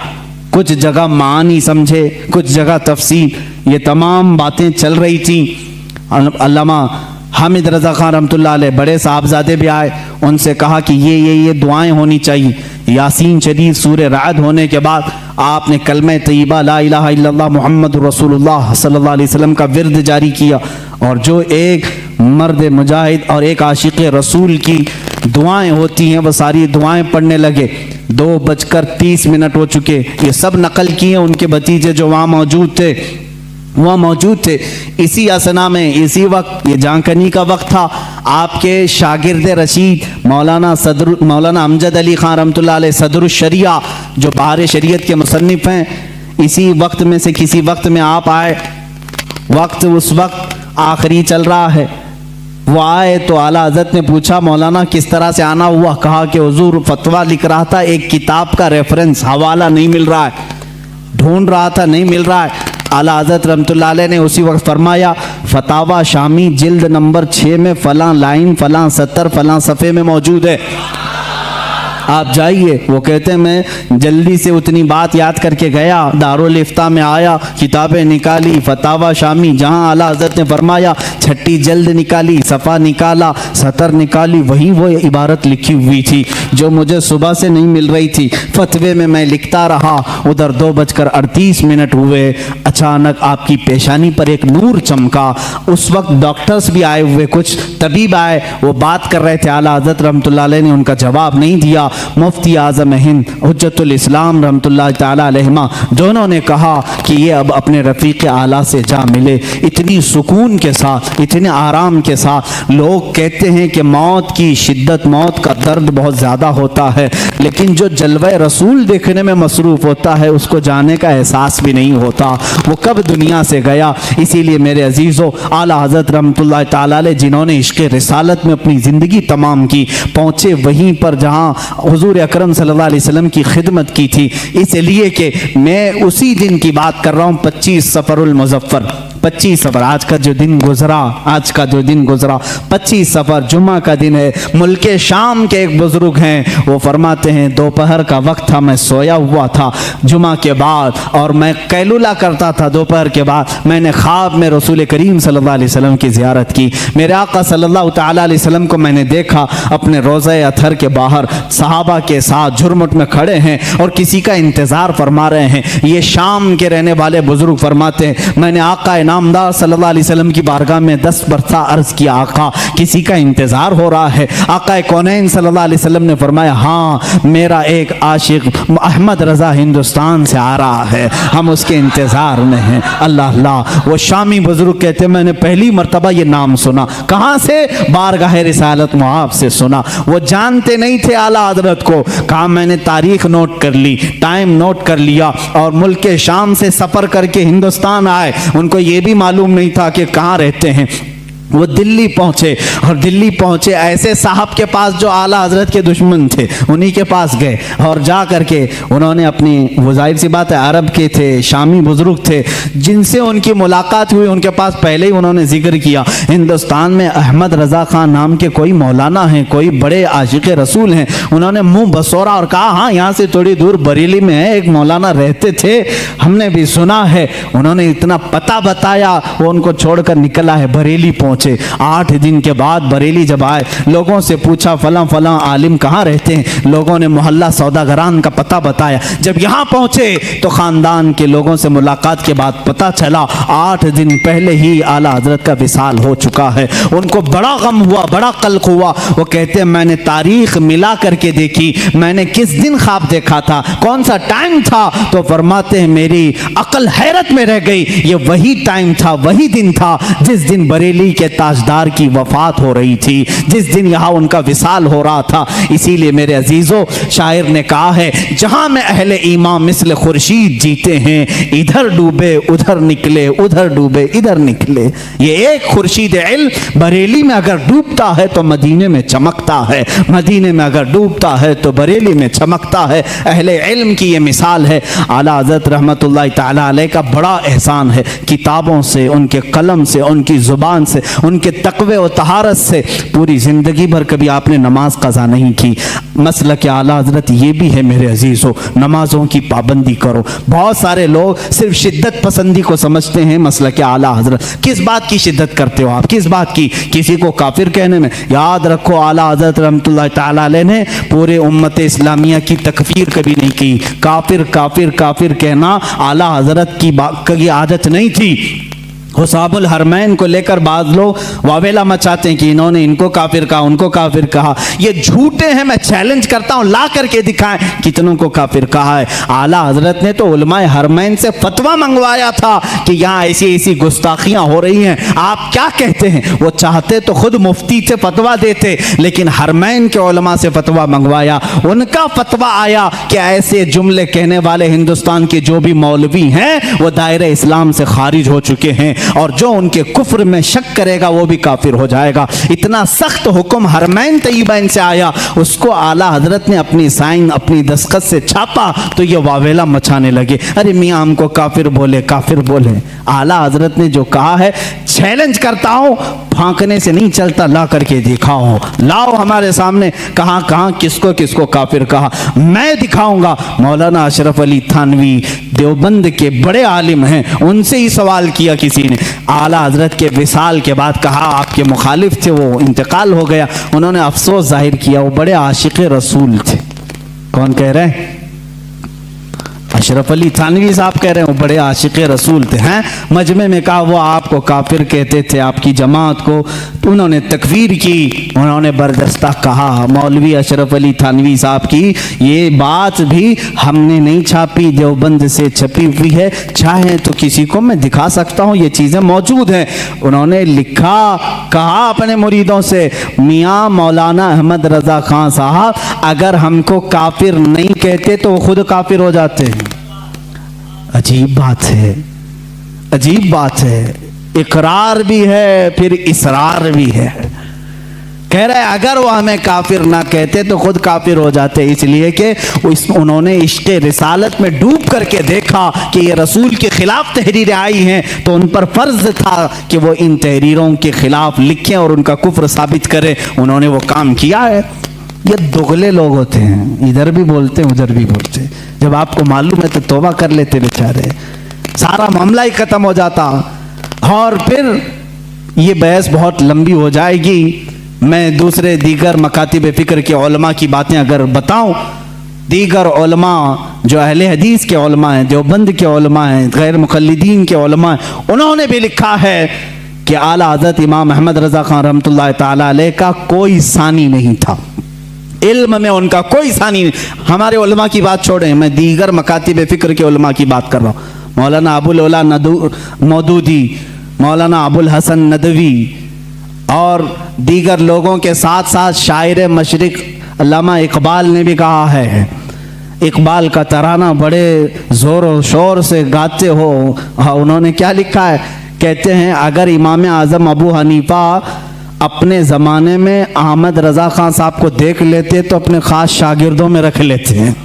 Speaker 1: कुछ जगह मानी समझे, कुछ जगह तफसीर। ये तमाम बातें चल रही थी। अल्लामा हामिद रज़ा खान रहमतुल्लाह अलैह, बड़े साहबजादे भी आए, उनसे कहा कि ये दुआएं होनी चाहिए। यासीन शरीफ, सूरह राद होने के बाद आपने कलमे तय्यबा ला इलाहा इल्लल्लाह मुहम्मद रसूलुल्लाह सल्लल्लाहु अलैहि वसल्लम का विर्द जारी किया। और जो एक मर्द मुजाहिद और एक आशिक़ रसूल की दुआएं होती हैं, वो सारी दुआएं पढ़ने लगे। 2:30 हो चुके। ये सब नकल किए उनके भतीजे जो वहाँ मौजूद थे। वह मौजूद थे। इसी असना में, इसी वक्त, ये जानकनी का वक्त था, आपके शागिर्द रशीद मौलाना अमजद अली खान रहमतुल्लाह अलैह सदरुल शरिया जो बहार शरीयत के मुसन्निफ हैं, इसी वक्त में से किसी वक्त में आप आए। वक्त उस वक्त आखिरी चल रहा है। वो आए तो आला हज़रत ने पूछा मौलाना किस तरह से आना हुआ? कहा कि हुजूर फतवा लिख रहा था, एक किताब का रेफरेंस हवाला नहीं मिल रहा है, ढूंढ रहा था नहीं मिल रहा है। आला हज़रत रहमतुल्लाह अलैह ने उसी वक्त फरमाया फतावा शामी जिल्द नंबर 6 में फलां लाइन फलां सतर फलां सफ़े में मौजूद है, आप जाइए। वो कहते हैं मैं जल्दी से उतनी बात याद करके गया, दारुल इफ्ता में आया, किताबें निकाली, फतावा शामी जहां आला हज़रत ने फरमाया छठी जल्द निकाली, सफ़ा निकाला, सतर निकाली, वही वो इबारत लिखी हुई थी जो मुझे सुबह से नहीं मिल रही थी। फतवे में मैं लिखता रहा, उधर 2:38 हुए, अचानक आपकी पेशानी पर एक नूर चमका। उस वक्त डॉक्टर्स भी आए हुए, कुछ तबीब आए, वो बात कर रहे थे। आला हज़रत रहमतुल्लाह अलैह ने उनका जवाब नहीं दिया। मुफ्ती आज़म हिंद हुज्जतुल इस्लाम रहमतुल्लाह ताला अलैहिमा दोनों ने कहा कि ये अब अपने रफ़ीक़ आला से जा मिले। इतनी सुकून के साथ, इतने आराम के साथ। लोग कहते हैं कि मौत की शिद्दत, मौत का दर्द बहुत ज़्यादा होता है, लेकिन जो जलवे रसूल देखने में मसरूफ़ होता है उसको जाने का एहसास भी नहीं होता, वो कब दुनिया से गया। इसीलिए मेरे अजीज़ों, आला हज़रत रहमतुल्लाह ताला अलैह जिन्होंने इश्क़ रिसालत में अपनी ज़िंदगी तमाम की, पहुँचे वहीं पर जहाँ हुज़ूर अकरम सल्लल्लाहु अलैहि वसल्लम की खिदमत की थी। इसलिए कि मैं उसी दिन की बात कर रहा हूँ, 25 सफ़रुल मुज़फ़्फ़र, 25 सफ़र, आज का जो दिन गुजरा 25 सफ़र जुम्मा का दिन है। मुल्के शाम के एक बुजुर्ग हैं, वो फरमाते हैं दोपहर का वक्त था, मैं सोया हुआ था जुम्मा के बाद, और मैं कैलुला करता था दोपहर के बाद। मैंने ख्वाब में रसूल करीम सल्लल्लाहु अलैहि वसल्लम की ज़ियारत की। मेरे आका सल्लल्लाहु ताला अलैहि वसल्लम को मैंने देखा अपने रोज़े अथर के बाहर सहाबा के साथ झुरमुट में खड़े हैं और किसी का इंतज़ार फरमा रहे हैं। ये शाम के रहने वाले बुजुर्ग फरमाते हैं मैंने आका नामदार सल्लल्लाहु अलैहि वसल्लम की बारगाह में 10 बरसा अर्ज़ किया, आका किसी का इंतज़ार हो रहा है। आका कौनैन सल्लल्लाहु अलैहि वसल्लम ने फरमाया हाँ, मेरा एक आशिक अहमद रज़ा हिंदुस्तान से आ रहा है, हम उसके इंतज़ार में हैं। अल्लाह अल्लाह। वो शामी बुजुर्ग कहते हैं मैंने पहली मरतबा ये नाम सुना। कहाँ से? बारगाह रिसालत मुआब से सुना। वो जानते नहीं थे आला हज़रत को। कहा मैंने तारीख नोट कर ली, टाइम नोट कर लिया, और मुल्क शाम से सफ़र करके हिंदुस्तान आए। उनको ये भी मालूम नहीं था कि कहाँ रहते हैं। वो दिल्ली पहुँचे, और दिल्ली पहुँचे ऐसे साहब के पास जो आला हज़रत के दुश्मन थे, उन्हीं के पास गए और जा करके उन्होंने अपनी, वो जाहिर सी बात है अरब के थे, शामी बुजुर्ग थे, जिनसे उनकी मुलाकात हुई उनके पास पहले ही उन्होंने जिक्र किया हिंदुस्तान में अहमद रज़ा खान नाम के कोई मौलाना हैं, कोई बड़े आशिक रसूल हैं। उन्होंने मुँह बसोरा और कहा हाँ, यहाँ से थोड़ी दूर बरेली में है, एक मौलाना रहते थे, हमने भी सुना है। उन्होंने इतना पता बताया, वो उनको छोड़कर निकला है, बरेली पहुँचे। 8 दिन के बाद बरेली जब आए, लोगों से पूछा फलां फलां आलिम कहाँ रहते हैं। लोगों ने मोहल्ला सौदागरान का पता बताया। जब यहाँ पहुँचे तो ख़ानदान के लोगों से मुलाकात के बाद पता चला 8 दिन पहले ही आला हज़रत का विसाल हो चुका है। उनको बड़ा गम हुआ, बड़ा कल्क हुआ। वो कहते हैं मैंने तारीख मिला करके देखी, मैंने किस दिन ख्वाब देखा था, कौन सा टाइम था, तो फरमाते हैं मेरी अकल हैरत में रह गई। ये वही टाइम था, वही दिन था जिस दिन बरेली के ताजदार की वफात हो रही थी, जिस दिन यहाँ उनका विसाल हो रहा था। इसीलिए मेरे अजीजों, शायर ने कहा है जहां में अहले ईमान मिस्ल खुर्शीद जीते हैं, इधर डूबे उधर निकले, उधर डूबे इधर निकले। ये एक खुर्शीद इल्म बरेली में अगर डूबता है तो मदीने में चमकता है, मदीने में अगर डूबता है तो बरेली में चमकता है। अहले इल्म की ये मिसाल है। आला हज़रत रहमतुल्लाह ताला अलैह का बड़ा एहसान है, किताबों से, उनके कलम से, उनकी ज़ुबान से, उनके तक़वे और तहारत से पूरी ज़िंदगी भर कभी आपने नमाज क़ज़ा नहीं की। मसलक आला हज़रत ये भी है मेरे अजीज़ों, नमाज़ों की पाबंदी करो। बहुत सारे लोग सिर्फ शिद्दत पसंदी को समझते हैं मसलक आला हज़रत। किस बात की शिद्दत करते हो आप? किस बात की? किसी को काफिर कहने में? याद रखो आला हज़रत रहमतुल्लाह ताला अलैह ने पूरे उम्मत इस्लामिया की तकफीर कभी नहीं की। काफिर काफिर काफिर कहना आला हज़रत की आदत नहीं थी। हुसाबुल हरमैन को लेकर बाद लोग वावेला मचाते हैं कि इन्होंने इनको काफिर कहा, उनको काफिर कहा। ये झूठे हैं, मैं चैलेंज करता हूं, ला करके दिखाएं कितनों को काफिर कहा है। आला हजरत ने तो उलमाए हरमैन से फतवा मंगवाया था कि यहाँ ऐसी ऐसी गुस्ताखियां हो रही हैं, आप क्या कहते हैं। वो चाहते तो खुद मुफ्ती से फतवा देते, लेकिन हरमैन के उलमा से फतवा मंगवाया। उनका फतवा आया कि ऐसे जुमले कहने वाले हिंदुस्तान के जो भी मौलवी हैं वो दायरे इस्लाम से खारिज हो चुके हैं, और जो उनके कुफ्र में शक करेगा वो भी काफिर हो जाएगा। इतना सख्त हुक्म हरमैन तैयबैन से आया, उसको आला हजरत ने अपनी साइन, अपनी दस्तखत से छापा तो ये वावेला मचाने लगे, अरे मियाँ हमको काफिर बोले, काफिर बोले। आला हजरत ने जो कहा है, चैलेंज करता हूं, फांकने से नहीं चलता, ला करके दिखाओ, लाओ हमारे सामने कहां कहां किसको किसको काफिर कहा, मैं दिखाऊंगा। मौलाना अशरफ अली थानवी देवबंद के बड़े आलिम हैं, उनसे ही सवाल किया किसी ने। आला हजरत के विसाल के बाद कहा, आपके मुखालिफ थे, वो इंतकाल हो गया, उन्होंने अफसोस जाहिर किया, वो बड़े आशिक़ रसूल थे। कौन कह रहे हैं? अशरफ अली थानवी साहब कह रहे हैं वो बड़े आशिक़ रसूल थे। हैं मजमे में कहा वो आपको काफिर कहते थे, आपकी जमात को, तो उन्होंने तकफीर की, उन्होंने बर्दस्ता कहा। मौलवी अशरफ अली थानवी साहब की ये बात भी हमने नहीं छापी, देवबंद से छपी हुई है, चाहे तो किसी को मैं दिखा सकता हूँ, ये चीज़ें मौजूद हैं। उन्होंने लिखा, कहा अपने मुरीदों से, मियाँ मौलाना अहमद रज़ा खान साहब अगर हमको काफिर नहीं कहते तो वो खुद काफिर हो जाते हैं। अजीब बात है, अजीब बात है, इकरार भी है फिर इसरार भी है। कह रहे अगर वो हमें काफिर ना कहते तो खुद काफिर हो जाते, इसलिए कि उन्होंने इश्क़े रिसालत में डूब करके देखा कि ये रसूल के खिलाफ तहरीरें आई हैं, तो उन पर फर्ज था कि वो इन तहरीरों के खिलाफ लिखें और उनका कुफ्र साबित करें। उन्होंने वो काम किया है। ये दुगले लोग होते हैं, इधर भी बोलते हैं उधर भी बोलते हैं। जब आपको मालूम है तो तौबा कर लेते बेचारे, सारा मामला ही खत्म हो जाता। और फिर ये बहस बहुत लंबी हो जाएगी। मैं दूसरे दीगर मकातिब फ़िक्र के उलमा की बातें अगर बताऊं, दीगर उलमा जो अहले हदीस के उलमा हैं, देवबंद के उलमा हैं, गैर मुक़ल्लिदीन के उलमा हैं, उन्होंने भी लिखा है कि आला हज़रत इमाम अहमद रज़ा खान रहमतुल्लाह ताला अलैह का कोई सानी नहीं था, इल्म में उनका कोई सानी नहीं। हमारे उलमा की बात छोड़ें, मैं दीगर मकातिब फ़िक्र के उलमा की बात कर रहा हूँ। मौलाना अबुल उला मौदूदी, मौलाना अबुल हसन नदवी और दीगर लोगों के साथ साथ शायर मशरिक अल्लामा इकबाल ने भी कहा है। इकबाल का तराना बड़े ज़ोर और शोर से गाते हो। हाँ, उन्होंने क्या लिखा है, कहते हैं अगर इमाम आज़म अबू हनीफा अपने ज़माने में अहमद रज़ा खान साहब को देख लेते तो अपने ख़ास शागिर्दों में रख लेते हैं,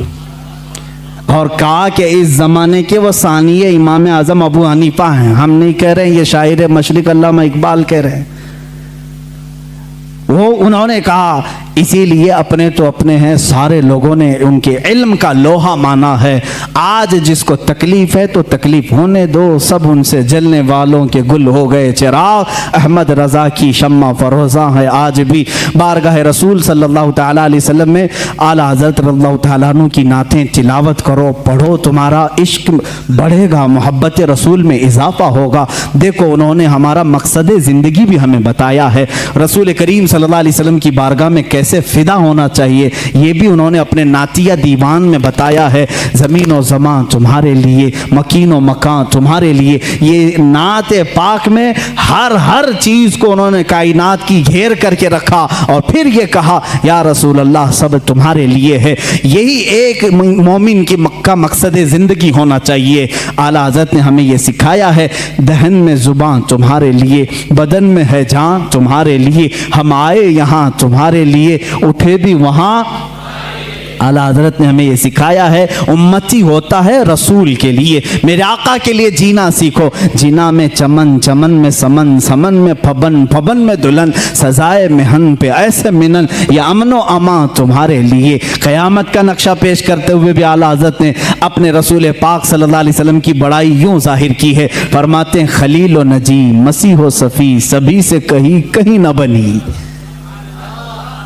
Speaker 1: और कहा कि इस ज़माने के वो सानिये इमाम आज़म अबू हनीफा हैं। हम नहीं कह रहे हैं, ये शायर मशरिक अल्लामा इकबाल कह रहे हैं। वो उन्होंने कहा इसीलिए अपने तो अपने हैं, सारे लोगों ने उनके इल्म का लोहा माना है। आज जिसको तकलीफ है तो तकलीफ होने दो, सब उनसे जलने वालों के गुल हो गए चिराग। अहमद रज़ा की शम्मा फरोज़ा है आज भी। बारगाह रसूल सल्लल्लाहु तआला अलैहि वसल्लम में आला हज़रत रज़ियल्लाहु तआला अन्हु की नातें तिलावत करो, पढ़ो, तुम्हारा इश्क बढ़ेगा, मोहब्बत रसूल में इजाफा होगा। देखो उन्होंने हमारा मकसद ज़िंदगी भी हमें बताया है। रसूल करीम सल्लल्लाहु अलैहि वसल्लम की बारगाह में कैसे फिदा होना चाहिए ये भी उन्होंने अपने नातिया दीवान में बताया है। ज़मीन व ज़मां तुम्हारे लिए, मकीन व मकान तुम्हारे लिए। ये नात पाक में हर चीज़ को उन्होंने कायनात की घेर करके रखा और फिर ये कहा या रसूल अल्लाह सब तुम्हारे लिए है। यही एक मोमिन की मक्का मकसद ज़िंदगी होना चाहिए। आला हज़रत ने हमें ये सिखाया है, दहन में ज़ुबान तुम्हारे लिए, बदन में है जान तुम्हारे लिए, हम आए यहाँ तुम्हारे लिए, उठे भी वहाँ। आला हज़रत ने हमें ये सिखाया है, उम्मती होता है रसूल के लिए, मेरे आका के लिए जीना सीखो। जीना में चमन, चमन में समन, समन में फबन, फबन में दुल्हन, सजाए मेहन पे ऐसे मिनन, या अमनो अमा तुम्हारे लिए। क़यामत का नक्शा पेश करते हुए भी आला हज़रत ने अपने रसूल पाक सल्लल्लाहु अलैहि वसल्लम की बड़ाई यूँ ज़ाहिर की है। फरमाते हैं खलील व नजी, मसीह व सफ़ी, सभी से कहीं कहीं न बनी।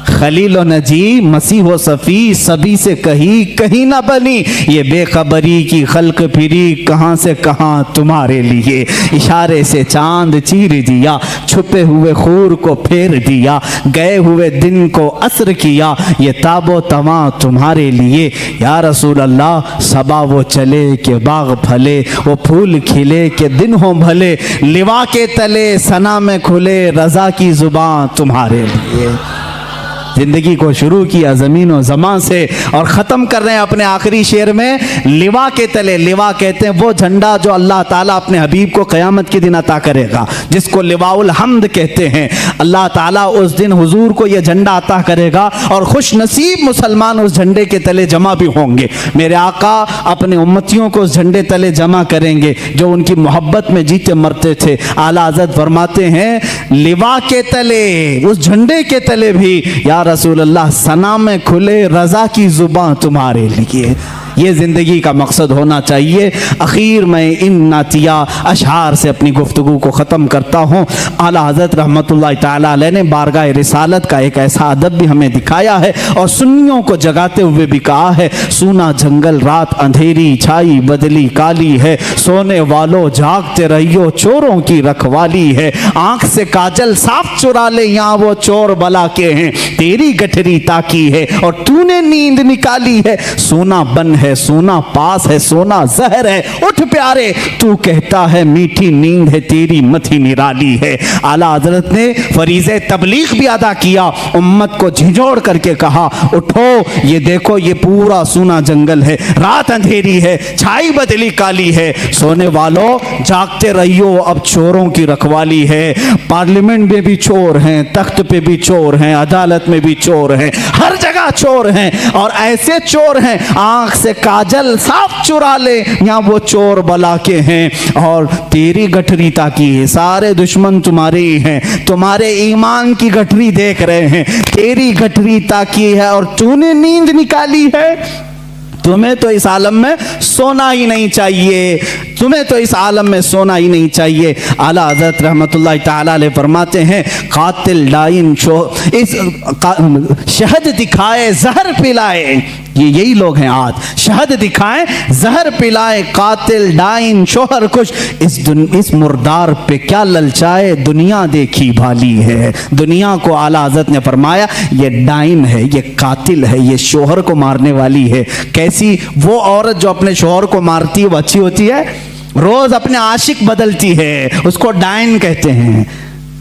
Speaker 1: खलील व नजी मसीह व सफ़ी सभी से कहीं ना बनी, ये बेखबरी की खल्क फिरी कहाँ से कहाँ तुम्हारे लिए। इशारे से चांद चीर दिया, छुपे हुए खूर को फेर दिया, गए हुए दिन को असर किया, ये ताबो तमा तुम्हारे लिए। या रसूल अल्लाह सबा वो चले के बाग फले, वो फूल खिले के दिन हो भले, लिवा के तले सना में खुले रज़ा की ज़ुबान तुम्हारे लिए। जिंदगी को शुरू किया ज़मीन और ज़मां से और ख़त्म कर रहे हैं अपने आखिरी शेर में लिवा के तले। लिवा कहते हैं वो झंडा जो अल्लाह ताला अपने हबीब को क़यामत के दिन अता करेगा, जिसको लिवाउल हम्द कहते हैं। अल्लाह ताला उस दिन हुजूर को ये झंडा अता करेगा और खुश नसीब मुसलमान उस झंडे के तले जमा भी होंगे। मेरे आका अपने उम्मतियों को उस झंडे तले जमा करेंगे जो उनकी मोहब्बत में जीते मरते थे। आला हज़रत फरमाते हैं लिवा के तले, उस झंडे के तले भी या रसूल अल्लाह सना में खुले रज़ा की ज़ुबान तुम्हारे लिए। ये ज़िंदगी का मकसद होना चाहिए। आखिर में इन नातिया अशआर से अपनी गुफ्तगू को ख़त्म करता हूँ। आला हज़रत रहमतुल्लाह ताला अलैह ने बारगाह रिसालत का एक ऐसा अदब भी हमें दिखाया है और सुन्नियों को जगाते हुए भी कहा है, सूना जंगल रात अंधेरी छाई बदली काली है, सोने वालों जागते रहियो चोरों की रखवाली है, आँख से काजल साफ चुरा ले यहाँ वो चोर बला के हैं, तेरी गठरी ताकी है और तूने नींद निकाली है, सोना बन है सोना पास है सोना जहर है, उठ प्यारे तू कहता है मीठी नींद है तेरी मथी निराली है। आला हजरत ने फरीज़े तबलीग भी अदा किया, उम्मत को झिझोड़ करके कहा उठो ये देखो ये पूरा सूना जंगल है, रात अंधेरी है छाई बदली काली है, सोने वालों जागते रहियो अब चोरों की रखवाली है। पार्लियामेंट में भी चोर हैं, तख्त पे भी चोर हैं, अदालत में भी चोर हैं, हर जगह चोर हैं और ऐसे चोर हैं आंख से काजल साफ चुरा ले यहाँ वो चोर बला के हैं और तेरी गठरी ताकी है, सारे दुश्मन तुम्हारे ही हैं, तुम्हारे ईमान की गठरी देख रहे हैं, तेरी गठरी ताकी है और तूने नींद निकाली है। तुम्हें तो इस आलम में सोना ही नहीं चाहिए, तुम्हें तो इस आलम में सोना ही नहीं चाहिए। आला हज़रत रहमतुल्लाह ताला अलैह फरमाते हैं कातिल डाइन इस शहद दिखाए जहर पिलाए, ये यही लोग हैं आज, शहद दिखाएं जहर पिलाए, कातिल डाइन शोहर कुश, इस मुर्दार पे क्या ललचाए दुनिया देखी भाली है। दुनिया को आला हज़रत ने फरमाया ये डाइन है, ये कातिल है, ये शोहर को मारने वाली है। कैसी वो औरत जो अपने शोहर को मारती है वो अच्छी होती है? रोज अपने आशिक बदलती है, उसको डाइन कहते हैं।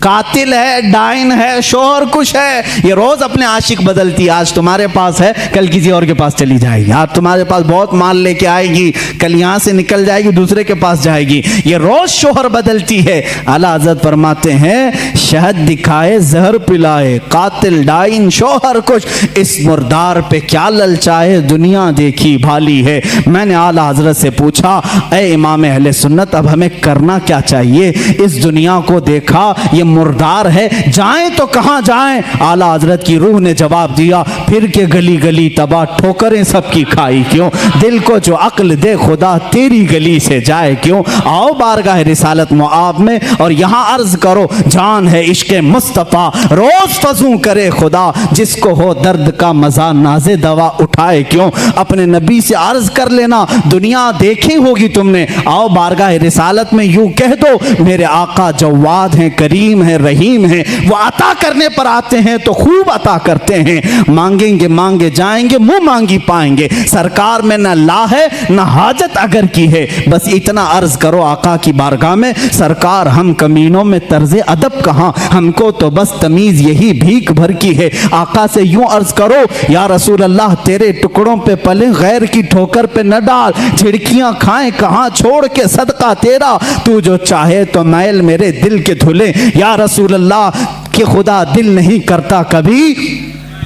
Speaker 1: कातिल है, डाइन है, शोहर कुश है, ये रोज अपने आशिक बदलती है। आज तुम्हारे पास है कल किसी और के पास चली जाएगी, आज तुम्हारे पास बहुत माल लेके आएगी कल यहाँ से निकल जाएगी दूसरे के पास जाएगी, ये रोज शोहर बदलती है। आला हज़रत फरमाते हैं शहद दिखाए जहर पिलाए, कातिल डाइन शोहर कुश, इस मुर्दार पे क्या ललचाए दुनिया देखी भाली है। मैंने आला हज़रत से पूछा ए इमाम अहले सुन्नत अब हमें करना क्या चाहिए? इस दुनिया को देखा ये मुर्दार है, जाएं तो कहां जाएं? आला हजरत की रूह ने जवाब दिया फिर के गली गली तबाह ठोकरें सबकी खाई क्यों, दिल को जो अक्ल दे खुदा तेरी गली से जाए क्यों। आओ बारगाह रिसालत मुआब में और यहाँ अर्ज करो जान है इश्क मुस्तफ़ा, रोज फजू करे खुदा, जिसको हो दर्द का मजा नाजे दवा उठाए क्यों। अपने नबी से अर्ज कर लेना दुनिया देखी होगी तुमने, आओ बारगाह रिसालत में यूं कह दो मेरे आका जवाद हैं करीम है रहीम है, वो अता करने पर आते हैं तो खूब अता करते हैं, मांगेंगे मांगे जाएंगे मुंह मांगी पाएंगे, सरकार में न ला है न हाजत अगर की है। बस इतना अर्ज करो आका की बारगाह में सरकार हम कमीनों में तर्ज़े अदब कहाँ, हमको तो बस तमीज यही भीख भर की है। आका से यूं अर्ज करो या रसूल अल्लाह तेरे टुकड़ों पे पले गैर की ठोकर पे न डाल, झिड़कियां खाएं कहाँ छोड़ के सदका तेरा, तू जो चाहे तो मैल मेरे दिल के धुले या रसूल अल्लाह कि खुदा दिल नहीं करता कभी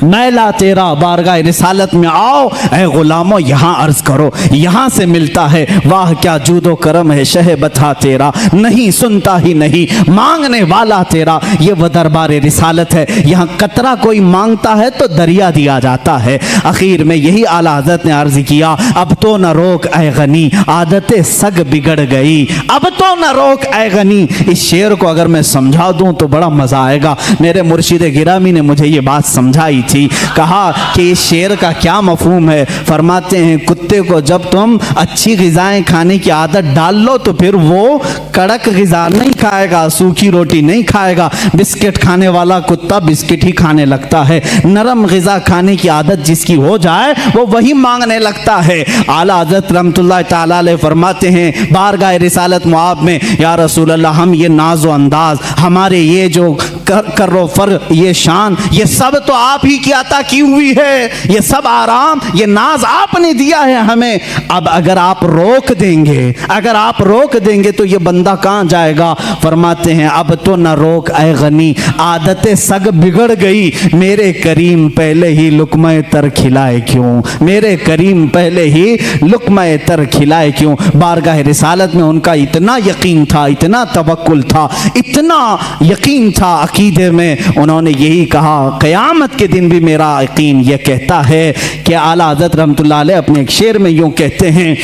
Speaker 1: मैला तेरा बारगाह रिसालत में आओ, ऐ गुलामों यहाँ अर्ज करो, यहाँ से मिलता है। वाह क्या जूदो करम है शह बता तेरा, नहीं सुनता ही नहीं मांगने वाला तेरा। ये वो दरबार रिसालत है, यहाँ कतरा कोई मांगता है तो दरिया दिया जाता है। आखिर में यही आला हज़रत ने अर्ज किया, अब तो न रोक ऐ गनी, आदतें सग बिगड़ गई, अब तो न रोक ऐ गनी। इस शेर को अगर मैं समझा दूं तो बड़ा मजा आएगा। मेरे मुर्शिद गिरामी ने मुझे ये बात समझाई थी, कहा कि इस शेर का क्या मफहूम है। फरमाते हैं कुत्ते को जब तुम अच्छी ग़िज़ाएं खाने की आदत डाल लो तो फिर वो कड़क ग़िज़ा नहीं खाएगा, सूखी रोटी नहीं खाएगा। बिस्किट खाने वाला कुत्ता बिस्किट ही खाने लगता है। नरम ग़िज़ा खाने की आदत जिसकी हो जाए वो वही मांगने लगता है। आला हज़रत रहमतुल्लाह ताला अलैह फरमाते हैं बारगाह रिसालत मुआब में, या रसूल अल्लाह, हम ये नाज़ो अंदाज, हमारे ये जो कर्रो फर, ये शान, ये सब तो आप ही की अता की हुई है। ये सब आराम, ये नाज आपने दिया है हमें। अब अगर आप रोक देंगे, अगर आप रोक देंगे तो ये बंदा कहाँ जाएगा। फरमाते हैं अब तो न रोक ऐ गनी, आदतें सग बिगड़ गई, मेरे करीम पहले ही लुक़्मा तर खिलाए क्यों, मेरे करीम पहले ही लुक़्मा तर खिलाए क्यों। बारगाह रिसालत में उनका इतना यकीन था, इतना तवक्कुल था, इतना यकीन था अकीदे में, उन्होंने यही कहा, क़यामत के दिन भी मेरा यकीन यह कहता है कि आला हज़रत रहमतुल्लाह अलैह अपने एक शेर में यूँ कहते हैं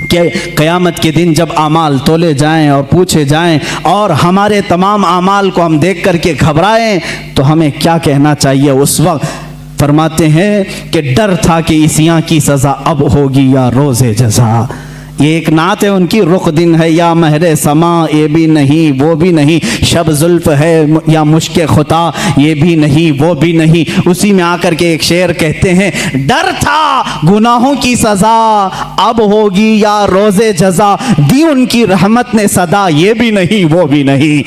Speaker 1: कि क़यामत के दिन जब आमाल तोले जाएं और पूछे जाएं और हमारे तमाम आमाल को हम देख करके घबराएं तो हमें क्या कहना चाहिए उस वक्त। फरमाते हैं कि डर था कि इस यहाँ की सज़ा अब होगी या रोज़े जज़ा। ये एक नात है उनकी, रुख दिन है या महरे समा, ये भी नहीं वो भी नहीं, शब जुल्फ है या मुश्क खुता, ये भी नहीं वो भी नहीं। उसी में आकर के एक शेर कहते हैं, डर था गुनाहों की सज़ा अब होगी या रोज़े जज़ा, दी उनकी रहमत ने सदा, ये भी नहीं वो भी नहीं।